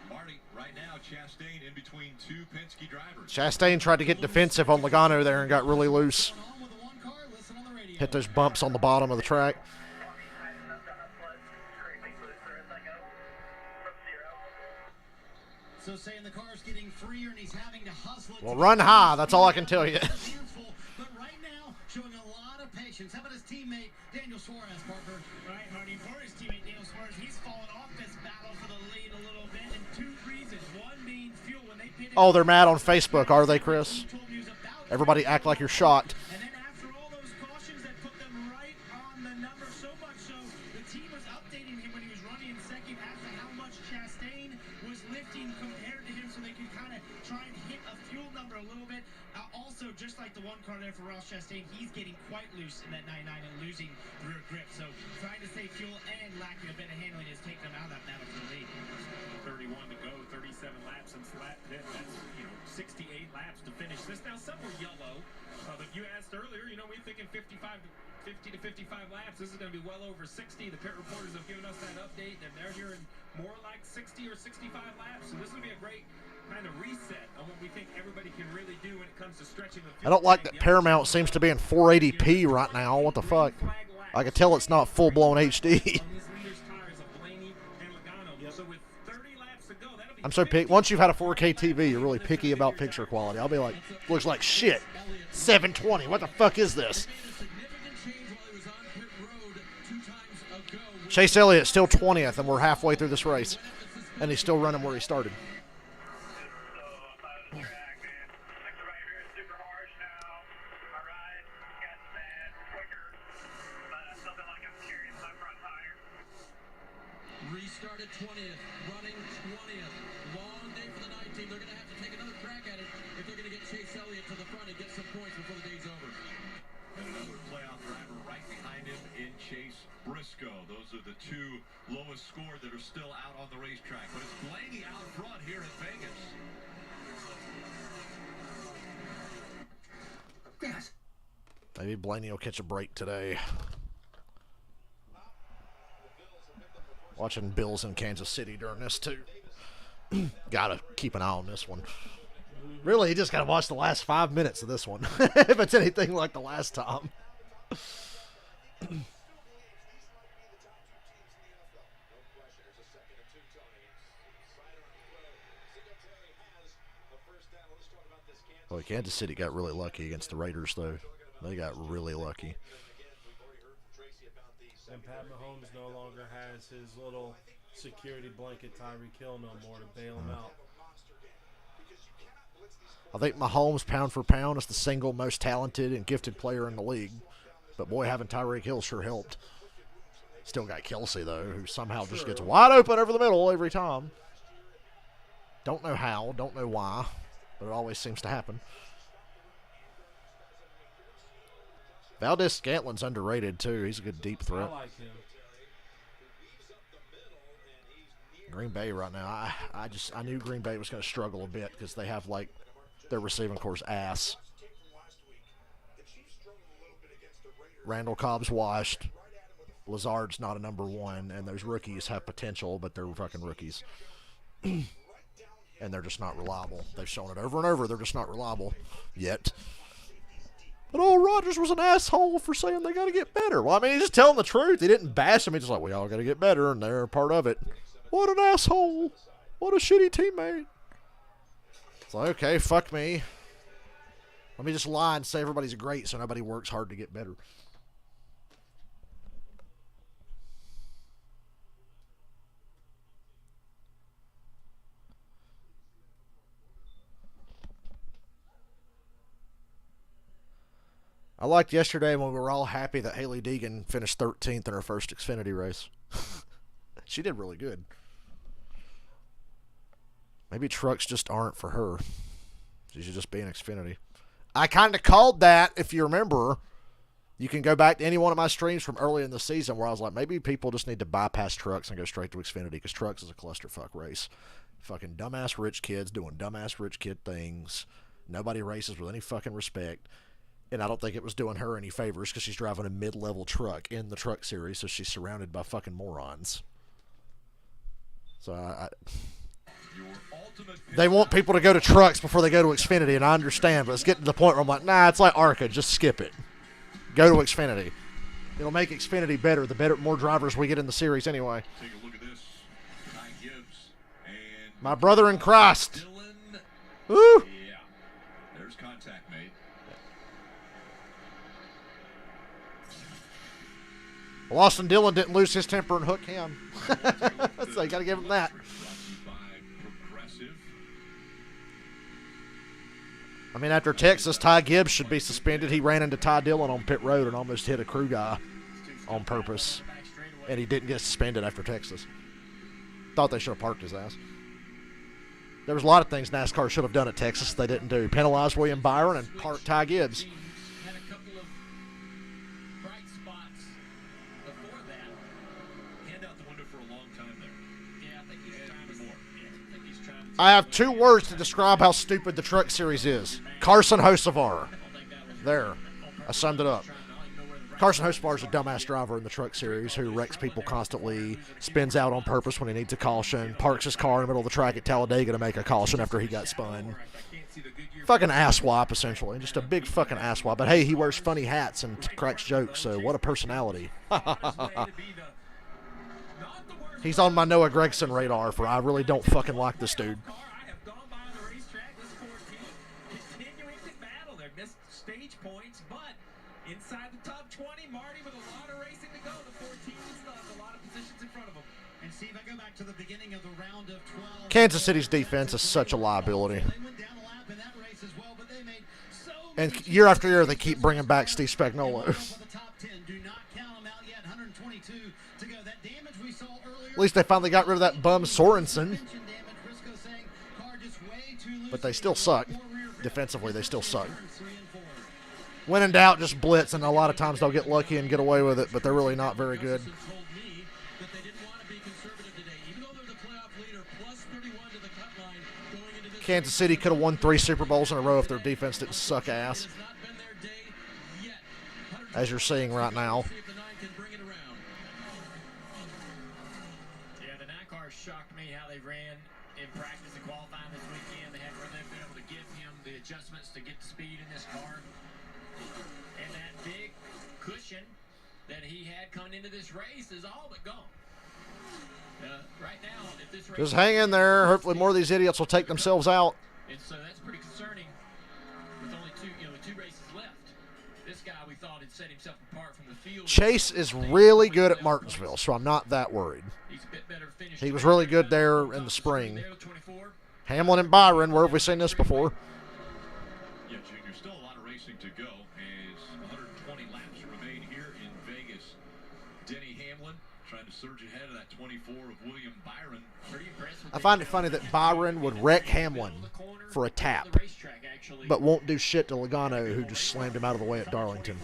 Marty, right now, Chastain in between two Penske drivers. Chastain tried to get defensive on Logano there and got really loose. Hit those bumps on the bottom of the track. So saying the car's getting freer and he's having to hustle it. Well, run high. That's all I can tell you. But right now, showing a lot of patience. How about his teammate, Daniel Suarez, Parker? Right, Hardy, for his teammate Daniel Suarez, he's fallen off this battle for the lead a little bit, and two reasons. One being fuel. When they pitted, Oh, they're mad on Facebook, are they, Chris? Everybody act like you're shocked. and then after all those cautions that put them right on the number, so much so the team was updating him when he was running in second as to how much Chastain was lifting compared to him, so they could kind of try and hit a fuel number a little bit. Also, just like the one car there for Ross Chastain, he's getting quite loose in that 99 and losing rear grip. So trying to save fuel and lacking a bit of handling has taken him out of that battle for the lead. 31 to go, 37 laps since lap pit. That's 68 laps to finish this. Now some were yellow, but you asked earlier. We're thinking 50 to 55 laps. This is going to be well over 60. The pit reporters have given us that update, and they're hearing more like 60 or 65 laps. So this will be a great kind of reset on what we think everybody can really do when it comes to stretching the field. I don't like that Paramount seems to be in 480p right now. What the fuck? I can tell it's not full-blown HD. I'm so picky. Once you've had a 4K TV, you're really picky about picture quality. I'll be like, looks like shit. 720. What the fuck is this? Chase Elliott still 20th, and we're halfway through this race, and he's still running where he started. Restarted 20th, running 20th. Long day for the night team. They're going to have to take another crack at it if they're going to get Chase Elliott to the front and get some points before the day's over. Another playoff driver right behind him in Chase Briscoe. Those are the two lowest scored that are still out on the racetrack. But it's Blaney out front here in Vegas. Yes. Maybe Blaney will catch a break today. Watching Bills in Kansas City during this, too. Gotta keep an eye on this one. Really, you just gotta watch the last 5 minutes of this one. If it's anything like the last time. Boy, Kansas City got really lucky against the Raiders, though. They got really lucky. And Pat Mahomes no longer has his little security blanket Tyreek Hill no more to bail him out. I think Mahomes, pound for pound, is the single most talented and gifted player in the league. But, boy, having Tyreek Hill sure helped. Still got Kelsey, though, who somehow just gets wide open over the middle every time. Don't know how, don't know why, but it always seems to happen. Valdez-Scantlin's underrated, too. He's a good deep threat. I like him. Green Bay right now, I knew Green Bay was going to struggle a bit because they have, like, their receiving core's ass. Randall Cobb's washed. Lazard's not a number one, and those rookies have potential, but they're fucking rookies. And they're just not reliable. They've shown it over and over. They're just not reliable yet. But Rodgers was an asshole for saying they got to get better. Well, I mean, he's just telling the truth. He didn't bash him. He's just like, we all got to get better, and they're a part of it. What an asshole. What a shitty teammate. It's like, okay, fuck me. Let me just lie and say everybody's great so nobody works hard to get better. I liked yesterday when we were all happy that Haley Deegan finished 13th in her first Xfinity race. She did really good. Maybe trucks just aren't for her. She should just be an Xfinity. I kind of called that, if you remember. You can go back to any one of my streams from early in the season where I was like, maybe people just need to bypass trucks and go straight to Xfinity because trucks is a clusterfuck race. Fucking dumbass rich kids doing dumbass rich kid things. Nobody races with any fucking respect. And I don't think it was doing her any favors because she's driving a mid-level truck in the truck series, so she's surrounded by fucking morons. So they want people to go to trucks before they go to Xfinity, and I understand, but it's getting to the point where I'm like, nah, it's like ARCA, just skip it. Go to Xfinity. It'll make Xfinity better, more drivers we get in the series anyway. Take a look at this. Ty Gibbs and My brother in Christ. Dylan. Woo! Yeah. There's contact made. Well, Austin Dillon didn't lose his temper and hook him. So you got to give him that. I mean, after Texas, Ty Gibbs should be suspended. He ran into Ty Dillon on pit road and almost hit a crew guy on purpose. And he didn't get suspended after Texas. Thought they should have parked his ass. There was a lot of things NASCAR should have done at Texas they didn't do. Penalized William Byron and parked Ty Gibbs. Had a couple of bright spots before that. Hand out the window for a long time there. Yeah, I think he's trying to more. Yeah, I think he's trying to. I have 2 words to describe how stupid the truck series is. Carson Hocevar. There. I summed it up. Carson Hocevar is a dumbass driver in the truck series who wrecks people constantly, spins out on purpose when he needs a caution, parks his car in the middle of the track at Talladega to make a caution after he got spun. Fucking asswap, essentially. Just a big fucking asswap. But hey, he wears funny hats and cracks jokes, so what a personality. He's on my Noah Gregson radar for I really don't fucking like this dude. I have gone by the racetrack. This 14 continuing to battle. They've missed stage points, but inside the top 20, Marty, with a lot of racing to go. The 14 still has a lot of positions in front of them. And Steve, I go back to the beginning of the round of 12. Kansas City's defense is such a liability. They went down a lap in that race as well, but they made so And year after year, they keep bringing back Steve Spagnuolo. At least they finally got rid of that bum Sorensen. But they still suck. Defensively, they still suck. When in doubt, just blitz, and a lot of times they'll get lucky and get away with it, but they're really not very good. Kansas City could have won 3 Super Bowls in a row if their defense didn't suck ass. As you're seeing right now. Yeah, the 9 cars shocked me how they ran in practice and qualifying this weekend. They haven't really been able to give him the adjustments to get the speed in this car. And that big cushion that he had coming into this race is all but gone. Right now, if this race Just hang in there. Hopefully more of these idiots will take themselves out. and so that's pretty concerning with only 2 races left. This guy we thought had set himself apart from the field. Chase is really good at Martinsville, so I'm not that worried. He's a bit better finished. He was really good there in the spring. Hamlin and Byron, where have we seen this before? Yeah, Junior, still a lot of racing to go as 120 laps remain here in Vegas. Denny Hamlin trying to surge ahead of that 24 of William Byron. Pretty impressive. I find it funny that Byron would wreck Hamlin for a tap, but won't do shit to Logano, who just slammed him out of the way at Darlington.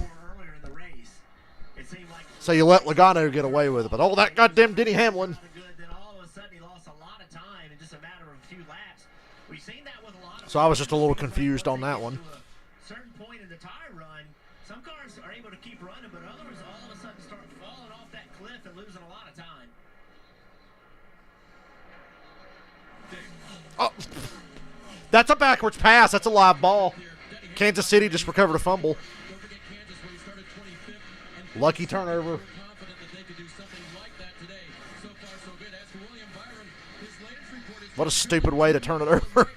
So you let Logano get away with it, but oh, that goddamn Denny Hamlin. So I was just a little confused on that one. Certain point in the tire run, some cars are able to keep running, but others all of a sudden start falling off that cliff and losing a lot of time. Oh, that's a backwards pass. That's a live ball. Kansas City just recovered a fumble. Lucky turnover. What a stupid way to turn it over.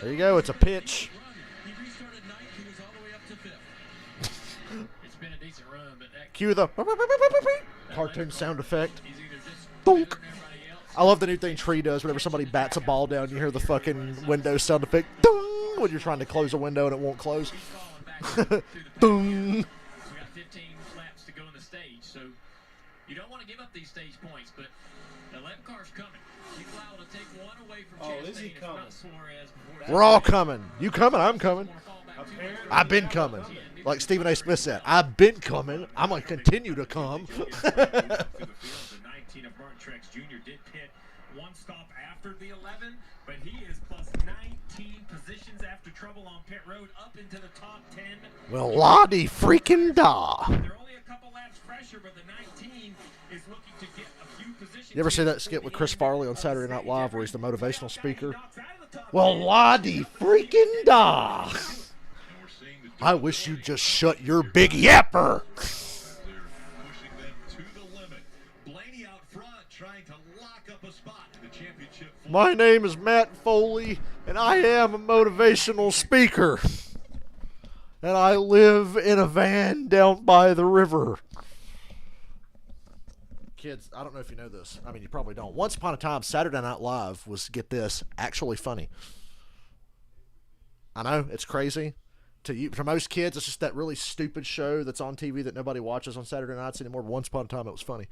There you go. It's a pitch. It's been a decent run, but that Cue the cartoon sound effect. Donk. I love the new thing Tree does. Whenever somebody bats a ball down, you hear the fucking Windows sound effect. Dong, when you're trying to close a window and it won't close. Dong. we got 15 laps to go in the stage, so you don't want to give up these stage points, but the 11 car's coming. He's liable to take one away from Oh, is he Chastain, if coming? not Suarez before that. We're all coming. You coming? I'm coming. Want to fall Apparently, I've been coming. Like Stephen A. Smith said, I've been coming. I'm going to continue to come. Through the field, the 19 of Martin Truex Jr. did pit one stop after the 11, but he is plus 19 positions after trouble on pit road up into the top 10. Well, Lottie freaking da. They're only a couple laps fresher, but the 19 is looking to get a few positions. You ever see that skit with Chris Farley on Saturday Night Live where he's the motivational speaker? Well, Lottie freaking da. I wish you'd just shut your big yapper. My name is Matt Foley, and I am a motivational speaker. And I live in a van down by the river. Kids, I don't know if you know this. I mean, you probably don't. Once upon a time, Saturday Night Live was, get this, actually funny. I know, it's crazy. To most kids, it's just that really stupid show that's on TV that nobody watches on Saturday nights anymore. But once upon a time, it was funny.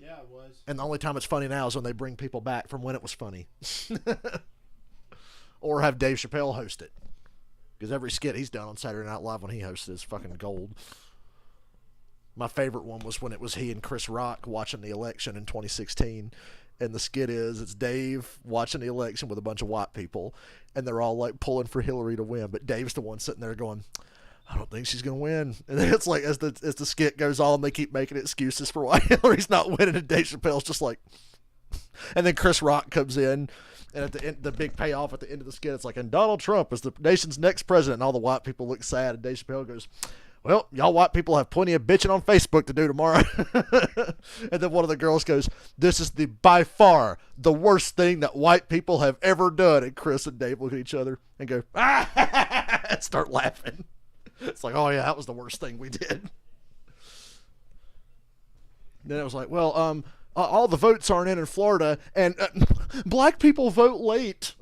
Yeah, it was. And the only time it's funny now is when they bring people back from when it was funny. Or have Dave Chappelle host it. Because every skit he's done on Saturday Night Live when he hosted is fucking gold. My favorite one was when it was he and Chris Rock watching the election in 2016. And the skit is, it's Dave watching the election with a bunch of white people. And they're all like pulling for Hillary to win. But Dave's the one sitting there going, I don't think she's going to win. And then it's like, as the skit goes on, they keep making excuses for why Hillary's not winning. And Dave Chappelle's just like, and then Chris Rock comes in. And at the end, the big payoff at the end of the skit, it's like, and Donald Trump is the nation's next president. And all the white people look sad. And Dave Chappelle goes, well, y'all white people have plenty of bitching on Facebook to do tomorrow. And then one of the girls goes, this is by far the worst thing that white people have ever done. And Chris and Dave look at each other and go, ah, and start laughing. It's like, oh yeah, that was the worst thing we did. Then it was like, well, all the votes aren't in Florida, and black people vote late.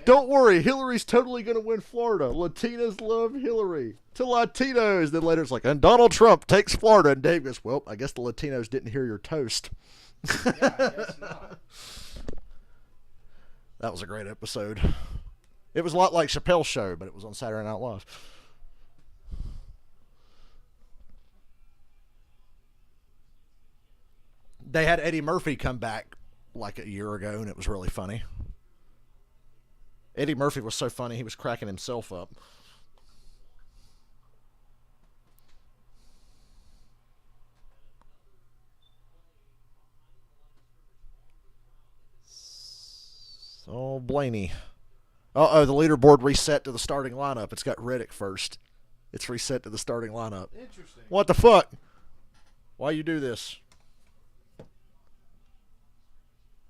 Don't worry, Hillary's totally going to win Florida. Latinas love Hillary. To Latinos. Then later it's like, and Donald Trump takes Florida. And Dave goes, well, I guess the Latinos didn't hear your toast. Yeah, I guess not. That was a great episode. It was a lot like Chappelle's show, but it was on Saturday Night Live. They had Eddie Murphy come back like a year ago, and it was really funny. Eddie Murphy was so funny, he was cracking himself up. So, Blaney. Uh-oh, the leaderboard reset to the starting lineup. It's got Reddick first. It's reset to the starting lineup. Interesting. What the fuck? Why you do this?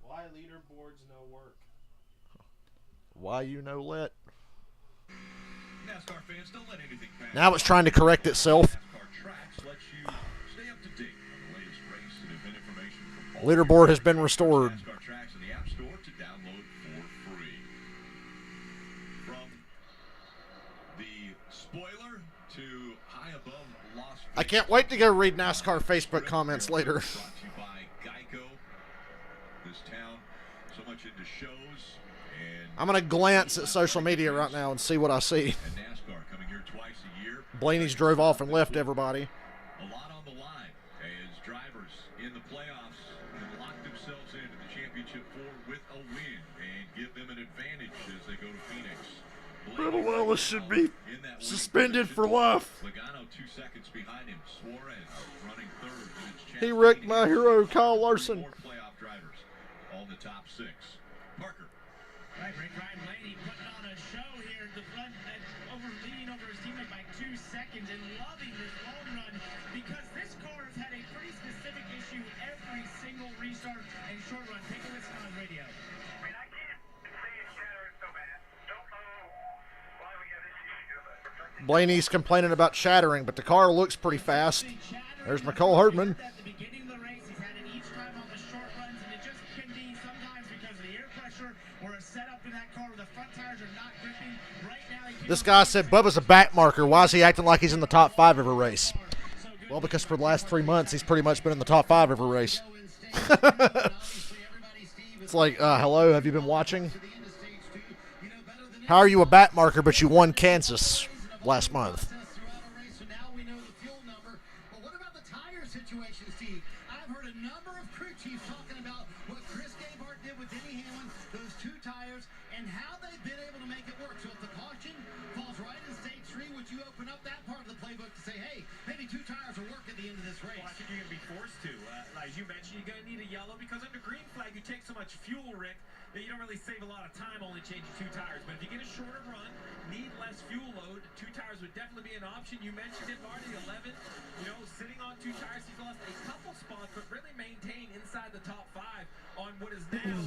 Why leaderboards no work? Why you no let? NASCAR fans, don't let anything pass. Now it's trying to correct itself. NASCAR Tracks lets you stay up to date on the latest race and event information from all Leaderboard has been restored. NASCAR Tracks in the App Store to download for free. From the spoiler to high above Las Vegas. I can't wait to go read NASCAR Facebook comments later. Brought to you by Geico. This town so much into shows. I'm going to glance at social media right now and see what I see. And NASCAR coming here twice a year. Blaney's drove off and left everybody. A lot on the line as drivers in the playoffs can lock themselves into the championship four with a win and give them an advantage as they go to Phoenix. Little Ellis should be suspended for life. Logano 2 seconds behind him. Suarez running third. He wrecked my hero, Kyle Larson. 4 playoff drivers all in the top 6. Parker. Right, Ryan Blaney putting on a show here at the front, leading over his teammate by 2 seconds and loving this long run because this car has had a pretty specific issue every single restart and short run. Take a listen on radio. I mean, I can't say it's shattering so bad. Don't know why we have this issue. Blaney's complaining about shattering, but the car looks pretty fast. There's McCole Herdman. At the beginning of the race, he's had it each time on the short runs, and it just can be sometimes because of the air pressure or a setup in that car where the front tires are not gripping. Right now, This guy said Bubba's a back marker. Why is he acting like he's in the top 5 every race? Well, because for the last 3 months, he's pretty much been in the top 5 every race. It's like, hello, have you been watching? How are you a bat marker, but you won Kansas last month? So now we know the fuel number. But what about the tire situation, Steve? I've heard a number of crew chiefs talking about what Chris Gabehart did with Denny Hamlin, those 2 tires, and how they've been able to make it work. So if the caution falls right in stage 3, would you open up that part of the playbook to say, hey, maybe 2 tires will work at the end of this race? Well, I think you're going to be forced to. As you mentioned, you're going to need a yellow because under green flag, you take so much fuel, Rick, that you don't really save a lot of time only changing 2 tires. But if you get a shorter run, need less fuel load, 2 tires would definitely be an option. You mentioned it, Marty, 11. Sitting on 2 tires, he's lost a couple spots, but really maintained inside the top 5 on what is now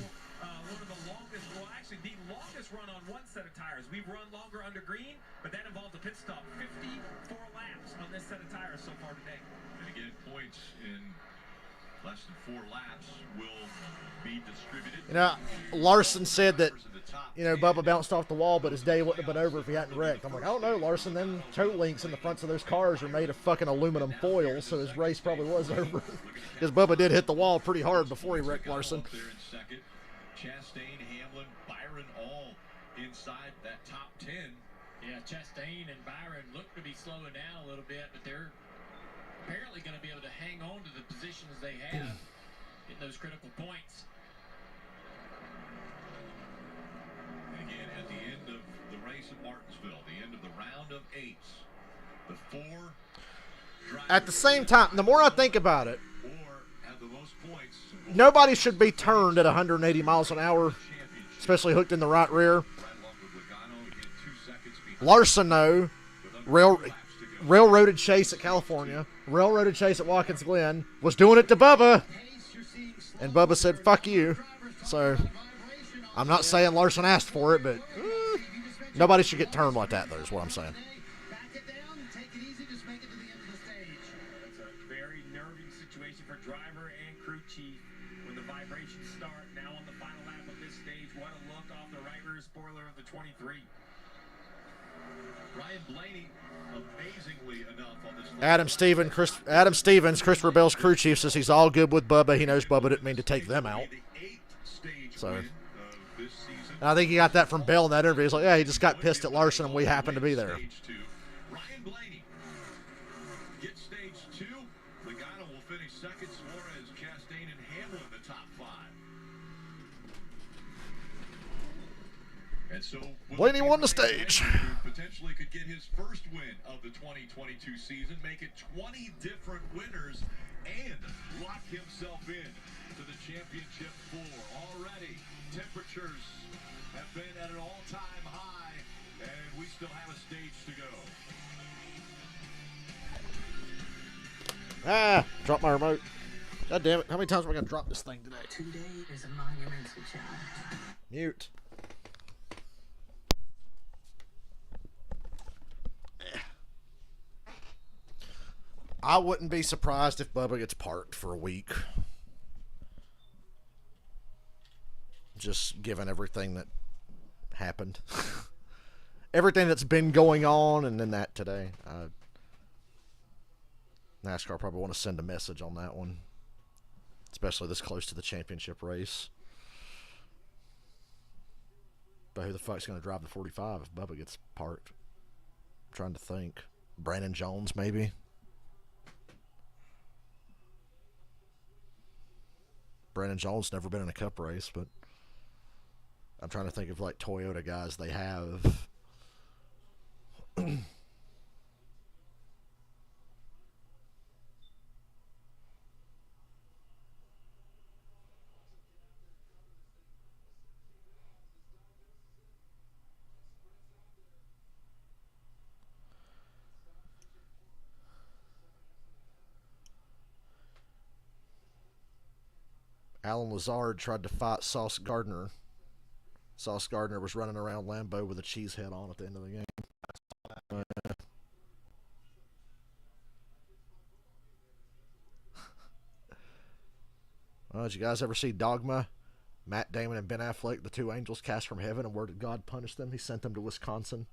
one of the longest, well, actually the longest run on one set of tires. We've run longer under green, but that involved a pit stop. 54 laps on this set of tires so far today. And again, points in less than 4 laps will be distributed. Larson said that, Bubba bounced off the wall, but his day wouldn't have been over if he hadn't wrecked. I'm like, I don't know, Larson. Them toe links in the fronts of those cars are made of fucking aluminum foil, so his race probably was over. Because Bubba did hit the wall pretty hard before he wrecked Larson. Chastain, Hamlin, Byron all inside that top 10. Yeah, Chastain and Byron look to be slowing down a little bit, but they're apparently going to be able to hang on to the positions they have in those critical points. And again, at the end of the race at Martinsville, the end of the round of 8s, the 4 At the same time, the more I think about it, or have the most points. Nobody should be turned at 180 miles an hour, especially hooked in the right rear. Larson, though, railroaded Chase at California, railroaded Chase at Watkins Glen, was doing it to Bubba, and Bubba said, fuck you. So, I'm not saying Larson asked for it, but nobody should get turned like that, though, is what I'm saying. It's a very nerving situation for driver and crew chief when the vibrations start. Now on the final lap of this stage, what a look off the right rear spoiler of the 23. Ryan Blaney, amazingly enough on this. Adam Stevens, Christopher Bell's crew chief, says he's all good with Bubba. He knows Bubba didn't mean to take them out. So, I think he got that from Bell in that interview. He's like, yeah, he just got pissed at Larson, and we happened to be there. Ryan Blaney gets stage 2. Logano will finish second. Suarez, Chastain, and Hamlin the top 5. And so Blaney won the stage. Potentially could get his first win of the 2022 season, make it 20 different winners, and lock himself in to the championship 4. Already, temperatures have been at an all-time high, and we still have a stage to go. Drop my remote. God damn it. How many times am I going to drop this thing today? Today is a monumental challenge. Mute. I wouldn't be surprised if Bubba gets parked for a week. Just given everything that happened. Everything that's been going on, and then that today. NASCAR probably want to send a message on that one. Especially this close to the championship race. But who the fuck's going to drive the 45 if Bubba gets parked? I'm trying to think. Brandon Jones, maybe? Brandon Jones never been in a cup race, but I'm trying to think of like Toyota guys they have. Alan Lazard tried to fight Sauce Gardner. Sauce Gardner was running around Lambeau with a cheese head on at the end of the game. Did you guys ever see Dogma? Matt Damon and Ben Affleck, the two angels cast from heaven, and where did God punish them? He sent them to Wisconsin.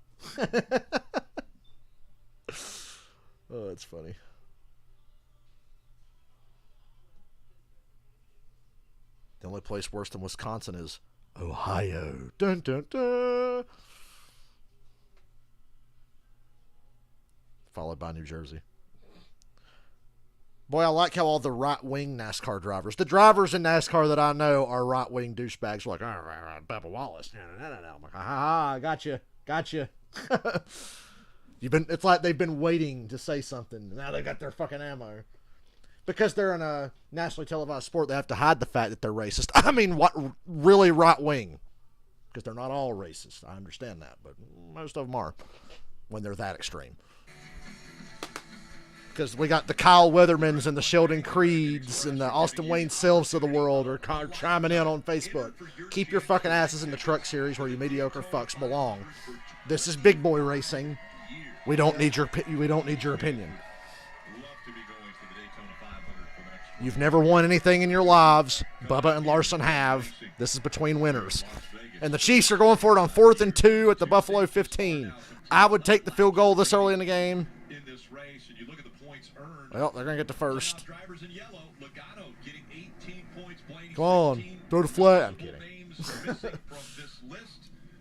Oh, that's funny. The only place worse than Wisconsin is Ohio. Dun, dun, dun. followed by New Jersey. Boy, I like how all the right-wing NASCAR drivers, the drivers in NASCAR that I know are right-wing douchebags, like, Bubba Wallace. No. I'm like, ha, gotcha. It's like they've been waiting to say something. Now they got their fucking ammo. Because they're in a nationally televised sport, they have to hide the fact that they're racist. I mean, what really right-wing? Because they're not all racist. I understand that, but most of them are when they're that extreme. Because we got the Kyle Weathermans and the Sheldon Creeds and the Austin Wayne Selves of the world are chiming in on Facebook. Keep your fucking asses in the truck series where you mediocre fucks belong. This is big boy racing. We don't need your opinion. You've never won anything in your lives. Bubba and Larson have. This is between winners. And the Chiefs are going for it on 4th and 2 at the Buffalo 15. I would take the field goal this early in the game. Well, they're going to get the first. Come on. Throw the flag. I'm kidding.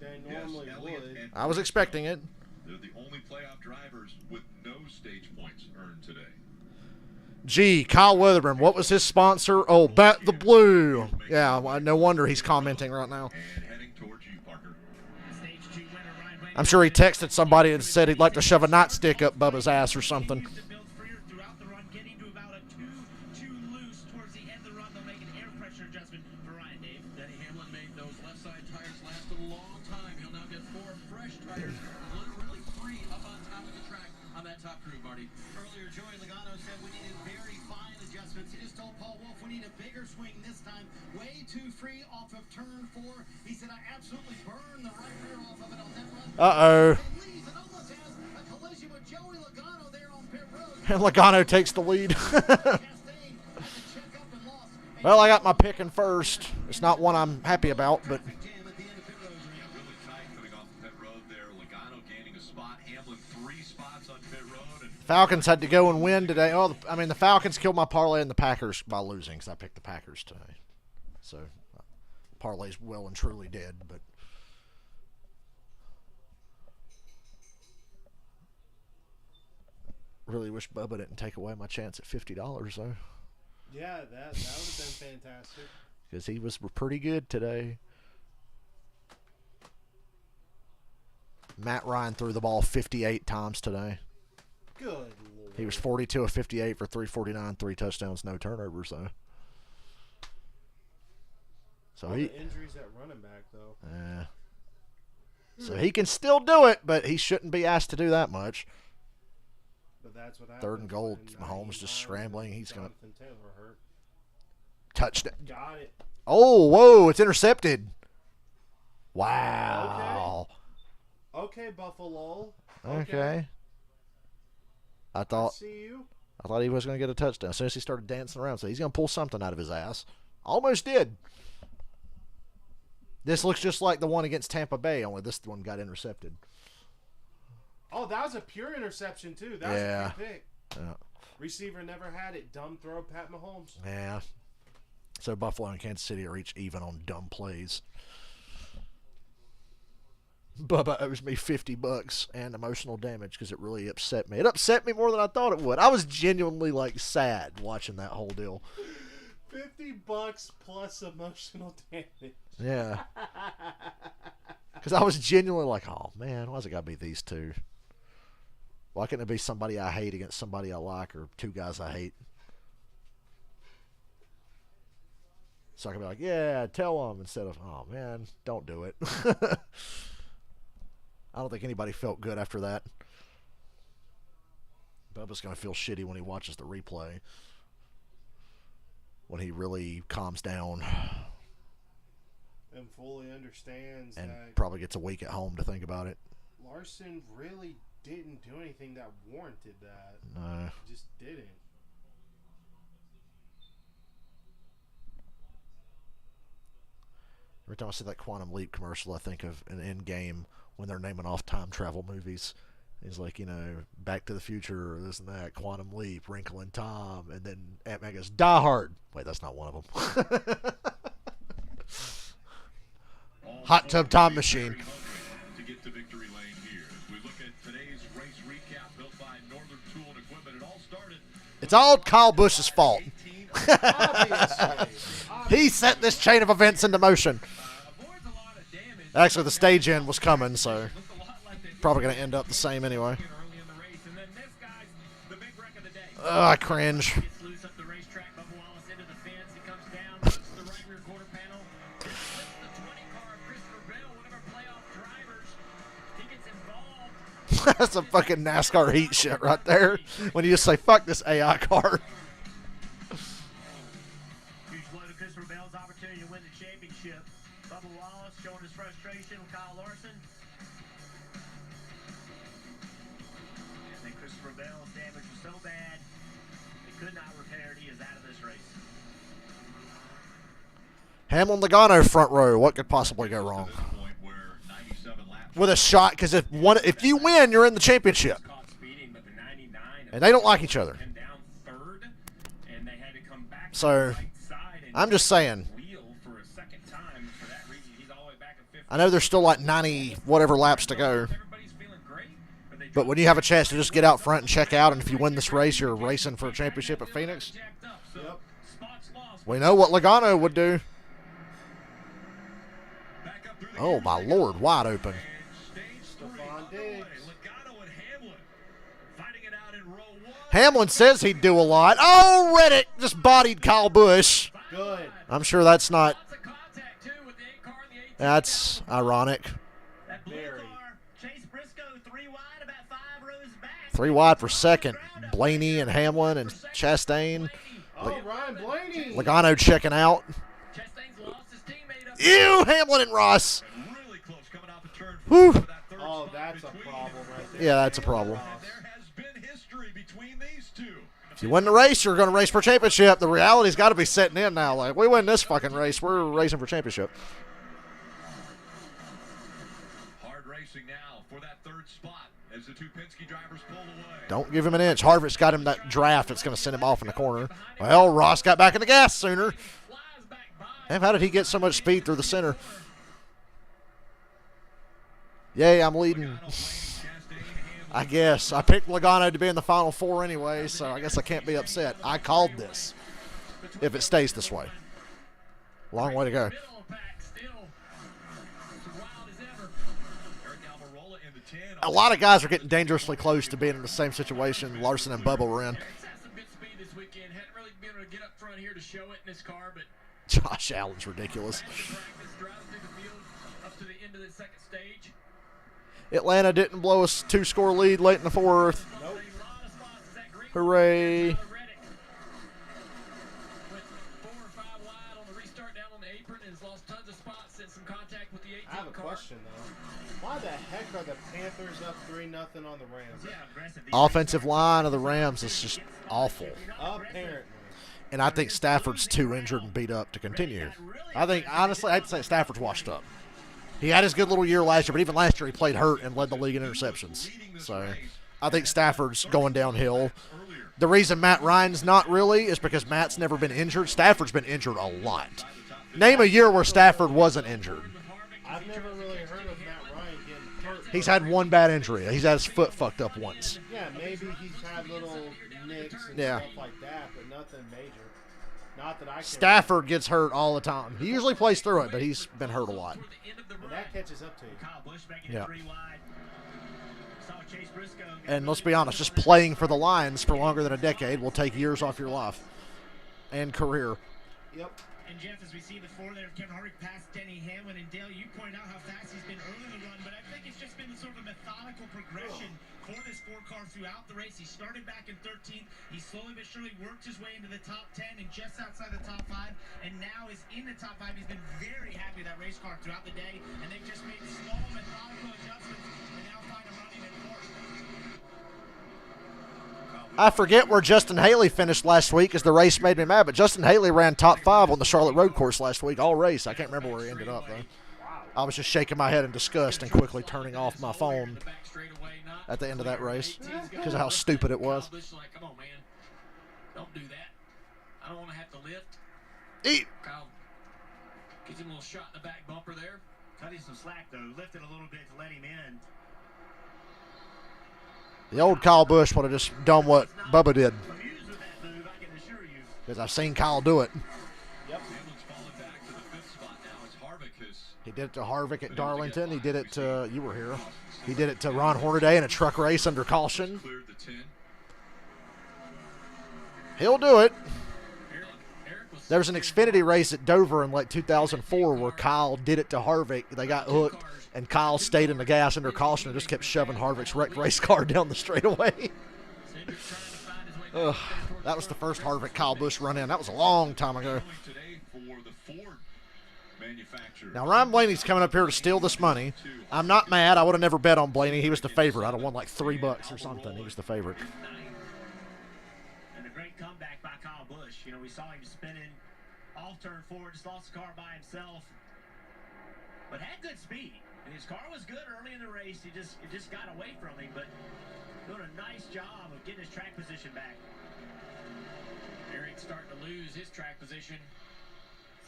They normally would. I was expecting it. They're the only playoff drivers with no stage points earned today. Gee, Kyle Weatherman, what was his sponsor? Oh, Bet the Blue. Yeah, no wonder he's commenting right now. I'm sure he texted somebody and said he'd like to shove a nightstick up Bubba's ass or something. Uh-oh. And Logano takes the lead. Well, I got my pick in first. It's not one I'm happy about, but... Falcons had to go and win today. Oh, I mean, the Falcons killed my parlay and the Packers by losing, because I picked the Packers today. So, parlay's well and truly dead, but... Really wish Bubba didn't take away my chance at $50, though. Yeah, that would have been fantastic. Because he was pretty good today. Matt Ryan threw the ball 58 times today. Good Lord. He was 42 of 58 for 349, 3 touchdowns, no turnovers, though. So the injuries at running back, though. Yeah. So he can still do it, but he shouldn't be asked to do that much. But that's what happened. 3rd and goal. Mahomes just scrambling. He's going to hurt. Touchdown. Got it. Oh, whoa! It's intercepted. Wow. Okay, Buffalo. Okay. I thought see you. I thought he was going to get a touchdown as soon as he started dancing around. So he's going to pull something out of his ass. Almost did. This looks just like the one against Tampa Bay, only this one got intercepted. Oh, that was a pure interception, too. That was a good pick. Yeah. Receiver never had it. Dumb throw, Pat Mahomes. Yeah. So Buffalo and Kansas City are each even on dumb plays. Bubba owes me $50 and emotional damage because it really upset me. It upset me more than I thought it would. I was genuinely, sad watching that whole deal. $50 plus emotional damage. Yeah. Because I was genuinely like, oh, man, why's it got to be these two? Why can't it be somebody I hate against somebody I like or two guys I hate? So I can be like, yeah, tell them instead of, oh, man, don't do it. I don't think anybody felt good after that. Bubba's going to feel shitty when he watches the replay. When he really calms down. And fully understands and that probably gets a week at home to think about it. Larson really didn't do anything that warranted that. No. He just didn't. Every time I see that Quantum Leap commercial, I think of an Endgame when they're naming off time travel movies. He's like, Back to the Future, or this and that, Quantum Leap, Wrinkle in Time, and then Ant-Man goes, Die Hard. Wait, that's not one of them. Hot Tub Time Machine. To get to victory lane here. As we look at today's race recap built by Northern Tool and Equipment. It all started. It's all Kyle Busch's fault. Obviously. He set this chain of events into motion. Actually, the stage end was coming, so probably going to end up the same anyway. I cringe. That's some fucking NASCAR heat shit right there. When you just say, fuck this AI car. Huge blow to Christopher Bell's opportunity to win the championship. Bubba Wallace showing his frustration with Kyle Larson. And then Christopher Bell's damage was so bad, he could not repair it. He is out of this race. Hamlin Logano front row. What could possibly go wrong? With a shot, because if you win, you're in the championship. And they don't like each other. So, I'm just saying. I know there's still like 90 whatever laps to go. But when you have a chance to just get out front and check out, and if you win this race, you're racing for a championship at Phoenix. Yep. We know what Logano would do. Oh, my Lord, wide open. Hamlin says he'd do a lot. Oh, Reddick just bodied Kyle Busch. Good. I'm sure that's not. That's ironic. Very. 3 wide for second. Blaney and Hamlin and Chastain. Oh, Ryan Blaney. Logano checking out. Ew, Hamlin and Ross. Whew. Oh, that's a problem right there. Yeah, that's a problem. If you win the race, you're going to race for championship. The reality's got to be setting in now. Like, we win this fucking race, we're racing for championship. Hard racing now for that third spot as the two Penske drivers pull away. Don't give him an inch. Harvick's got him that draft that's going to send him off in the corner. Well, Ross got back in the gas sooner. Damn, how did he get so much speed through the center? Yay, I'm leading. I guess. I picked Logano to be in the Final Four anyway, so I guess I can't be upset. I called this. If it stays this way. Long way to go. A lot of guys are getting dangerously close to being in the same situation Larson and Bubba were in. Josh Allen's ridiculous. Atlanta didn't blow a 2-score lead late in the fourth. Nope. Hooray. I have a question, though. Why the heck are the Panthers up 3-0 on the Rams? Offensive line of the Rams is just awful. Apparently. And I think Stafford's too injured and beat up to continue. I think, honestly, I'd say Stafford's washed up. He had his good little year last year, but even last year he played hurt and led the league in interceptions. So I think Stafford's going downhill. The reason Matt Ryan's not really is because Matt's never been injured. Stafford's been injured a lot. Name a year where Stafford wasn't injured. I've never really heard of Matt Ryan getting hurt. He's had one bad injury. He's had his foot fucked up once. Yeah, maybe he's had little nicks and Yeah. stuff like that, but nothing major. Not that I can. Stafford gets hurt all the time. He usually plays through it, but he's been hurt a lot. And that catches up to you. Yeah. And let's be honest, just playing for the Lions for longer than a decade will take years off your life and career. Yep. And Jeff, as we see the four there, Kevin Harvick past Denny Hamlin and Dale, you point out how fast he's been early in the run, but I think it's just been sort of a methodical progression for this four-car throughout the race. He started back in 13th. He slowly but surely worked his way into the top 10 and just outside the top 5, and now is in the top 5. He's been very happy with that race car throughout the day, and they've just made small methodical adjustments and now find him running in fourth. I forget where Justin Haley finished last week as the race made me mad, but Justin Haley ran top 5 on the Charlotte Road Course last week, all race. I can't remember where he ended up, though. I was just shaking my head in disgust and quickly turning off my phone at the end of that race because of how stupid it was. Come on, man. Don't do that. I don't want to have to lift. Eat. Kyle gives him a little shot in the back bumper there. Cut him some slack, though. Lifted a little bit to let him in. The old Kyle Busch would have just done what Bubba did. Because I've seen Kyle do it. Yep. He did it to Harvick at Darlington. He did it to, you were here. He did it to Ron Hornaday in a truck race under caution. He'll do it. There was an Xfinity race at Dover in like 2004 where Kyle did it to Harvick. They got hooked, and Kyle stayed in the gas under caution and just kept shoving Harvick's wrecked race car down the straightaway. Ugh, that was the first Harvick Kyle Busch run in. That was a long time ago. Now, Ryan Blaney's coming up here to steal this money. I'm not mad. I would have never bet on Blaney. He was the favorite. I'd have won like $3 or something. He was the favorite. And a great comeback by Kyle Busch. You know, we saw him spinning off turn 4, just lost the car by himself, but had good speed. And his car was good early in the race. It just got away from him, but doing a nice job of getting his track position back. Eric's starting to lose his track position.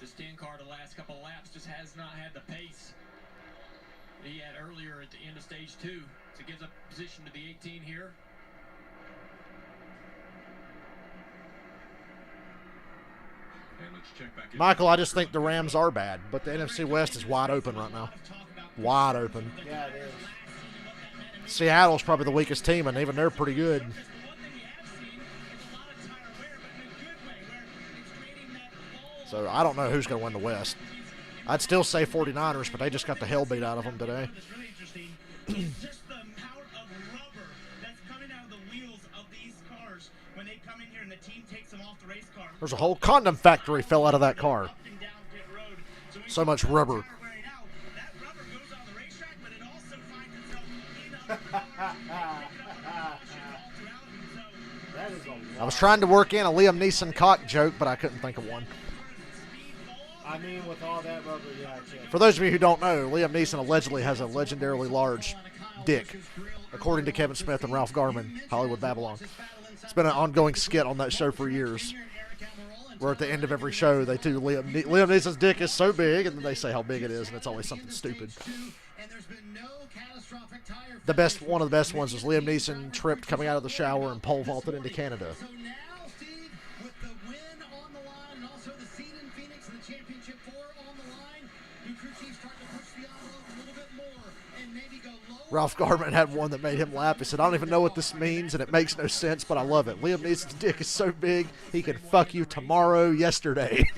This 10 car the last couple of laps just has not had the pace he had earlier at the end of stage 2. So it gives up position to the 18 here. Michael, I just think the Rams are bad, but the NFC West is wide open right now. Wide open. Yeah, it is. Seattle's probably the weakest team, and even they're pretty good. So I don't know who's going to win the West. I'd still say 49ers, but they just got the hell beat out of them today. Just the amount of rubber that's coming out of the wheels of these cars when they come in here and the team takes them off the race car. There's a whole condom factory fell out of that car. So much rubber. That rubber goes on the racetrack, but it also finds itself in other cars. That is a lot. I was trying to work in a Liam Neeson cock joke, but I couldn't think of one. I mean, with all that rubber, yeah, I can't. For those of you who don't know, Liam Neeson allegedly has a legendarily large dick, according to Kevin Smith and Ralph Garman, Hollywood Babylon. It's been an ongoing skit on that show for years, where at the end of every show, they do Liam Neeson's dick is so big, and then they say how big it is, and it's always something stupid. One of the best ones was Liam Neeson tripped coming out of the shower and pole vaulted into Canada. Ralph Garman had one that made him laugh. He said, I don't even know what this means, and it makes no sense, but I love it. Liam Neeson's dick is so big, he could fuck you tomorrow, yesterday.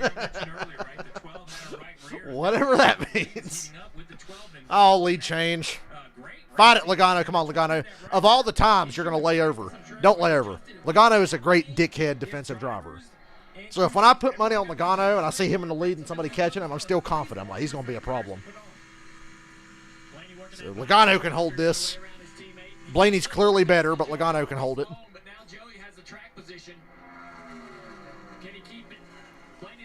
Whatever that means. Oh, lead change. Fight it, Logano. Come on, Logano. Of all the times you're going to lay over, don't lay over. Logano is a great dickhead defensive driver. So if when I put money on Logano and I see him in the lead and somebody catching him, I'm still confident. I'm like, he's going to be a problem. So Logano can hold this. Blaney's clearly better, but Logano can hold it.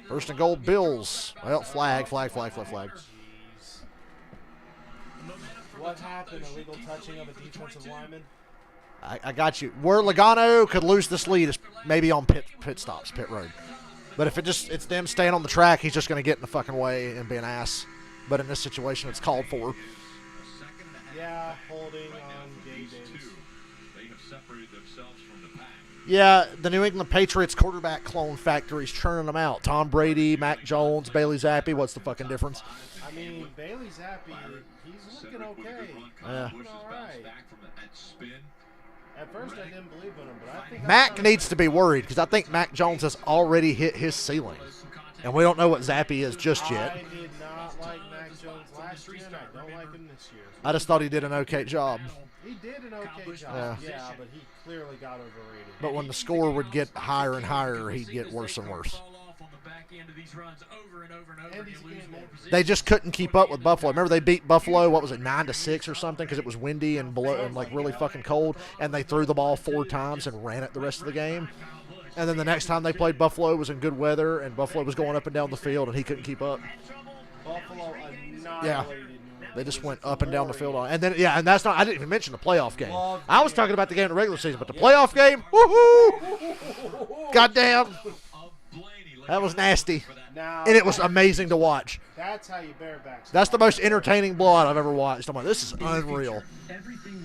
First and goal, Bills. Well, flag. What happened? Illegal touching of a defensive lineman? I got you. Where Logano could lose this lead is maybe on pit stops, pit road. But if it's them staying on the track, he's just going to get in the fucking way and be an ass. But in this situation, it's called for. Yeah, holding on Davis. They have separated themselves from the pack. Yeah, the New England Patriots quarterback clone factory's churning them out. Tom Brady, Mac Jones, Bailey Zappi. What's the fucking difference? I mean, Bailey Zappi, he's looking okay. Yeah. He's all right. At first, I didn't believe in him, but I think Mac needs to be worried because I think Mac Jones has already hit his ceiling. And we don't know what Zappi is just yet. I did not like Mac Jones last year, and I don't like him this year. I just thought he did an okay job. He did an okay job, yeah, but he clearly got overrated. But when the score would get higher and higher, he'd get worse and worse. They just couldn't keep up with Buffalo. Remember they beat Buffalo, what was it, 9-6 or something, because it was windy and like really fucking cold, and they threw the ball 4 times and ran it the rest of the game. And then the next time they played Buffalo, it was in good weather, and Buffalo was going up and down the field, and he couldn't keep up. Buffalo annihilated. Yeah. They just went up and down the field. And then, yeah, and that's not, I didn't even mention the playoff game. I was talking about the game in the regular season, but the playoff game, woohoo! Goddamn. That was nasty. Now, and it was amazing to watch. That's how you bareback. That's the most entertaining blowout I've ever watched. I'm like, this is unreal.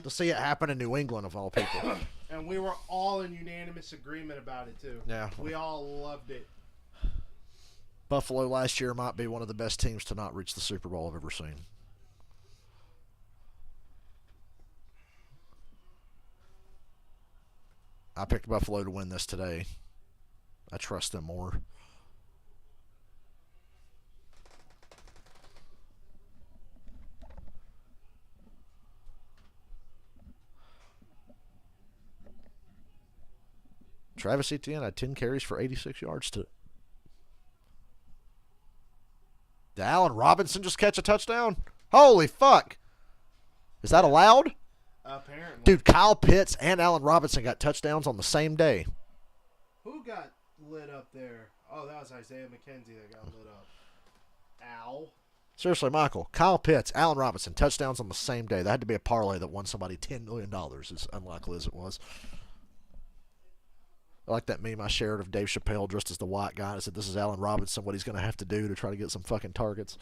To see it happen in New England, of all people. And we were all in unanimous agreement about it, too. Yeah. We all loved it. Buffalo last year might be one of the best teams to not reach the Super Bowl I've ever seen. I picked Buffalo to win this today. I trust them more. Travis Etienne had 10 carries for 86 yards to. Did Allen Robinson just catch a touchdown? Holy fuck. Is that allowed? Apparently. Dude, Kyle Pitts and Allen Robinson got touchdowns on the same day. Who got lit up there? Oh, that was Isaiah McKenzie that got lit up. Ow. Seriously, Michael. Kyle Pitts, Allen Robinson, touchdowns on the same day. That had to be a parlay that won somebody $10 million, as unlikely as it was. I like that meme I shared of Dave Chappelle dressed as the white guy. I said, this is Allen Robinson, what he's going to have to do to try to get some fucking targets.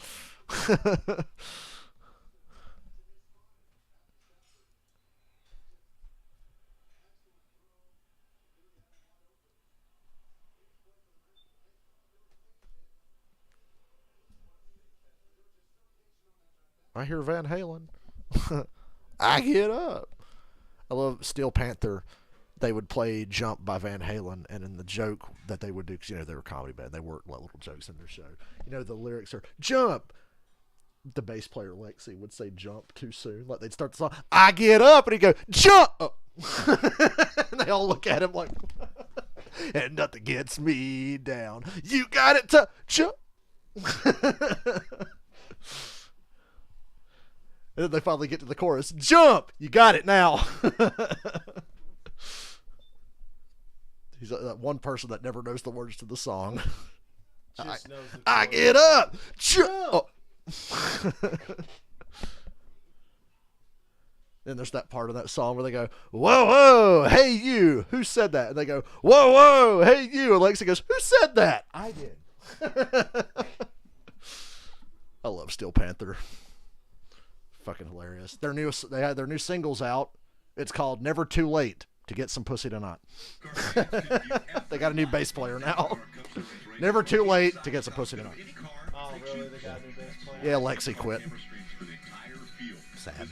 I hear Van Halen. I get up. I love Steel Panther. They would play Jump by Van Halen, and in the joke that they would do, because, they were a comedy band, they worked little jokes in their show. The lyrics are, Jump! The bass player, Lexi, would say Jump too soon. Like, they'd start the song, I get up, and he'd go, Jump! And they all look at him like, and nothing gets me down. You got it to jump! And then they finally get to the chorus. Jump! You got it now. He's that one person that never knows the words to the song. I get up! Jump! Then there's that part of that song where they go, whoa, whoa, hey you, who said that? And they go, whoa, whoa, hey you. And Lexi goes, who said that? I did. I love Steel Panther. Fucking hilarious. They had their new singles out. It's called Never Too Late to Get Some Pussy Tonight. They got a new bass player now. Never too late to get some pussy tonight. Oh, really? They got a new bass player? Yeah, Lexi quit. Sad.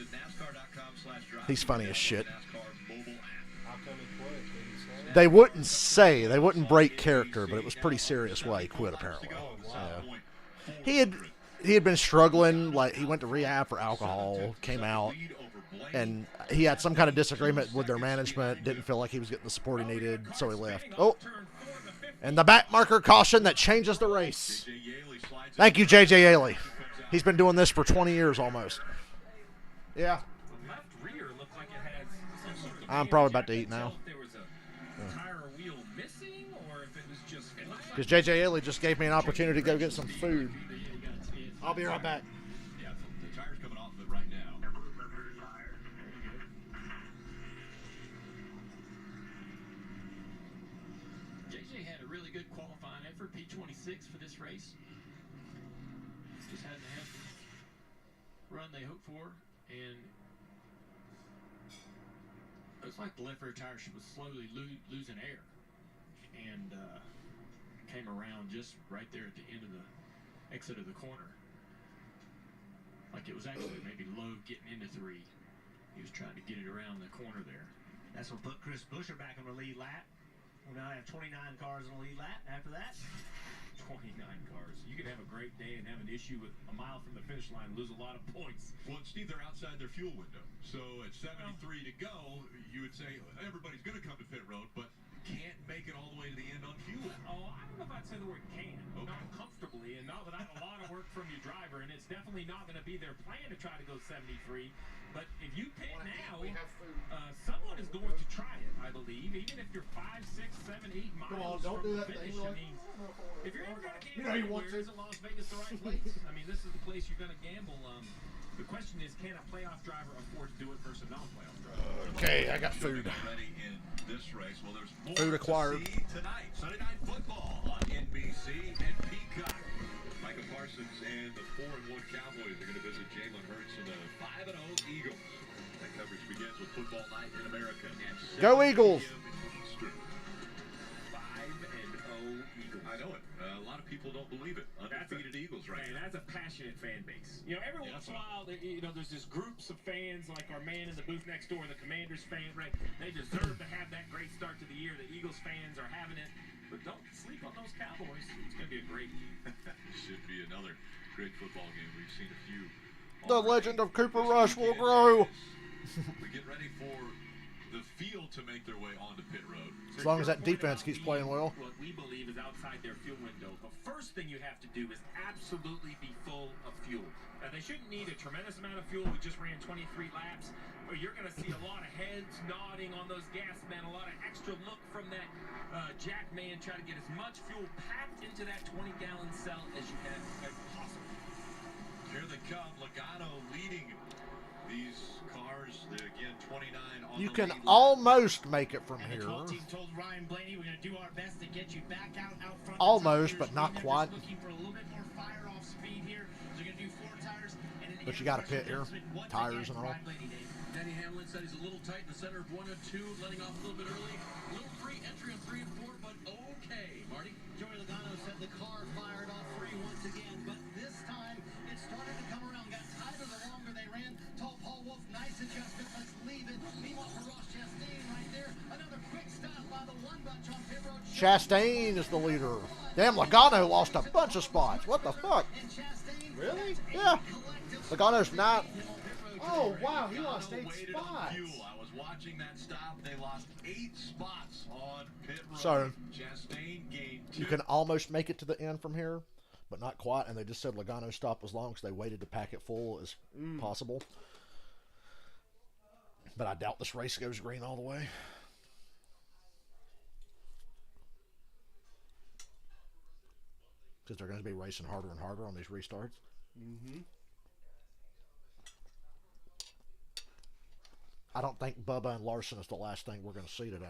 He's funny as shit. How come he quit? Did he say? They wouldn't say. They wouldn't break character, but it was pretty serious why he quit, apparently. He had been struggling. Like, he went to rehab for alcohol, came out, and he had some kind of disagreement with their management, didn't feel like he was getting the support he needed, so he left. Oh, and the back marker caution that changes the race. Thank you, J.J. Ailey. He's been doing this for 20 years almost. Yeah. I'm probably about to eat now. Because J.J. Ailey just gave me an opportunity to go get some food. I'll be right back. Yeah, the tire's coming off of it right now. JJ had a really good qualifying effort, P26 for this race. Just hadn't had the run they hoped for, and it was like the left rear tire was slowly losing air, and came around just right there at the end of the exit of the corner. Like it was actually maybe low getting into 3. He was trying to get it around the corner there. That's what put Chris Buescher back on the lead lap. We now have 29 cars on the lead lap after that. 29 cars. You could have a great day and have an issue with a mile from the finish line, lose a lot of points. Well, Steve, they're outside their fuel window. So at 73 to go, you would say everybody's going to come to pit road, but can't make it all the way to the end on fuel. Oh, I don't know if I'd say the word can. Okay. Not comfortably and not without a lot of work from your driver, and it's definitely not going to be their plan to try to go 73. But if you pit now, someone is going to try it, I believe, even if you're 5, 6, 7, 8 miles don't from do the that finish. thing, I mean, if you're ever going to gamble you want anywhere, to. isn't Las Vegas the right place? I mean, this is the place you're going to gamble. The question is, can a playoff driver afford to do it versus a non-playoff driver? Okay, I got food. Ready in this race? Well, there's more Food acquired. to see tonight. Sunday Night Football on NBC and Peacock. Micah Parsons and the 4-1 Cowboys are going to visit Jalen Hurts and the 5-0 Eagles. That coverage begins with Football Night in America. At Go Eagles! 7 p.m. Eastern. 5-0 Eagles. I know it. A lot of people don't believe it. Undefeated Eagles right now. That's a passionate fan base. You know, every once in a while, you know, there's just groups of fans like our man in the booth next door, the Commanders fan, right? They deserve to have that great start to the year. The Eagles fans are having it. But don't sleep on those Cowboys. It's going to be a great game. Should be another great football game. We've seen a few. The legend of Cooper Rush will grow. We get ready for the field to make their way onto pit road. As long as that defense keeps playing well. What we believe is outside their fuel window. The first thing you have to do is absolutely be full of fuel. Now, they shouldn't need a tremendous amount of fuel. We just ran 23 laps. But you're going to see a lot of heads nodding on those gas men, a lot of extra look from that jack man, try to get as much fuel packed into that 20-gallon cell as you can as possible. Here they come. Logano leading these cars. Again, 29 on You the can lead. almost make it from And here. the 12 team told Ryan Blaney, we're going to do our best to get you back out front. Almost, The but not tires, quite. Just looking for a little bit more fire off speed here. So you're going to do 4 tires. And an But you air gotta pressure pit here. adjustment once Tires again, and all. Ryan Blaney, Dave. Danny Hamlin said he's a little tight in the center of 1 and 2, letting off a little bit early. A little free entry on 3 and 4, but okay, Marty. Joey Logano said the car fired off free once again, but this time it started to come around, got tighter the longer they ran. Told Paul Wolf, nice adjustment, let's leave it. Meanwhile, for Ross Chastain right there, another quick stop by the one bunch on pit road. Chastain is the leader. Damn, Logano lost a bunch of spots. What the fuck? And Chastain, Really? Yeah. Logano's not. Oh, wow, he lost Logano 8 waited on spots. fuel. I was watching that stop. They lost 8 spots on pit road. So, Chastain gained 2. You can almost make it to the end from here, but not quite. And they just said Logano's stop as long as they waited to pack it full as possible. But I doubt this race goes green all the way. Because they're going to be racing harder and harder on these restarts. Mm-hmm. I don't think Bubba and Larson is the last thing we're going to see today.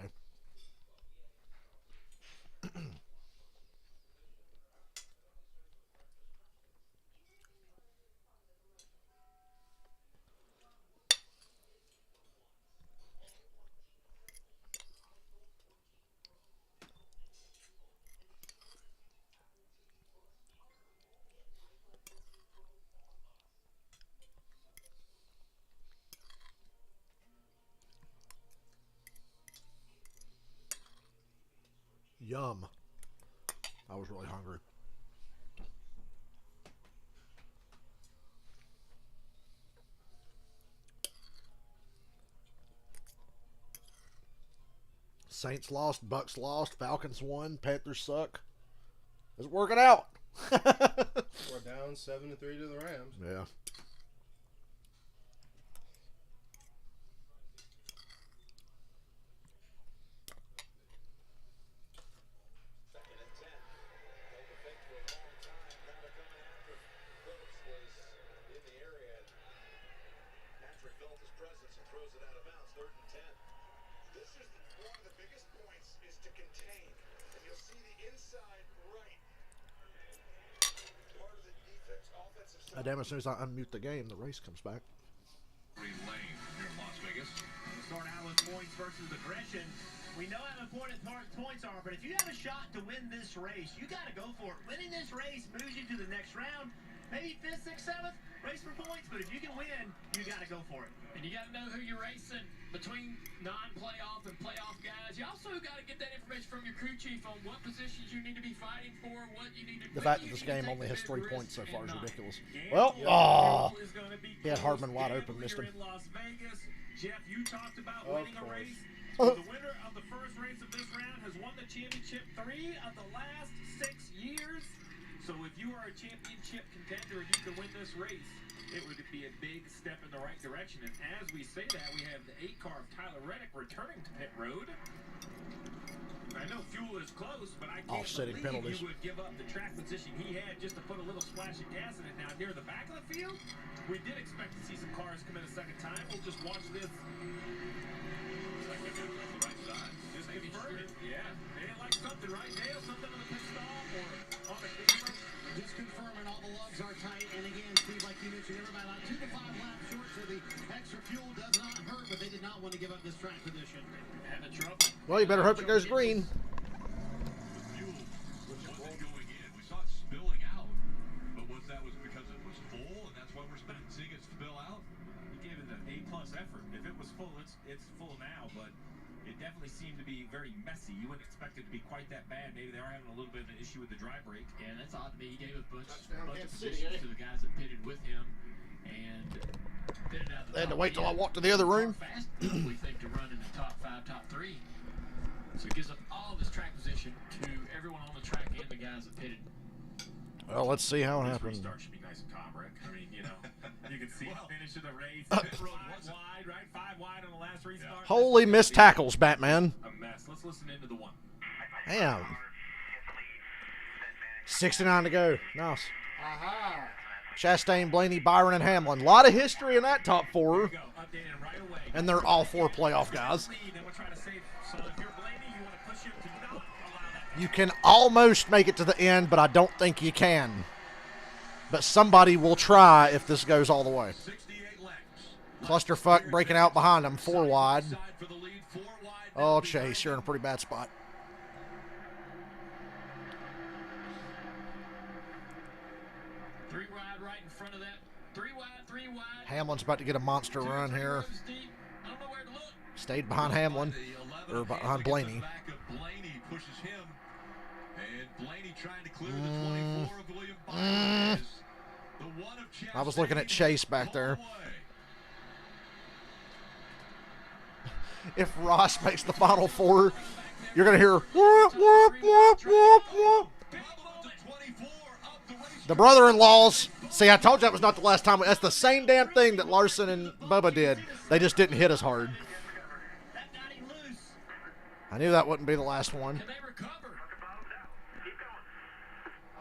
Yum. I was really hungry. Saints lost, Bucks lost, Falcons won, Panthers suck. It's working out. We're down 7-3 to the Rams. Yeah. Damn, as soon as I unmute the game, the race comes back. Lane here in Las Vegas. We'll start out with points versus aggression. We know how important points are, but if you have a shot to win this race, you got to go for it. Winning this race moves you to the next round. Maybe 5th, 6th, 7th, race for points, but if you can win, you got to go for it. And you got to know who you're racing between non-playoff and playoff guys. You also got to get that information from your crew chief on what positions you need to be fighting for, what you need to. The fact that this game only has 3 points so far is ridiculous. Well, he had Hardman wide open, missed him. In Las Vegas, Jeff, you talked about winning a race. Uh. The winner of the first race of this round has won the championship 3 of the last 6 years. So if you are a championship contender and you can win this race, it would be a big step in the right direction. And as we say that, we have the 8 car of Tyler Reddick returning to pit road. I know fuel is close, but I can't Offsetting believe penalties. you would give up the track position he had just to put a little splash of gas in it. Now, near the back of the field, we did expect to see some cars come in a second time. We'll just watch this. Looks like they got it on the right side. having trouble. Well, you better hope it goes green. Fuel wasn't going in. We saw it spilling out, but that was because it was full, and that's why we're seeing it spill out. He gave it an A+ effort. If it was full, it's full now, but it definitely seemed to be very messy. You wouldn't expect it to be quite that bad. Maybe they are having a little bit of an issue with the dry brake. Yeah, that's odd to me. He gave a bunch of Kansas positions City, to the guys that pitted with him, and pitted out the They had to top wait till I 10. walked to the other room. Fast enough, we think, to run in the top 5, top 3. So it gives up all of his track position to everyone on the track and the guys that pitted. Well, let's see how it This happens. restart should be nice and calm, Rick. I mean, you know, you can see the finish of the race. Pit road was wide, right? 5 wide on the last restart. Holy missed tackles, Batman. A mess. Let's listen into the one. Damn. 69 to go. Nice. Aha. Chastain, Blaney, Byron, and Hamlin. A lot of history in that top 4. Go, updating right away. And they're all 4 playoff guys. Lead, and we're trying to save. So if you're Blaney, you want to push him to not allow that. You can almost make it to the end, but I don't think you can. But somebody will try if this goes all the way. 68 laps. Clusterfuck breaking out behind him, 4 wide. Oh, Chase, you're in a pretty bad spot. Three wide right in front of that. 3 wide, 3 wide. Hamlin's about to get a monster run here. I don't know where to look. Stayed behind Hamlin, or behind Blaney. Blaney pushes him, and Blaney trying to clear the 24 of William Byron. The one of I was looking at Chase back there. If Ross makes the final 4, you're going to hear whoop, whoop, whoop, whoop, whoop. The brother-in-laws. See, I told you that was not the last time. That's the same damn thing that Larson and Bubba did. They just didn't hit as hard. That got him loose. I knew that wouldn't be the last one. Can they recover?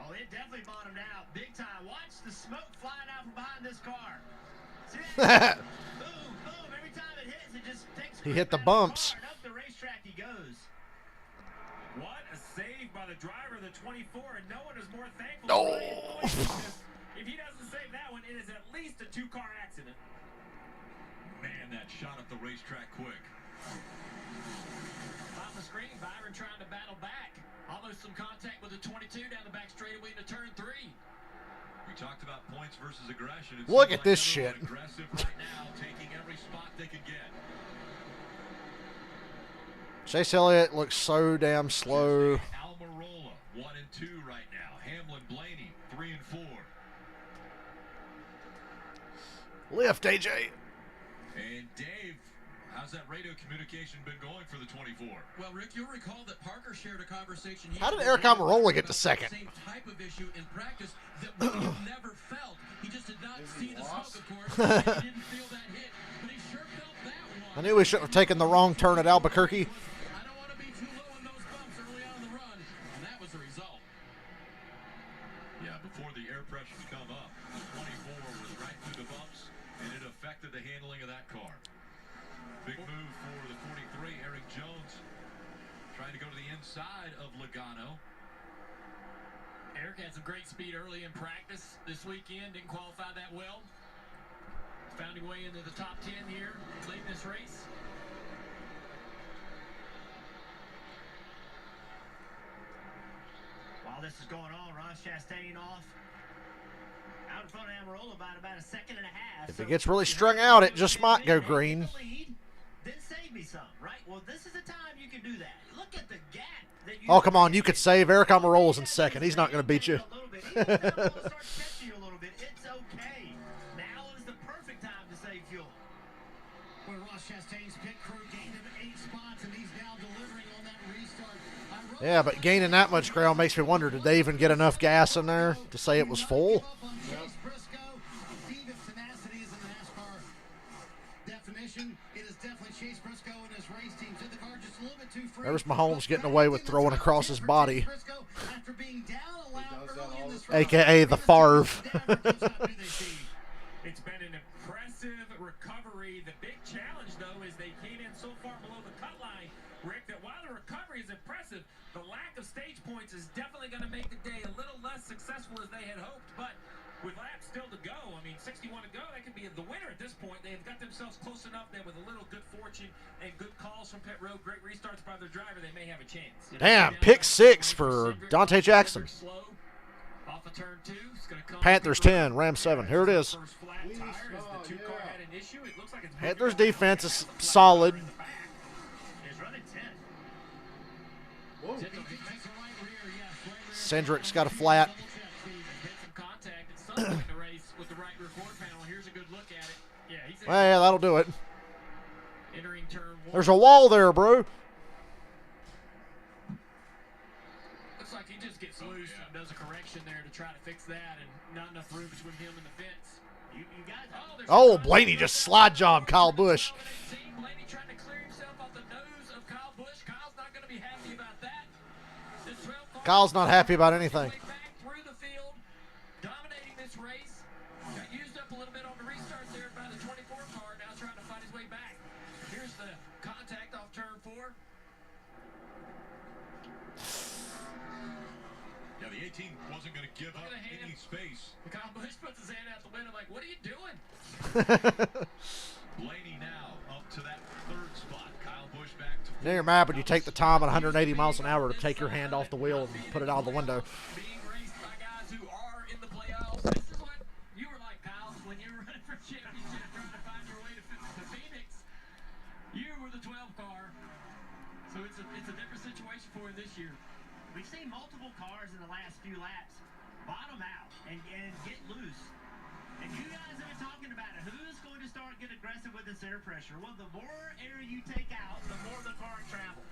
Oh, it definitely bottomed out big time. Watch the smoke flying out from behind this car. See that? Boom, boom. Every time it hits, it just takes. He hit the bumps. And up the racetrack he goes. What a save by the driver of the 24, and no one is more thankful. Oh. If he doesn't save that one, it is at least a 2-car accident. Man, that shot up the racetrack quick. Off the screen, Byron trying to battle back. Almost some contact with the 22 down the back straightaway into turn 3. We talked about points versus aggression. It Look seems at like this everyone shit. Aggressive right now, taking every spot they could get. Chase Elliott looks so damn slow. Almirola, 1 and 2 right now. Hamlin, Blaney, 3 and 4. Lift, AJ. And Dave, how's that radio communication been going for the 24? Well, Rick, you'll recall that Parker shared a conversation. How did Eric Almirola get to second? Same type of issue in practice that William never felt. He just did not see the smoke, of course. And he didn't feel that hit, but he sure felt that one. I knew we shouldn't have taken the wrong turn at Albuquerque. I don't want to be too low in those bumps early on in the run, and that was the result. Yeah, before the air pressure to come up, the 24 was right through the bumps, and it affected the handling of that car. Big move for the 43, Eric Jones, trying to go to the inside of Logano. Eric had some great speed early in practice this weekend. Didn't qualify that well. Found his way into the top 10 here late in this race. While this is going on, Ross Chastain off. Out in front of Almirola by about a second and a half. If it gets really strung out, it just might go green. Then save me some, right? Well, this is the time you can do that. Look at the gap that you. Oh, come on. You could save. Eric Almirola's in second. He's not going to beat you. Start catching you a little bit. It's okay. Now is the perfect time to save fuel. Where Ross Chastain's pit crew gained him 8 spots, and he's now delivering on that restart. Yeah, but gaining that much ground makes me wonder, did they even get enough gas in there to say it was full? Chase Briscoe, Steve, if tenacity is in the NASCAR definition, it is definitely Chase Briscoe and his race team. So the car just a little bit too free. There's Mahomes getting away with throwing across his body. After being down a lap early in this AKA the Favre. It's been an impressive recovery. The big challenge, though, is they came in so far below the cut line, Rick, that while the recovery is impressive, the lack of stage points is definitely going to make the day a little less successful as they had hoped. But with laps still to go, I mean, 61 to go, that could be the winner at this point. They've got themselves themselves close enough that with a little good fortune and good calls from pit road, great restarts by their driver, they may have a chance. Damn, pick 6 for Dante Jackson. Off of turn 2, it's gonna come Panthers 10, Rams 7. Here it is. first flat tire as the 2 car had an issue. It looks like it's Panthers defense is solid. Is running 10. Whoa. Cendric's got a flat. Hit some contact at some point in the race with the right rear quarter panel. Here's a good look at it. Yeah, he's Well, yeah, that'll do it. entering turn 1. There's a wall there, bro. Looks like he just gets loose and does a correction there to try to fix that, and not enough room between him and the fence. You guys, Oh, Blaney just slide job Kyle Busch. Blaney trying to clear himself off the nose of Kyle Busch. Kyle's not going to be happy about that. This 12 car Kyle's not happy about anything. way back through the field, dominating this race. Got used up a little bit on the restart there by the 24 car. Now trying to find his way back. Here's the contact off turn 4. Yeah, the 18 wasn't going to give up any space. Kyle Busch puts his hand out the window like, what are you doing? Blaney now up to that 3rd spot. Kyle Busch back to Now you're mad when you take the time at 180 miles an hour to take your hand off the wheel and put it out the window. Being raced by guys who are in the playoffs. This is what you were like, Kyle, when you were running for championship trying to find your way to Phoenix. You were the 12 car. So it's a different situation for him this year. We've seen multiple cars in the last few laps bottom out and get loose. And you guys have been talking about it. Who's going to start getting aggressive with the center pressure? Well, the more air you take out, the more the car travels.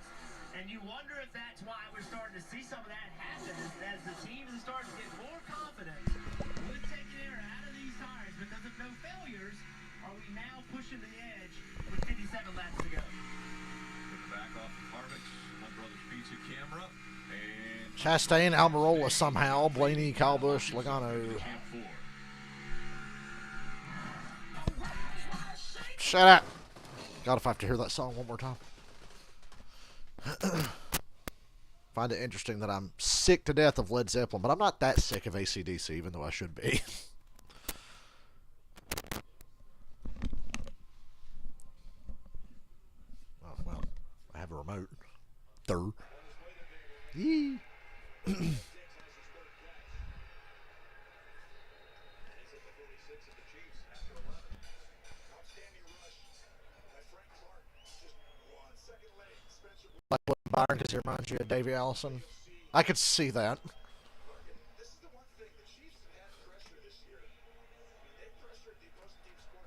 And you wonder if that's why we're starting to see some of that happen as the teams are starting to get more confident with taking air out of these tires because of no failures. Are we now pushing the edge with 57 laps to go? back off of Harvick's Hunt Brothers Pizza camera. And Chastain, Almirola somehow. Blaney, Kyle Busch, Logano. Shut up. God, if I have to hear that song one more time. Find it interesting that I'm sick to death of Led Zeppelin, but I'm not that sick of AC/DC, even though I should be. Oh, well, I have a remote. Third. Yee. Like what Byron, because he reminds you of Davey Allison. I could see that.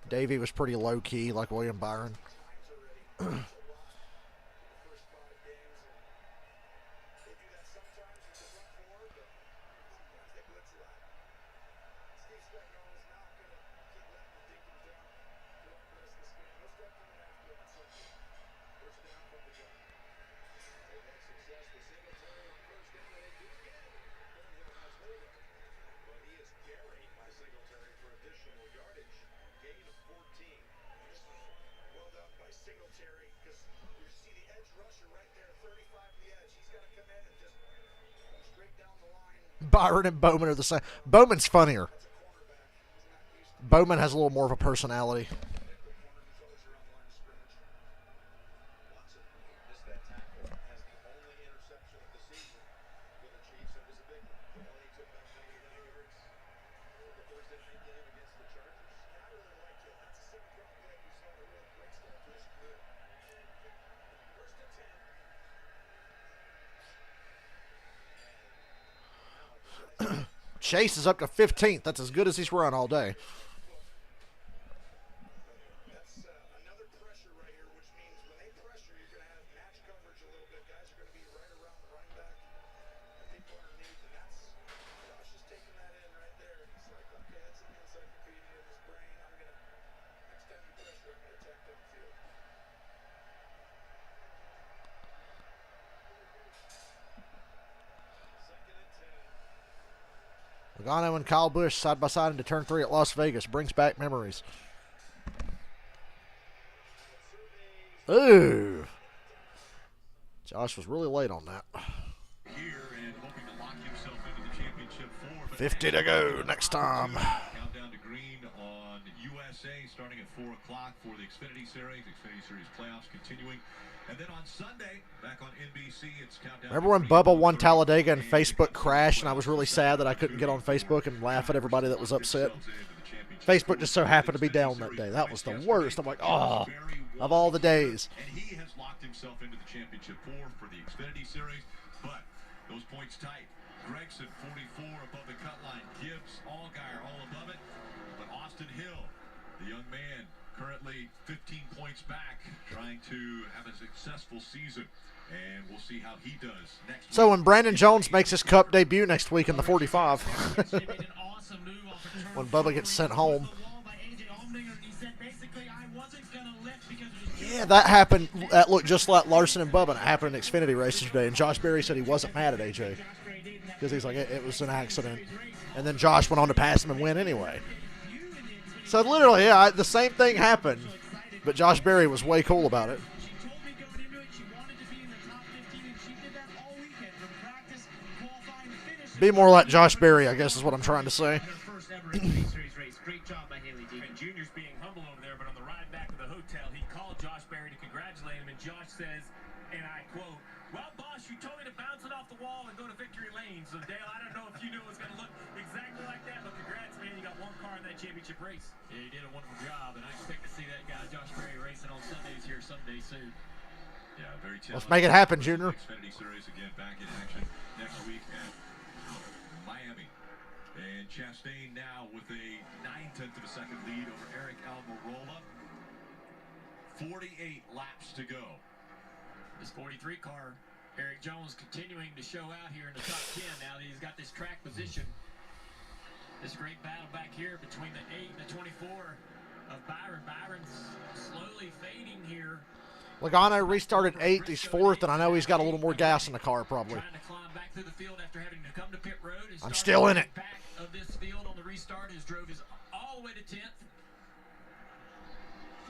Davey was pretty low key, like William Byron. Byron and Bowman are the same. Bowman's funnier. Bowman has a little more of a personality. Chase is up to 15th. That's as good as he's run all day. Logano and Kyle Busch side by side into turn 3 at Las Vegas. Brings back memories. Ooh. Josh was really late on that. 50 to go next time. Countdown to green on USA's starting at 4 o'clock for the Xfinity Series. Xfinity Series playoffs continuing. And then on Sunday, back on NBC, it's countdown. Remember when Bubba won Talladega and Facebook crashed, and I was really sad that I couldn't get on Facebook and laugh at everybody that was upset? Facebook just so happened to be down that day. That was the worst. I'm like, oh, of all the days. And he has locked himself into the championship 4 for the Xfinity Series, but those points tight. Gregson 44 above the cut line. Gibbs, Allgaier all above it. But Austin Hill, the young man, currently 15 points back, trying to have a successful season. And we'll see how he does next week. So when Brandon Jones makes his Cup debut next week in the 45, when Bubba gets sent home. Yeah, that happened. That looked just like Larson and Bubba. It happened in Xfinity races today. And Josh Berry said he wasn't mad at AJ because he's like, it was an accident. And then Josh went on to pass him and win anyway. So literally, yeah, the same thing happened. But Josh Berry was way cool about it. Be more like Josh Berry, I guess is what I'm trying to say. Great job by Haley Deegan. Junior's being humble over there, but on the ride back to the hotel, he called Josh Berry to congratulate him, and Josh says, and I quote, "Well, boss, you told me to bounce it off the wall and go to victory lane. So, Dale, I don't know if you knew it was going to look exactly like that, but congrats, man. You got one car in that championship race." Yeah, he did a wonderful job, and I expect to see that guy, Josh Berry, racing on Sundays here someday soon. Yeah, very talented. Let's make it happen, Junior. Xfinity Series again back in action next week at Miami. And Chastain now with a 9/10 of a second lead over Eric Almirola. 48 laps to go. This 43 car, Eric Jones continuing to show out here in the top 10 now that he's got this track position. This great battle back here between the 8 and the 24 of Byron. Byron's slowly fading here. Logano restarted 8th. He's 4th, and I know he's got a little more gas in the car probably. Trying to climb back through the field after having to come to pit road. I'm still in it. Back of this field on the restart. His drove is all the way to 10th.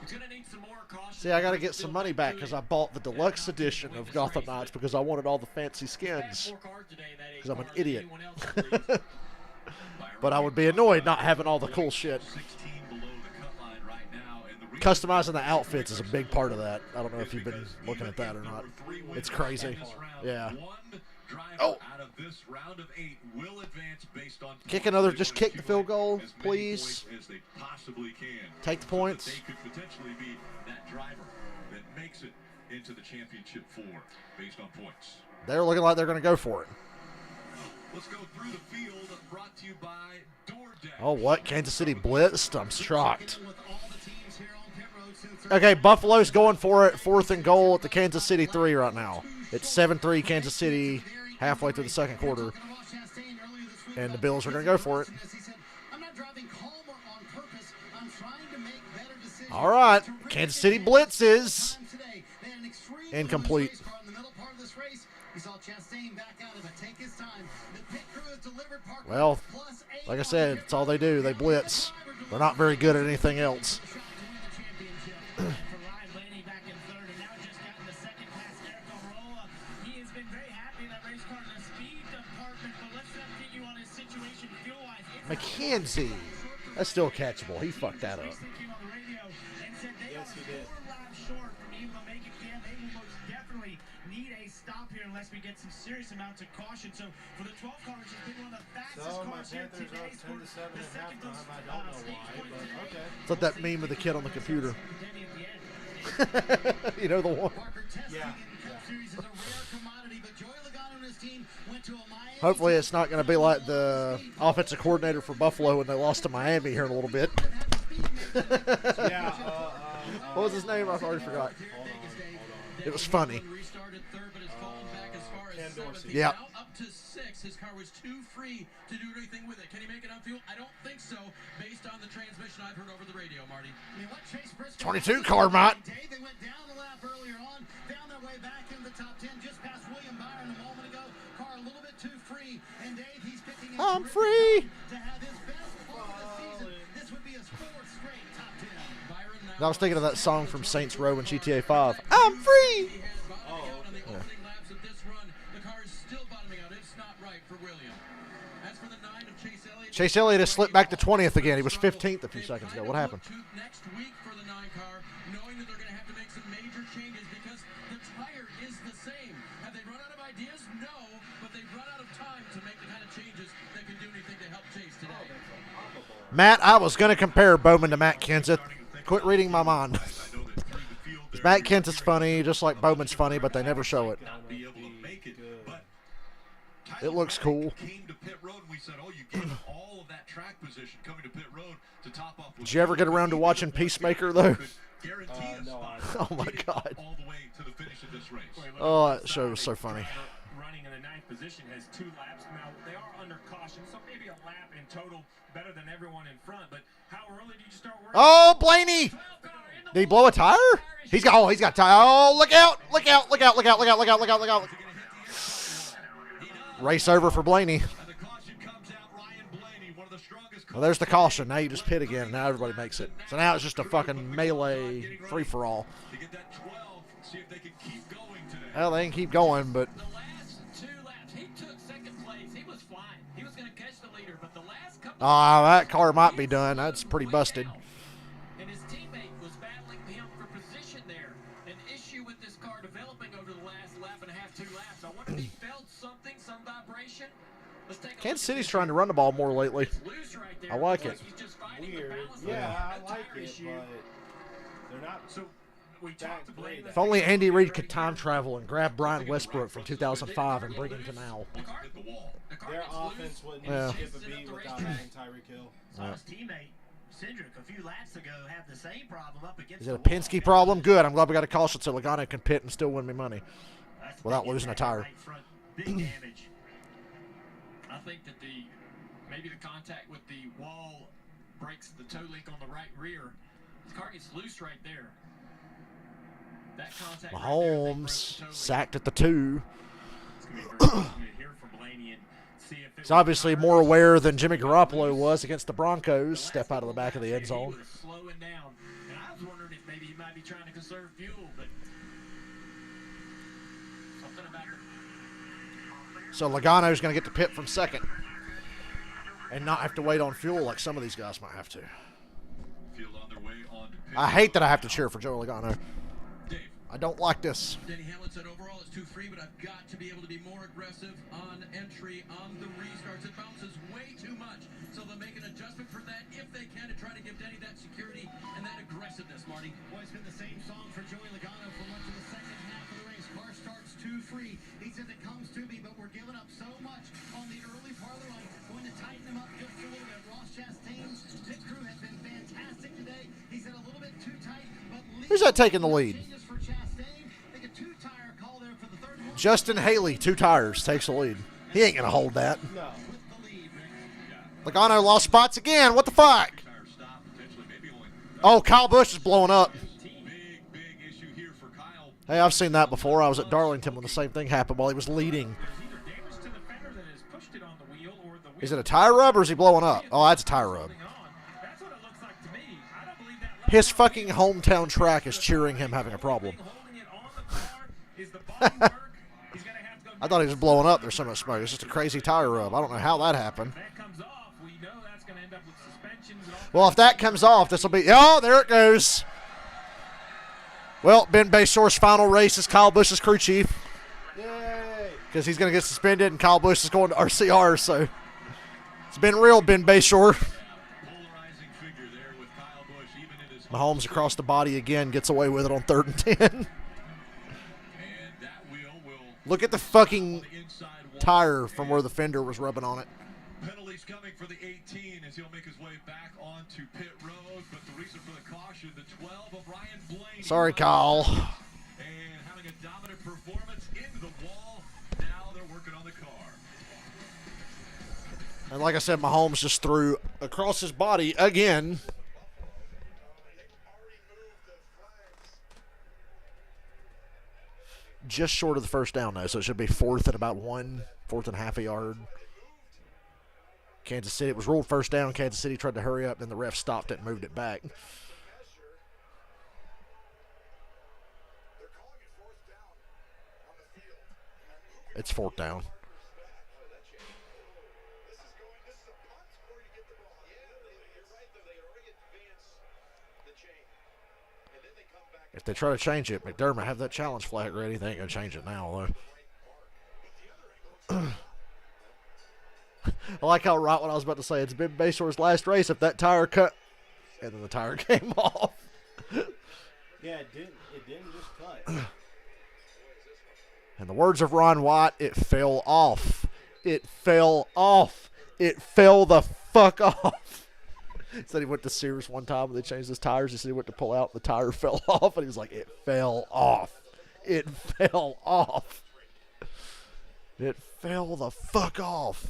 He's going to need some more caution. See, I got to get some money back because I bought the deluxe edition of Gotham Knights because I wanted all the fancy skins. Because I'm an idiot. But I would be annoyed not having all the cool shit. Customizing the outfits is a big part of that. I don't know if you've been looking at that or not. It's crazy. Yeah. Oh. Kick another. Just kick the field goal, please. Take the points. They could potentially be that driver that makes it into the championship 4 based on points. They're looking like they're going to go for it. Let's go through the field. Brought to you by DoorDash. Oh, what? Kansas City blitzed? I'm shocked. Okay, Buffalo's going for it. 4th and goal at the Kansas City 3 right now. It's 7-3 Kansas City halfway through the second quarter. And the Bills are going to go for it. All right, Kansas City blitzes. Incomplete. Well, like I said, it's all they do. They blitz. They're not very good at anything else. McKenzie. That's still catchable. He fucked that up. Yes, he did. Unless we get some serious amounts of caution. So for the 12 car, which has been one of the fastest So my cars here Panthers today, up 10-7 at halftime. I don't know why, but okay. It's like that meme of the kid on the computer. You know the one. Yeah. Hopefully it's not going to be like the offensive coordinator for Buffalo when they lost to Miami here in a little bit. Yeah. What was his name? I already forgot. It was funny. Yeah. Up to 6. His car was too free to do anything with it. Can he make it upfield? I don't think so, based on the transmission I've heard over the radio, Marty. 22 car, Mott. They went down the lap earlier on, found their way back into the top 10, just past William Byron a moment ago. Car a little bit too free, and Dave, he's picking up I'm free. to have his best part of the season. This would be his 4th straight top 10. Byron now I was thinking of that song from Saints Row in GTA 5. I'm free. for the 9 of Chase Elliott. Chase Elliott has slipped back to 20th again. He was 15th a few seconds ago. What happened? Next week for the 9 car, knowing that they're going to have to make some major changes because the tire is the same. Have they run out of ideas? No, but they've run out of time to make the kind of changes that can do anything to help Chase today. Matt, I was going to compare Bowman to Matt Kenseth. Quit reading my mind. Matt Kenseth's funny, just like Bowman's funny, but they never show it. It looks cool. Did you ever get around to watching Peacemaker, though? No, Oh, my God. Oh, that show was so funny. Running in the 9th position has 2 laps. Now, they are under caution, so maybe a lap in total better than everyone in front. But how early did you start working? Oh, Blaney! Did he blow a tire? He's got a tire. Oh, look out! Look out! Look out! Look out! Look out! Look out! Look out! Look out! Race over for Blaney. Well, there's the caution. Now you just pit again. Now everybody makes it. So now it's just a fucking melee free-for-all. Well, they can keep going, but... The last 2 laps, he took 2nd place. He was flying. He was going to catch the leader, but the last couple that car might be done. That's pretty busted. and his teammate was battling him for position there. An issue with this car developing over the last lap and a half, 2 laps. I wonder if he felt something, some vibration. Let's take a Kansas look at City's this. trying to run the ball more lately. It's loose right there I like because it. he's just fighting the Weird. balance Yeah, of I the like tire it, issue. but they're not. So we talked to Blaine. If only Andy Reid could time travel and grab Brian Westbrook from 2005 and bring him to now. Their offense wouldn't Yeah. skip a beat without having Tyreek Hill. Yeah. His teammate Cindric a few laps ago had the same problem up against. Is it a the wall. Penske problem? Good. I'm glad we got a caution so Logano can pit and still win me money That's without big losing a impact tire. right front. Big damage. I think that maybe the contact with the wall breaks the toe link on the right rear. The car gets loose right there. That contact right there, I think, broke the Mahomes toe link. sacked at the 2. It's going to be very interesting to hear from Blaney and see if He's obviously more aware than Jimmy Garoppolo was against the Broncos. Step out of the back of the end zone. He was slowing down, and I was wondering if maybe he might be trying to conserve fuel, but something about her. So Logano's going to get to pit from 2nd and not have to wait on fuel like some of these guys might have to. I hate that I have to cheer for Joe Logano. I don't like this. Denny Hamlin said overall it's too free, but I've got to be able to be more aggressive on entry, on the restarts. It bounces way too much, so they'll make an adjustment for that if they can to try to give Denny that security and that aggressiveness, Marty. Well, it's been the same song for Joey Logano for much of the second half of the race. Car starts too free. He says it comes to me, but we're giving up so much on the early part of the run. Going to tighten him up just a little bit. Ross Chastain's pit crew has been fantastic today. He said a little bit too tight, but Who's that taking the lead? changes for Chastain. Take a 2-tire call there for the third one. Justin Haley, 2 tires, takes the lead. He ain't going to hold that. No. Logano lost spots again. What the fuck? Oh, Kyle Busch is blowing up. Hey, I've seen that before. I was at Darlington when the same thing happened while he was leading. There's either damage to the fender that has pushed it on the wheel, or the wheel Is it a tire rub or is he blowing up? Oh, that's a tire rub. That's what it looks like to me. I don't believe that. His fucking hometown track is cheering him having a problem. Holding it on the car is the body work. He's going to have to go. I thought he was blowing up. There's so much smoke. It's just a crazy tire rub. I don't know how that happened. That comes off. We know that's going to end up with suspensions and all. Well, if that comes off, this will be... Oh, there it goes. Well, Ben Bayshore's final race is Kyle Busch's crew chief. Yay! Because he's going to get suspended and Kyle Busch is going to RCR, so... It's been real, Ben Bayshore. Mahomes across the body again, gets away with it on 3rd and 10. Look at the fucking tire from where the fender was rubbing on it. Penalties coming for the 18 as he'll make his way back onto pit road, but the reason for the caution, the 12 of Ryan Blaney. Sorry, Kyle. And having a dominant performance into the wall. Now they're working on the car. And like I said, Mahomes just threw across his body again. Just short of the first down, though, so it should be 4th at about 4th and half a yard. Kansas City, it was ruled first down. Kansas City tried to hurry up, then the ref stopped it and moved it back. It's 4th down. they try to change it, McDermott have that challenge flag ready. They ain't gonna change it now though. I like how right when I was about to say it's been Basor's last race if that tire cut, and then the tire came off. Yeah, it didn't just cut. In the words of Ron Watt, it fell off. It fell off. It fell the fuck off. He said he went to Sears one time when they changed his tires. He said he went to pull out, the tire fell off, and he was like, it fell off. It fell off. It fell the fuck off.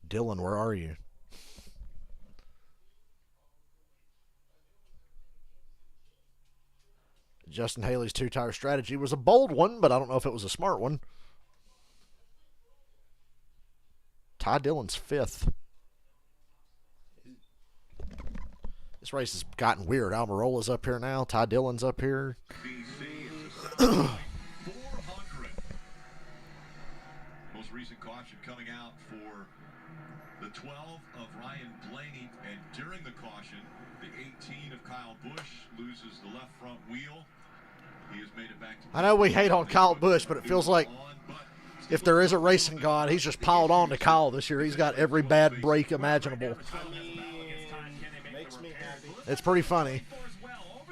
Dylan, where are you? Justin Haley's two-tire strategy was a bold one, but I don't know if it was a smart one. Ty Dillon's 5th. This race has gotten weird. Almirola's up here now. Ty Dillon's up here. Most recent caution coming out for the 12 of Ryan Blaney, and during the caution, the 18 of Kyle Busch loses the left front wheel. He has made it back to I know we hate on Kyle Busch, but it feels like if there is a racing god, he's just piled on to Kyle this year. He's got every bad break imaginable. Makes me happy. It's pretty funny,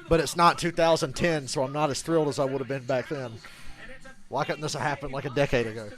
but it's not 2010, so I'm not as thrilled as I would have been back then. Why couldn't this have happened like a decade ago?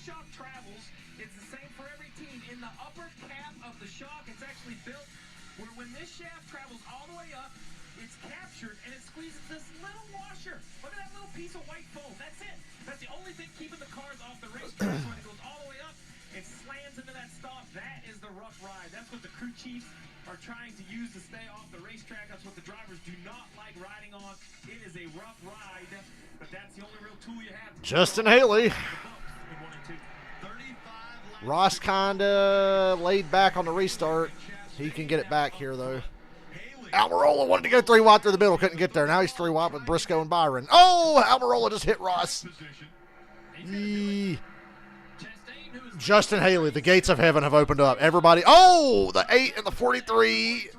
Shock travels, it's the same for every team. In the upper cap of the shock, it's actually built where when this shaft travels all the way up, it's captured and it squeezes this little washer. Look at that little piece of white foam. That's it. That's the only thing keeping the cars off the racetrack. So when it goes all the way up, it slams into that stop. That is the rough ride. That's what the crew chiefs are trying to use to stay off the racetrack. That's what the drivers do not like riding on. It is a rough ride, but that's the only real tool you have. Justin Haley. Ross kinda laid back on the restart. He can get it back here though. Almirola wanted to go 3 wide through the middle, couldn't get there. Now he's 3 wide with Briscoe and Byron. Oh, Almirola just hit Ross. Justin Haley, the gates of heaven have opened up. Everybody, oh, the 8 and the 43.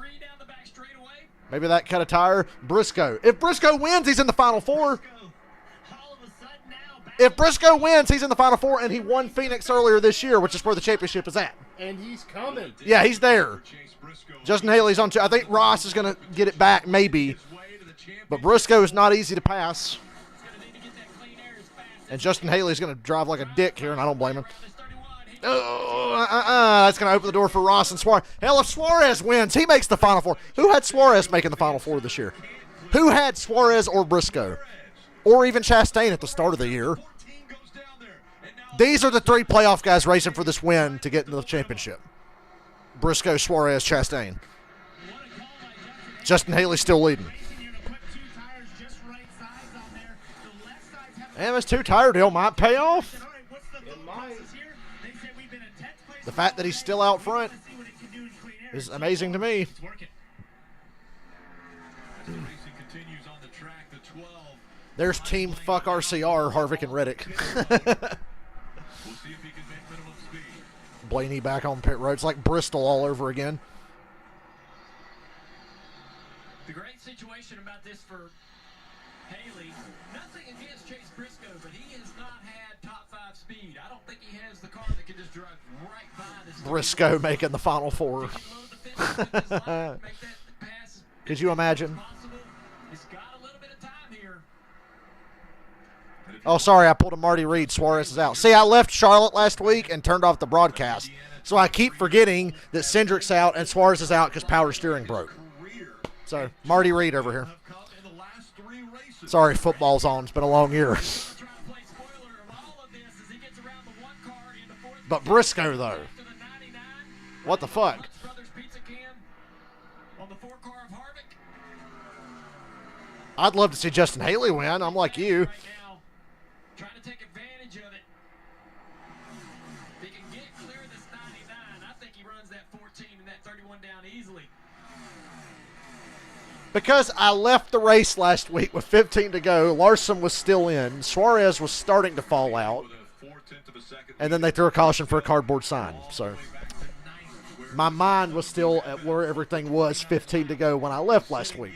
Maybe that cut a tire. Briscoe. If Briscoe wins, he's in the Final Four. If Briscoe wins, he's in the Final Four, and he won Phoenix earlier this year, which is where the championship is at. And he's coming. Yeah, he's there. Justin Haley's on 2. I think Ross is going to get it back, maybe. But Briscoe is not easy to pass. And Justin Haley's going to drive like a dick here, and I don't blame him. That's going to open the door for Ross and Suarez. Hell, if Suarez wins, he makes the Final Four. Who had Suarez making the Final Four this year? Who had Suarez or Briscoe? Or even Chastain at the start of the year. These are the 3 playoff guys racing for this win to get into the championship. Briscoe, Suarez, Chastain. Justin Haley still leading. And this 2-tire deal might pay off. The fact that he's still out front is amazing to me. There's Team Fuck RCR, Harvick and Reddick. Blaney back on pit road. It's like Bristol all over again. The great situation about this for Haley, nothing against Chase Briscoe, but he has not had top 5 speed. I don't think he has the car that can just drive right by this. Briscoe making the Final Four. Could you imagine? Oh, sorry, I pulled a Marty Reed. Suarez is out. See, I left Charlotte last week and turned off the broadcast. So I keep forgetting that Cindric's out and Suarez is out because power steering broke. So, Marty Reed over here. Sorry, football's on. It's been a long year. But Briscoe, though. What the fuck? I'd love to see Justin Haley win. I'm like you. that 14 and that 31 down easily. Because I left the race last week with 15 to go, Larson was still in. Suarez was starting to fall out. And then they threw a caution for a cardboard sign. So my mind was still at where everything was 15 to go when I left last week.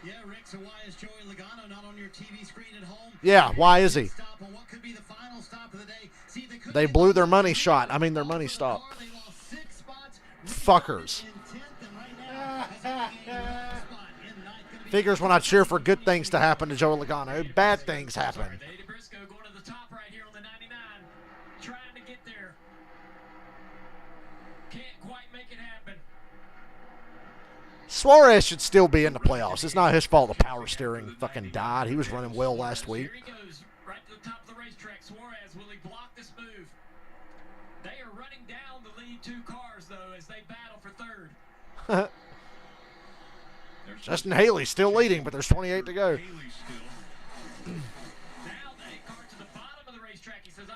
Yeah, Rick, so why is Joey Logano not on your TV screen at home? Yeah, why is he? Stop on what could be the final stop of the day. See, they couldn't They get blew the their money lead shot. I on mean, the their money car. stopped. They lost 6 spots. Fuckers. In 10th, and right now, has regained 1 spot in ninth. Gonna be Figures when I cheer for good things to happen to Joey Logano, bad things happen. Eddie Briscoe going to the top right here on the 99, trying to get there. Can't quite make it happen. Suarez should still be in the playoffs. It's not his fault the power steering fucking died. He was running well last week. Here he goes, right to the top of the racetrack. Suarez, will he block this move? They are running down the lead 2 cars, though, as they battle for third. Justin Haley's still leading, but there's 28 to go.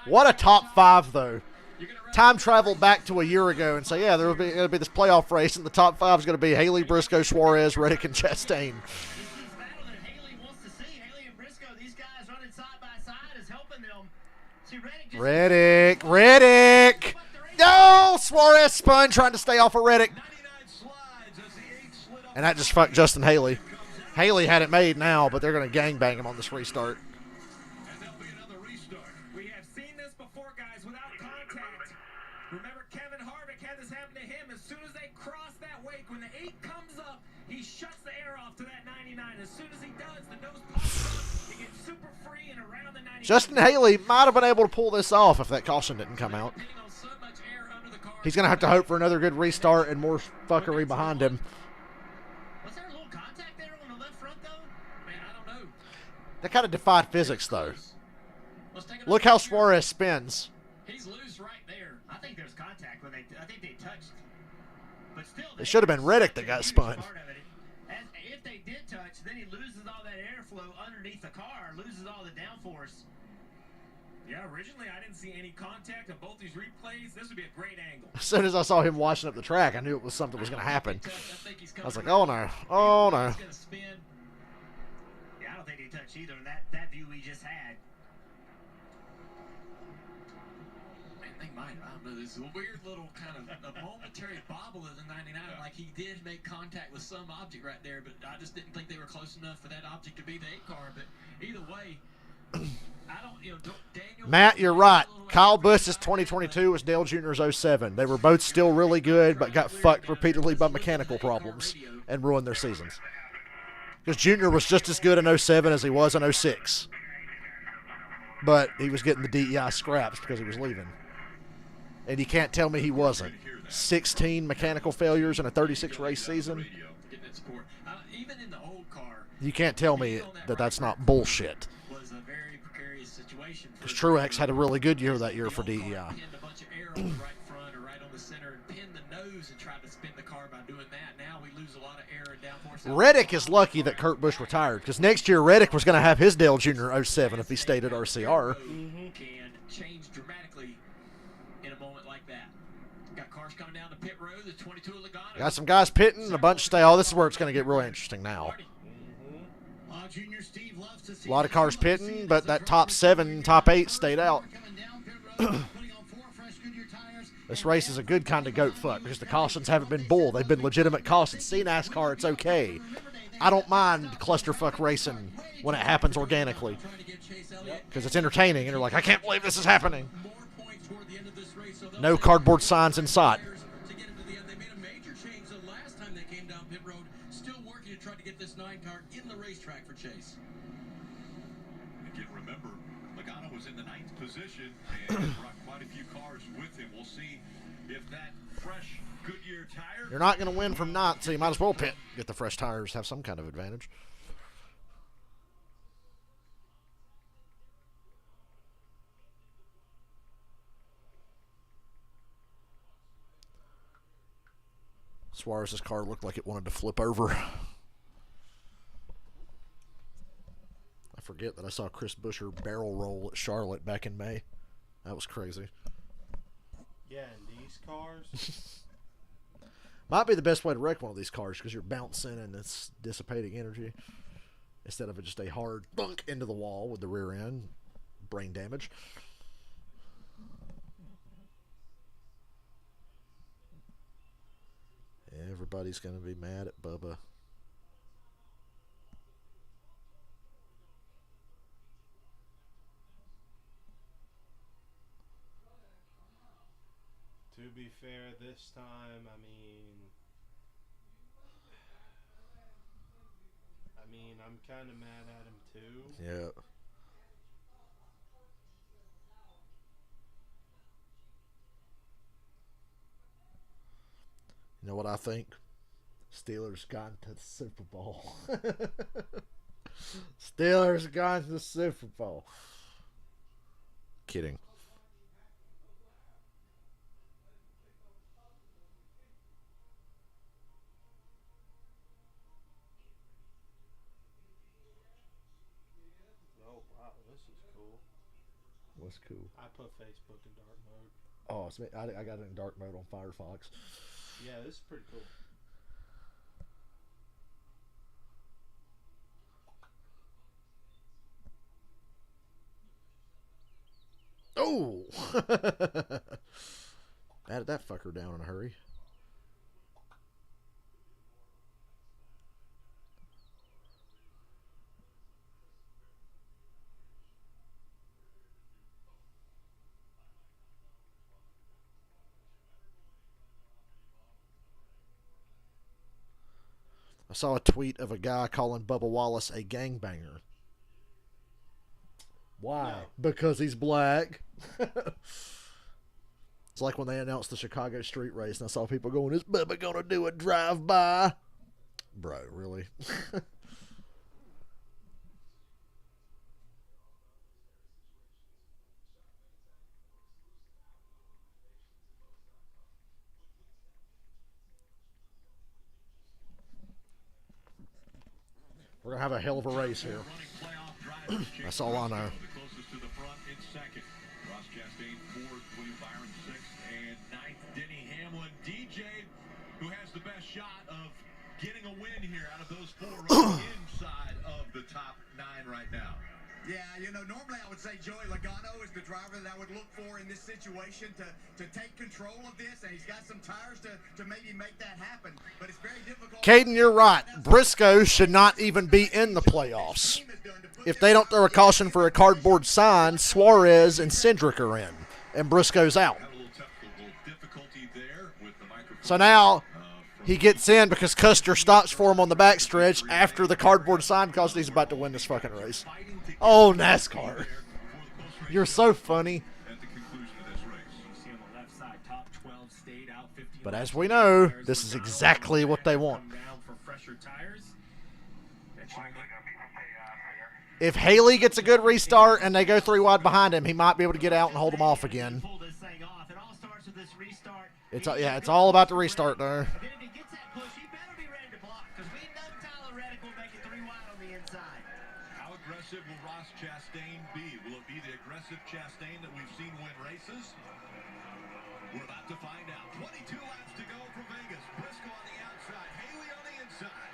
What a top 5, though. Time travel back to a year ago and say, yeah, there'll be this playoff race, and the top 5 is going to be Haley, Briscoe, Suarez, Reddick, and Chastain. Reddick. No, Suarez spun trying to stay off of Reddick. And that just fucked Justin Haley. Haley had it made now, but they're going to gangbang him on this restart. We have seen this before, guys, without contact. Remember, Kevin Harvick had this happen to him. As soon as they cross that wake, when the 8 comes up, he shuts the air off to that 99. As soon as he does, the nose pops up. He gets super free and around the 99. Justin Haley might have been able to pull this off if that caution didn't come out. He's going to have to hope for another good restart and more fuckery behind him. Was there a little contact there on the left front, though? Man, I don't know. That kind of defied physics, though. Look how Suarez spins. He's loose right there. I think there's contact when I think they touched. But still, It should have been Reddick that got spun. If they did touch, then he loses all that airflow underneath the car, loses all the downforce. Yeah, originally I didn't see any contact on both these replays. This would be a great angle. As soon as I saw him washing up the track, I knew it was something was going to happen. I was like, oh no, oh no. Yeah, I don't think they touched either in that view we just had. Man, they might. I don't know. This is a weird little kind of a momentary bobble in the 99. Like he did make contact with some object right there, but I just didn't think they were close enough for that object to be the 8 car. But either way, I don't, Daniel. Matt, you're right. Kyle Busch's 2022 was Dale Jr.'s 07. They were both still really good, but got fucked repeatedly by mechanical problems and ruined their seasons. Because Jr. was just as good in 07 as he was in 06. But he was getting the DEI scraps because he was leaving. And you can't tell me he wasn't. 16 mechanical failures in a 36-race season. Even in the old car, You can't tell me that that's not bullshit. was a very precarious situation. Because Truex had a really good year that year for DEI. Pinned a bunch of air on the right front or right on the center and pinned the nose and tried to spin the car by doing that. Now we lose a lot of air and downforce. Reddick is lucky that Kurt Busch retired, because next year Reddick was going to have his Dale Jr. 07 if he stayed at RCR. Can change dramatically in a moment like that. Got cars coming down the pit road. The 22 of Logano. Got some guys pitting and a bunch stay. Oh, this is where it's going to get real interesting now. Junior Steve loves to see A lot of cars pitting, but that top 7, top 8 stayed out. This race is a good kind of goat fuck because the cautions haven't been bull. They've been legitimate cautions. See NASCAR, it's okay. I don't mind clusterfuck racing when it happens organically because it's entertaining and you're like, I can't believe this is happening. No cardboard signs in sight. They made a major change the last time they came down pit road. Still working to try to get this 9 car in the racetrack for Chase. Again, remember, Logano was in the 9th position and brought quite a few cars with him. We'll see if that fresh Goodyear tire. You're not going to win from 9th, so you might as well pit. Get the fresh tires, have some kind of advantage. Suarez's car looked like it wanted to flip over. I forget that I saw Chris Buescher barrel roll at Charlotte back in May. That was crazy. Yeah, indeed. these cars. Might be the best way to wreck one of these cars because you're bouncing and it's dissipating energy instead of just a hard thunk into the wall with the rear end. Brain damage. Everybody's going to be mad at Bubba. To be fair, this time, I mean, I'm kind of mad at him too. Yeah. You know what I think? Steelers gone to the Super Bowl. Steelers gone to the Super Bowl. Kidding. Oh wow, this is cool. What's cool? I put Facebook in dark mode. Oh, I got it in dark mode on Firefox. Yeah, this is pretty cool. Oh! Added that fucker down in a hurry. I saw a tweet of a guy calling Bubba Wallace a gangbanger. Why? No. Because he's black. It's like when they announced the Chicago street race and I saw people going, is Bubba going to do a drive-by? Bro, really? We're going to have a hell of a race here. That's all I know. The closest to the front in second. Ross Chastain fourth, William Byron sixth, and ninth, Denny Hamlin. DJ, who has the best shot of getting a win here out of those four, right inside of the top 9 right now. Yeah, you know, normally I would say Joey Logano is the driver that I would look for in this situation to take control of this, and he's got some tires to maybe make that happen, but it's very difficult. Caden, you're right. Briscoe should not even be in the playoffs. If they don't throw a caution for a cardboard sign, Suarez and Cindric are in, and Briscoe's out. So now he gets in because Custer stops for him on the backstretch after the cardboard sign because he's about to win this fucking race. Oh, NASCAR. You're so funny. But as we know, this is exactly what they want. If Haley gets a good restart and they go 3 wide behind him, he might be able to get out and hold them off again. It's all about the restart there. How aggressive will Ross Chastain be? Will it be the aggressive Chastain that we've seen win races? We're about to find out. 22 laps to go for Vegas. Briscoe on the outside, Haley on the inside.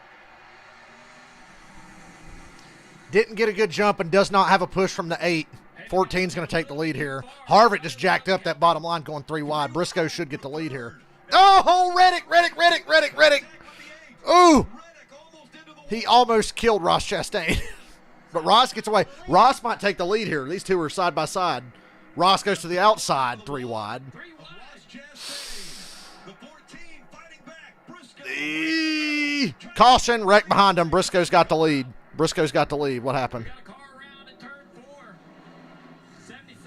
Didn't get a good jump and does not have a push from the 8. 14's going to take the lead here. Harvick just jacked up that bottom line going 3 wide. Briscoe should get the lead here. Oh, Reddick. Ooh. He almost killed Ross Chastain. But Ross gets away. Ross might take the lead here. These two are side by side. Ross goes to the outside 3 wide. Caution, wreck behind him. Briscoe's got the lead. What happened?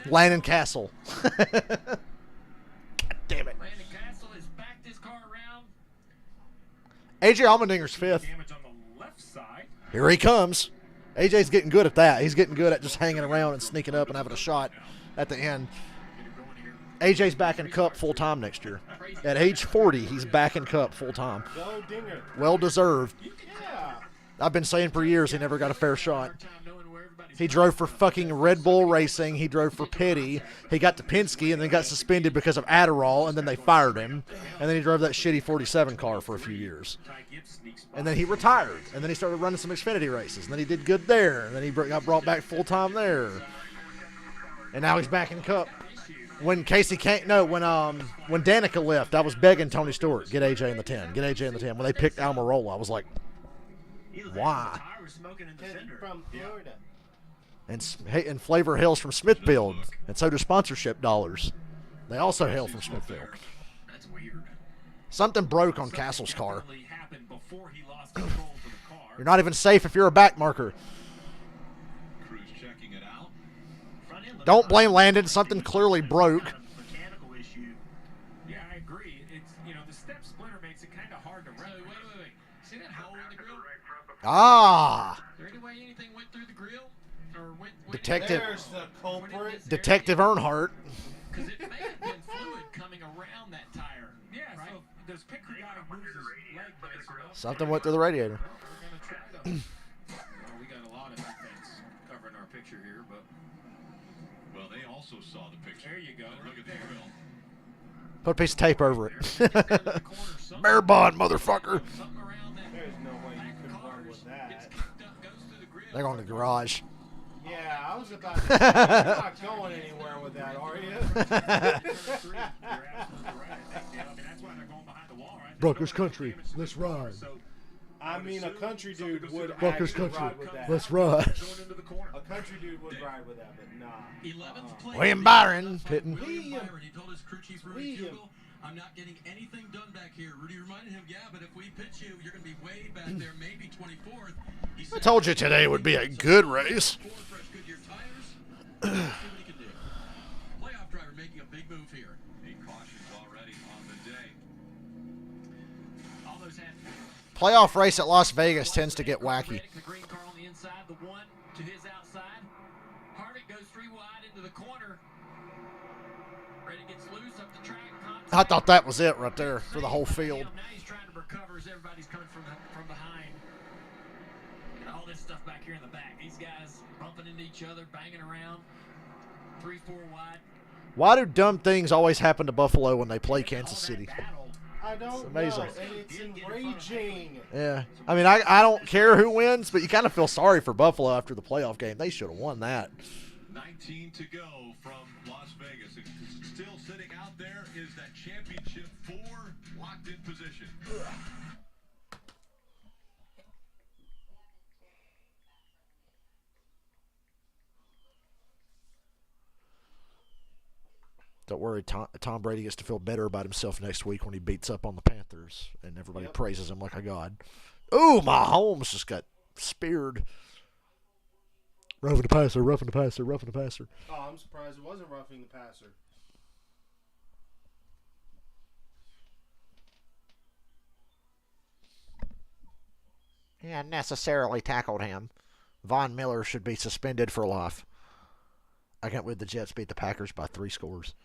Landon Castle. God damn it. Landon Castle has backed his car around. AJ Allmendinger's 5th. Here he comes. AJ's getting good at that. He's getting good at just hanging around and sneaking up and having a shot at the end. AJ's back in Cup full time next year. At age 40, he's back in Cup full time. Go Dinger. Well deserved. Yeah. I've been saying for years he never got a fair shot. He drove for fucking Red Bull Racing. He drove for Petty. He got to Penske and then got suspended because of Adderall, and then they fired him. And then he drove that shitty 47 car for a few years. And then he retired. And then he started running some Xfinity races. And then he did good there. And then he got brought back full-time there. And now he's back in Cup. When Casey can't, no, when Danica left, I was begging Tony Stewart, get AJ in the 10, get AJ in the 10. When they picked Almirola, I was like, why? From Florida. And Flavor hails from Smithfield, and so do sponsorship dollars. They also hail from Smithfield. That's weird. Something broke on Castle's car. You're not even safe if you're a back marker. Don't blame Landon. Something clearly broke. Mechanical issue. Yeah, I agree. It's, the step splitter makes it kind of hard to run. Wait. See that hole in the grill? Ah. Is there any way anything went through the grill? Or went Detective. There's the culprit. Detective Earnhardt. Because it may have been fluid coming around that tire. Yeah, right? So this picture guy moves his leg nice enough. Something went through the radiator. We're going to try to. Well, we got a lot of defense covering our picture here, but. Well, they also saw the picture. There you go. Look at the grill. Put a piece of tape over it. Bear bond, motherfucker. There's no way you could run with that. They're going to the garage. Yeah, I was about to say, you're not going anywhere with that, are you? Broncos country, let's ride. I mean, a country dude would Broncos actually country, ride with that. let's ride. A country dude would ride with that, but nah. William Byron, pitting. William Byron, he told his crew chief Rudy Kugel, I'm not getting anything done back here. Rudy reminded him, yeah, but if we pitch you, you're going to be way back there, maybe 24th. He said, I told you today would be a good race. 4 fresh Goodyear tires. See what he can do. Playoff driver making a big move here. He cautions already on the day. All those have Playoff race at Las Vegas tends to get wacky. The green car on the inside, the one to his outside. Harvick goes 3 wide into the corner. Ready gets loose up the track. I thought that was it right there for the whole field. Now he's trying to recover as everybody's coming from behind. And all this stuff back here in the back. These guys bumping into each other, banging around. 3, 4 wide. Why do dumb things always happen to Buffalo when they play Kansas City? I don't It's amazing. know, and it's enraging. Yeah. I mean, I don't care who wins, but you kind of feel sorry for Buffalo after the playoff game. They should have won that. 19 to go from Las Vegas. And still sitting out there is that championship 4 locked in position. Don't worry, Tom Brady gets to feel better about himself next week when he beats up on the Panthers and everybody praises him like a god. Ooh, Mahomes just got speared. Roughing the passer, roughing the passer, roughing the passer. Oh, I'm surprised it wasn't roughing the passer. He unnecessarily tackled him. Von Miller should be suspended for life. I can't believe the Jets beat the Packers by 3 scores.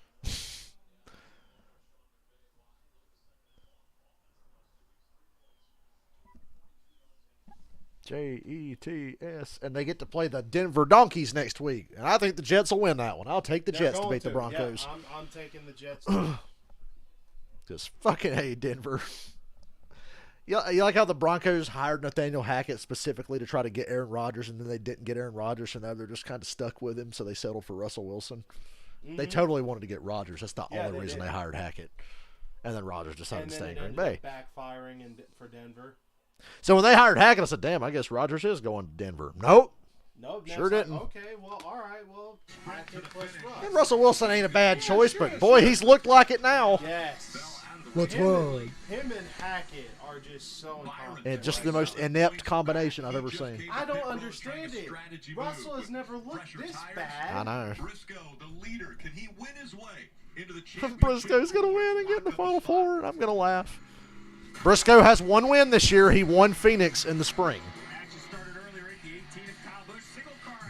Jets, and they get to play the Denver Donkeys next week, and I think the Jets will win that one. I'll take the Jets to beat the Broncos. Yeah, I'm taking the Jets. Just fucking hate Denver. You like how the Broncos hired Nathaniel Hackett specifically to try to get Aaron Rodgers, and then they didn't get Aaron Rodgers, and now they're just kind of stuck with him, so they settled for Russell Wilson. Mm-hmm. They totally wanted to get Rodgers. That's the only reason they hired Hackett. And then Rodgers decided to stay in Green Bay. Backfiring for Denver. So when they hired Hackett, I said, damn, I guess Rodgers is going to Denver. Nope. Nope. Sure didn't. Okay, well, all right. Well, Hackett plus Russ. And Russell Wilson ain't a bad choice, but boy, he's looked like it now. Yes. Let's run. Him and Hackett are just so incompetent. And just the most inept combination I've ever seen. I don't understand it. Russell has never looked this bad. I know. Briscoe, the leader, can he win his way into the championship? Briscoe's going to win and get in the Final Four, and I'm going to laugh. Briscoe has 1 win this year. He won Phoenix in the spring.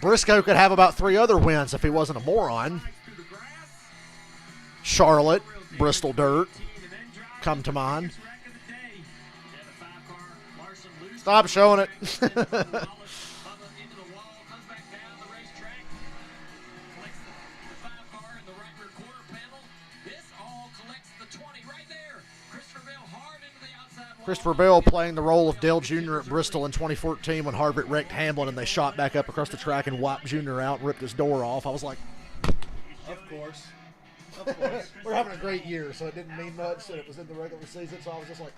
Briscoe could have about 3 other wins if he wasn't a moron. Charlotte, Bristol Dirt come to mind. Stop showing it. Christopher Bell playing the role of Dale Jr. at Bristol in 2014 when Harvick wrecked Hamlin and they shot back up across the track and wiped Jr. out and ripped his door off. I was like, Of course. Of course. we're having a great year, so it didn't mean much that it was in the regular season, so I was just like...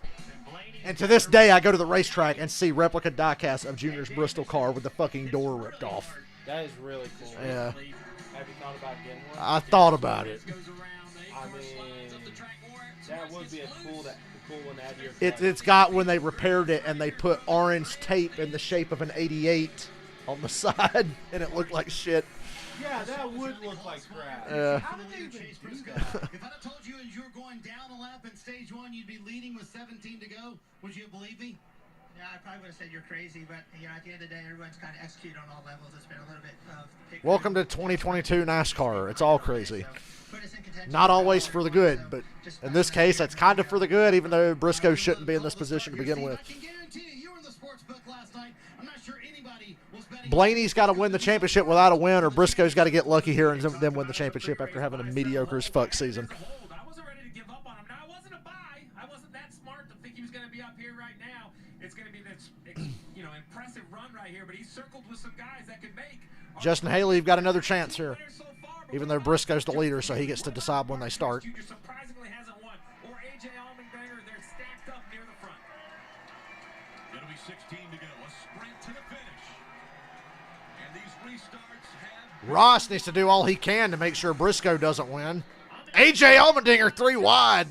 And to this day, I go to the racetrack and see replica diecast of Jr.'s Bristol car with the fucking door ripped off. That is really cool. Yeah. Have you thought about getting one? I thought about it. I mean, that would be a cool one to add to your It's got when they repaired it and they put orange tape in the shape of an 88 on the side, and it looked like shit. Yeah, that would look like crap. Yeah. How did they even do that? If I'd have told you as you were going down a lap in stage 1, you'd be leading with 17 to go, would you have believed me? Yeah, I probably would have said you're crazy, but you know, at the end of the day, everyone's kind of executed on all levels. It's been a little bit of Welcome to 2022 NASCAR. It's all crazy. Not always for the good, but in this case, it's kind of for the good, even though Briscoe shouldn't be in this position to begin with. Blaney's got to win the championship without a win, or Briscoe's got to get lucky here and then win the championship after having a mediocre as fuck season. I wasn't ready to give up on him. Now, I wasn't a buy. I wasn't that smart to think he was going to be up here right now. It's going to be this, impressive run right here, but he's circled with some guys that could make. Justin Haley, you've got another chance here, even though Briscoe's the leader, so he gets to decide when they start. Surprisingly hasn't won. Or A.J. Allmendinger, they're stacked up near the front. It'll be 16 to go. A sprint to the finish. And these restarts have... Ross needs to do all he can to make sure Briscoe doesn't win. A.J. Allmendinger 3 wide.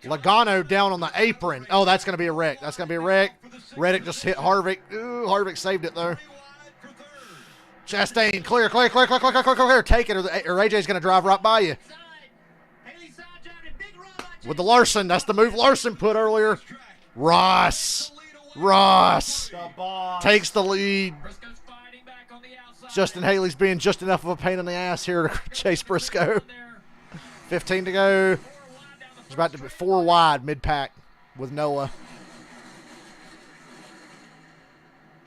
Logano down on the apron. Oh, that's going to be a wreck. That's going to be a wreck. Reddick just hit Harvick. Ooh, Harvick saved it, though. Chastain, clear. Take it, or AJ's going to drive right by you. With the Larson. That's the move Larson put earlier. Ross takes the lead. Justin Haley's being just enough of a pain in the ass here to chase Briscoe. 15 to go. It's about to be 4 wide mid-pack with Noah.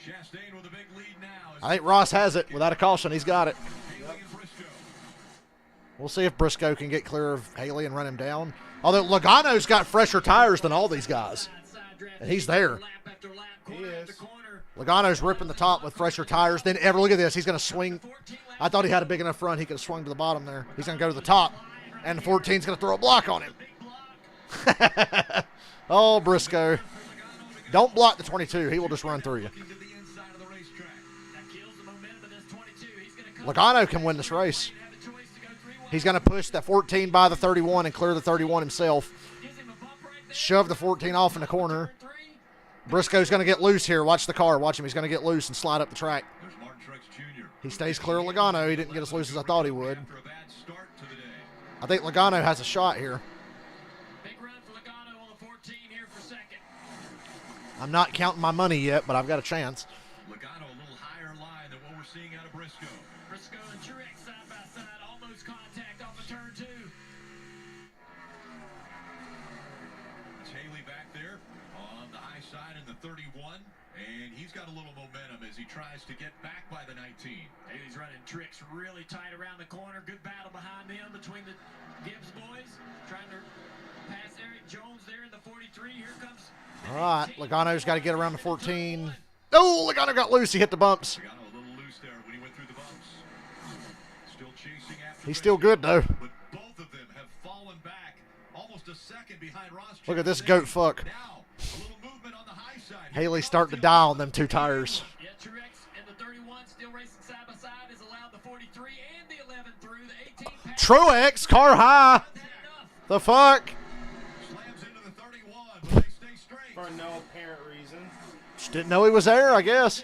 Chastain with a big lead now. I think Ross has it. Without a caution, he's got it. We'll see if Briscoe can get clear of Haley and run him down. Although Logano's got fresher tires than all these guys. And he's there. He is. Logano's ripping the top with fresher tires. Then ever look at this. He's going to swing. I thought he had a big enough front. He could have swung to the bottom there. He's going to go to the top. And the 14's going to throw a block on him. Oh, Briscoe. Don't block the 22. He will just run through you. Logano can win this race. He's going to push that 14 by the 31 and clear the 31 himself. Shove the 14 off in the corner. Briscoe's going to get loose here. Watch the car. Watch him. He's going to get loose and slide up the track. He stays clear of Logano. He didn't get as loose as I thought he would. I think Logano has a shot here. I'm not counting my money yet, but I've got a chance. Logano a little higher line than what we're seeing out of Briscoe. Briscoe and Truex side by side, almost contact off of turn 2. It's Haley back there on the high side in the 31, and he's got a little momentum as he tries to get back by the 19. Haley's running tricks really tight around the corner. Good battle behind them between the Gibbs boys. Trying to pass Eric Jones there in the 43. Here comes... All right, Logano's got to get around the 14. Oh, Logano got loose. He hit the bumps. Logano a little loose there when he went through the bumps. Still chasing after. He's still good, though. But both of them have fallen back almost a second behind Ross. Look at this goat fuck. Now, a little movement on the high side. Haley's starting to die on them 2 tires. Yeah, Truex and the 31 still racing side by side is allowed the 43 and the 11 through the 18. Truex, car high. The fuck? Slams into the 31, but they stay straight. For no apparent reason. Just didn't know he was there, I guess.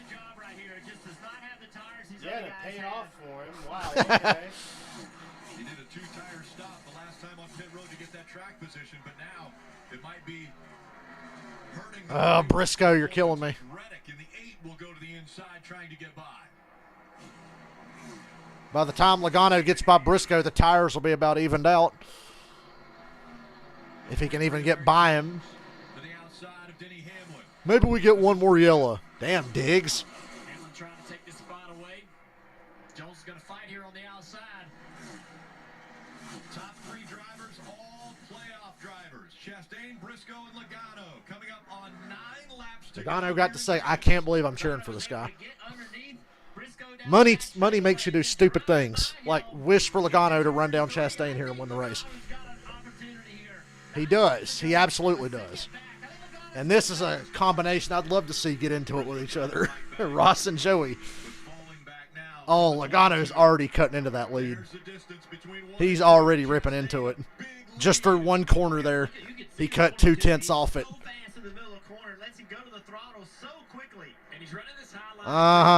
Yeah, it paid off for him. Wow, okay. He did a 2-tire stop the last time on pit road to get that track position, but now it might be hurting. Oh, Briscoe, you're killing me. Reddick in the 8 will go to the inside trying to get by. By the time Logano gets by Briscoe, the tires will be about evened out. If he can even get by him. To the outside of Denny Hamlin. Maybe we get one more yellow. Damn, Diggs. Hamlin trying to take this spot away. Jones is going to fight here on the outside. Top 3 drivers, all playoff drivers. Chastain, Briscoe, and Logano coming up on 9 laps to Logano got to say, I can't believe I'm cheering for this guy. Money makes you do stupid things, like wish for Logano to run down Chastain here and win the race. He does. He absolutely does. And this is a combination I'd love to see get into it with each other. Ross and Joey. Oh, Logano's already cutting into that lead. He's already ripping into it. Just through one corner there, he cut 2/10 off it.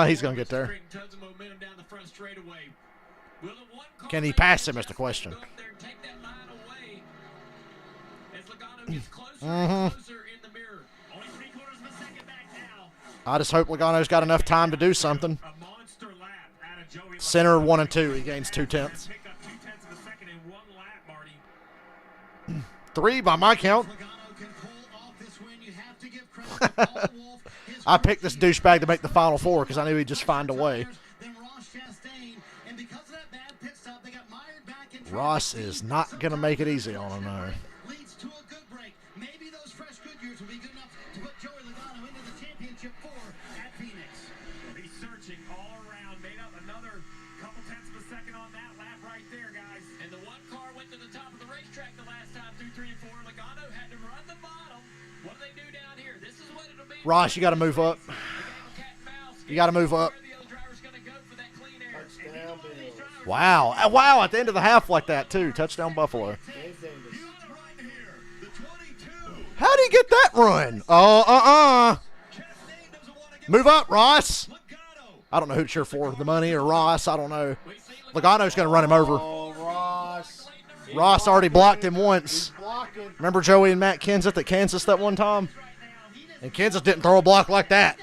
He's going to get there. Can he pass him is the question. I just hope Logano's got enough time to do something. Center 1 and 2, he gains 2/10. 3 by my count. I picked this douchebag to make the Final Four because I knew he'd just find a way. Ross is not going to make it easy on him, no. He's searching all around, made up another couple tenths of a second on that lap right there, guys. And the one car went to the top of the racetrack the last time, 2, 3, and 4. Logano had to run the bottom. What do they do down here? This is what it'll be. Ross, you got to move up. You got to move up. Wow. Wow, at the end of the half like that, too. Touchdown, Buffalo. How'd he get that run? Move up, Ross. I don't know who to cheer for, the money or Ross. I don't know. Logano's going to run him over. Oh, Ross. Ross already blocked him once. Remember Joey and Matt Kenseth at Kansas that one time? And Kansas didn't throw a block like that.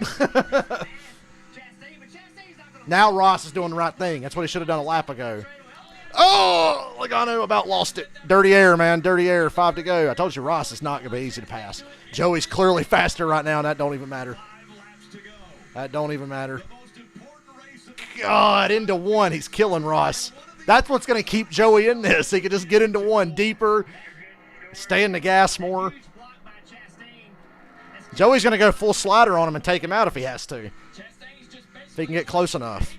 Now Ross is doing the right thing. That's what he should have done a lap ago. Oh, Logano about lost it. Dirty air, man. Dirty air. 5 to go. I told you Ross is not going to be easy to pass. Joey's clearly faster right now, and that don't even matter. That don't even matter. God, into 1. He's killing Ross. That's what's going to keep Joey in this. He can just get into 1 deeper, stay in the gas more. Joey's going to go full slider on him and take him out if he has to. If he can get close enough.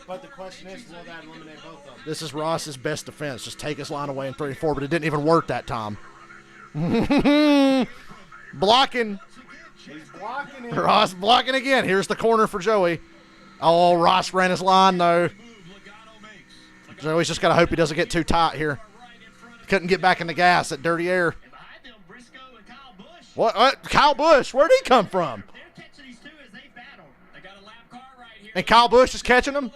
But the question is, will that eliminate both of them? This is Ross's best defense. Just take his line away in 3 and 4, but it didn't even work that time. Blocking. He's blocking him. Ross blocking again. Here's the corner for Joey. Oh, Ross ran his line, though. Joey's just got to hope he doesn't get too tight here. Couldn't get back in the gas at dirty air. What? Kyle Busch, where'd he come from? And Kyle Busch is catching him.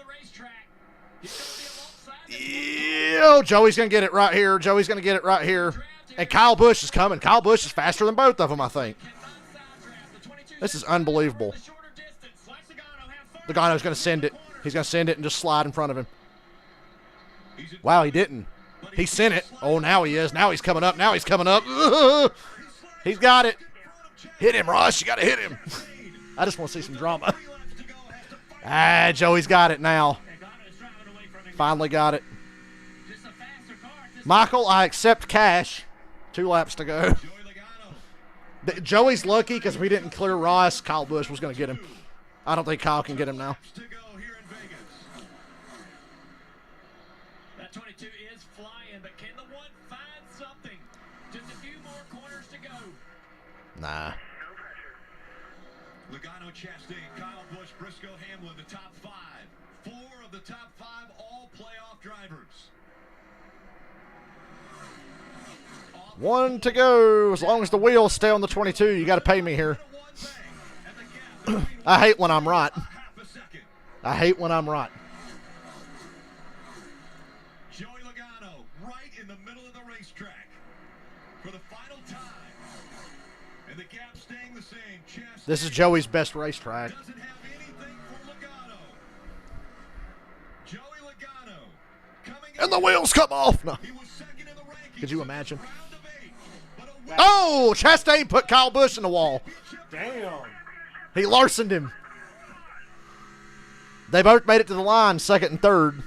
Oh, Joey's going to get it right here. Joey's going to get it right here. And Kyle Busch is coming. Kyle Busch is faster than both of them, I think. This is unbelievable. Logano's going to send it. He's going to send it and just slide in front of him. Wow, he didn't. He sent it. Oh, now he is. Now he's coming up. Now he's coming up. He's got it. Hit him, Ross. You got to hit him. I just want to see some drama. Joey's got it now. Finally got it. Michael, I accept cash. 2 laps to go. Joey's lucky because we didn't clear Ross. Kyle Busch was going to get him. I don't think Kyle can get him now. That 22 is flying, but can the 1 find something? Just a few more corners to go. Nah. Logano, Chastain, Kyle Busch, Briscoe, Hamlin, the top 5. 4 of the top 5 all playoff drivers. 1 to go. As long as the wheels stay on the 22, you got to pay me here. I hate when I'm right. I hate when I'm right. Joey Logano right in the middle of the racetrack for the final time. And the gap staying the same. Chastain This is Joey's best racetrack. doesn't have anything for Logano. Joey Logano coming And the wheels come off. No. He was second in the rankings. Could you imagine? Round of 8, but a Oh, Chastain put Kyle Busch in the wall. Damn. He Larsoned him. They both made it to the line, 2nd and 3rd.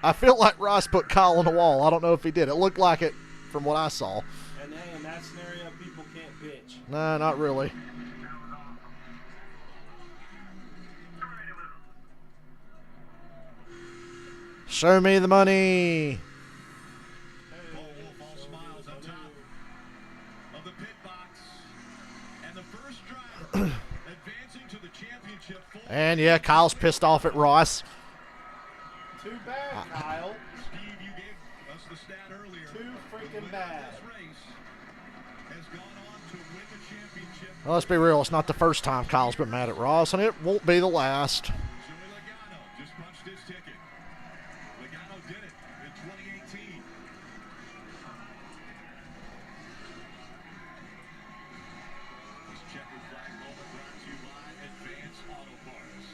I feel like Ross put Kyle on the wall. I don't know if he did. It looked like it from what I saw. And hey, in that scenario, people can't bitch. Nah, not really. Show me the money. Paul Wolf all smiles up top of the pit box. And the first driver advancing to the championship. And yeah, Kyle's pissed off at Ross. Too bad, Kyle. Steve, you gave us the stat earlier. Too freaking bad. This race has gone on to win the championship. Well, let's be real. It's not the first time Kyle's been mad at Ross, and it won't be the last. Joey Logano just punched his ticket. Logano did it in 2018. This checkered flag moment brought to you by Advance Auto Parts.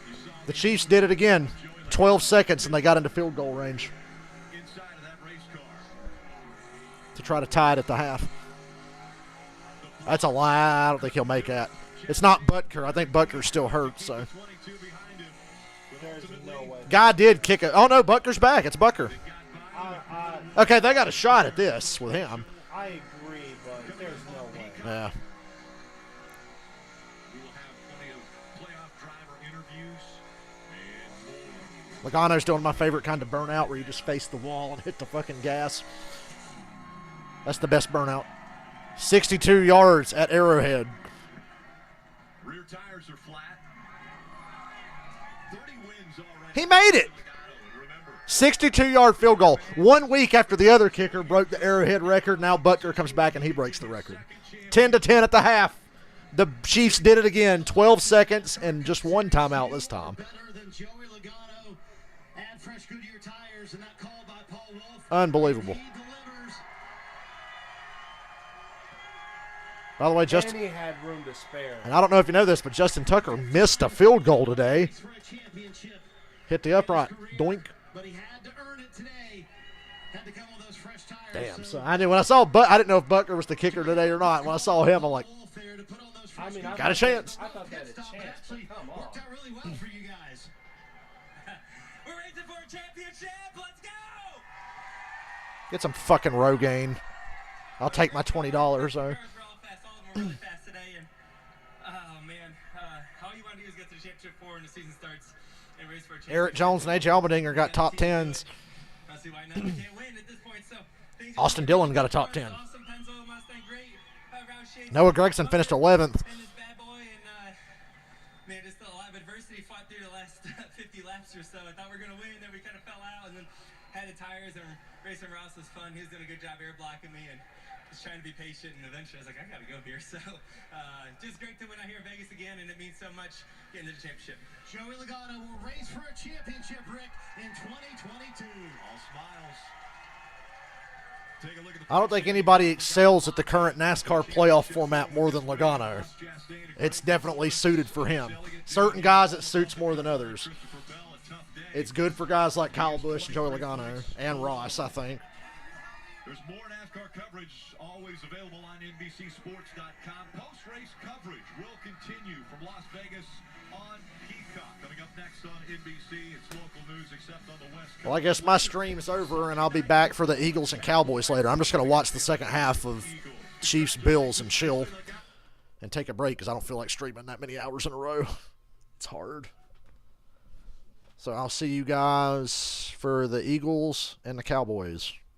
You saw The Chiefs did it again. 12 seconds, and they got into field goal range inside of that race car. to try to tie it at the half. That's a lie. I don't think he'll make that. It's not Butker. I think Butker's still hurt, so. 22 behind him. There's no way. Guy did kick it. Oh, no, Butker's back. It's Butker. Okay, they got a shot at this with him. I agree, but there's no way. Yeah. We will have plenty of playoff driver interviews and more. Logano's doing my favorite kind of burnout where you just face the wall and hit the fucking gas. That's the best burnout. 62 yards at Arrowhead. Rear tires are flat. 30 wins already. He made it. 62-yard field goal. 1 week after the other kicker broke the Arrowhead record, now Butker comes back and he breaks the record. 10-10 at the half. The Chiefs did it again. 12 seconds and just one timeout this time. Better than Joey Logano. Add fresh Goodyear tires, and that call by Paul Wolf. Unbelievable. He delivers. By the way, Justin, And he had room to spare. and I don't know if you know this, but Justin Tucker missed a field goal today. For a championship. Hit the upright. Doink. But he had to earn it today. Had to come with those fresh tires. Damn. So I knew when I saw I didn't know if Butker was the kicker today or not. When I saw him, I'm like, I mean, got a chance. I thought they had a chance. Actually Come on. worked out really well for you guys. We're racing for a championship. Let's go! Get some fucking Rogaine. I'll take my $20. Though. All of them were really fast today, and oh man, all you want to do is get to the championship four when the season starts and race for a championship. Eric Jones and A.J. Allmendinger got top 10s. I see why not. We can't win at this point, so things Austin Dillon got a top 10. Awesome, Penzo, Mustang, great. Roush, Noah Gregson finished 11th. and this bad boy, and man, just a lot of adversity fought through the last 50 laps or so. I thought we were gonna win, then we kind of fell out, and then had the tires, and racing Ross was fun. He was doing a good job air blocking me, and just trying to be patient, and eventually I was like, I gotta go here. So just great to win out here in Vegas again, and it means so much getting to the championship. Joey Logano will race for a championship, Rick, in 2022. All smiles. Take a look at the I don't think anybody excels at the current NASCAR playoff format more than Logano. It's definitely suited for him. Certain guys it suits more than others. It's good for guys like Kyle Busch, Joey Logano, and Ross, I think. There's more NASCAR coverage always available on NBCSports.com. Post-race coverage will continue from Las Vegas on Peacock. Coming up next on NBC, it's local news except on the West Coast. Well, I guess my stream's over, and I'll be back for the Eagles and Cowboys later. I'm just going to watch the second half of Chiefs, Bills, and chill and take a break because I don't feel like streaming that many hours in a row. It's hard. So I'll see you guys for the Eagles and the Cowboys.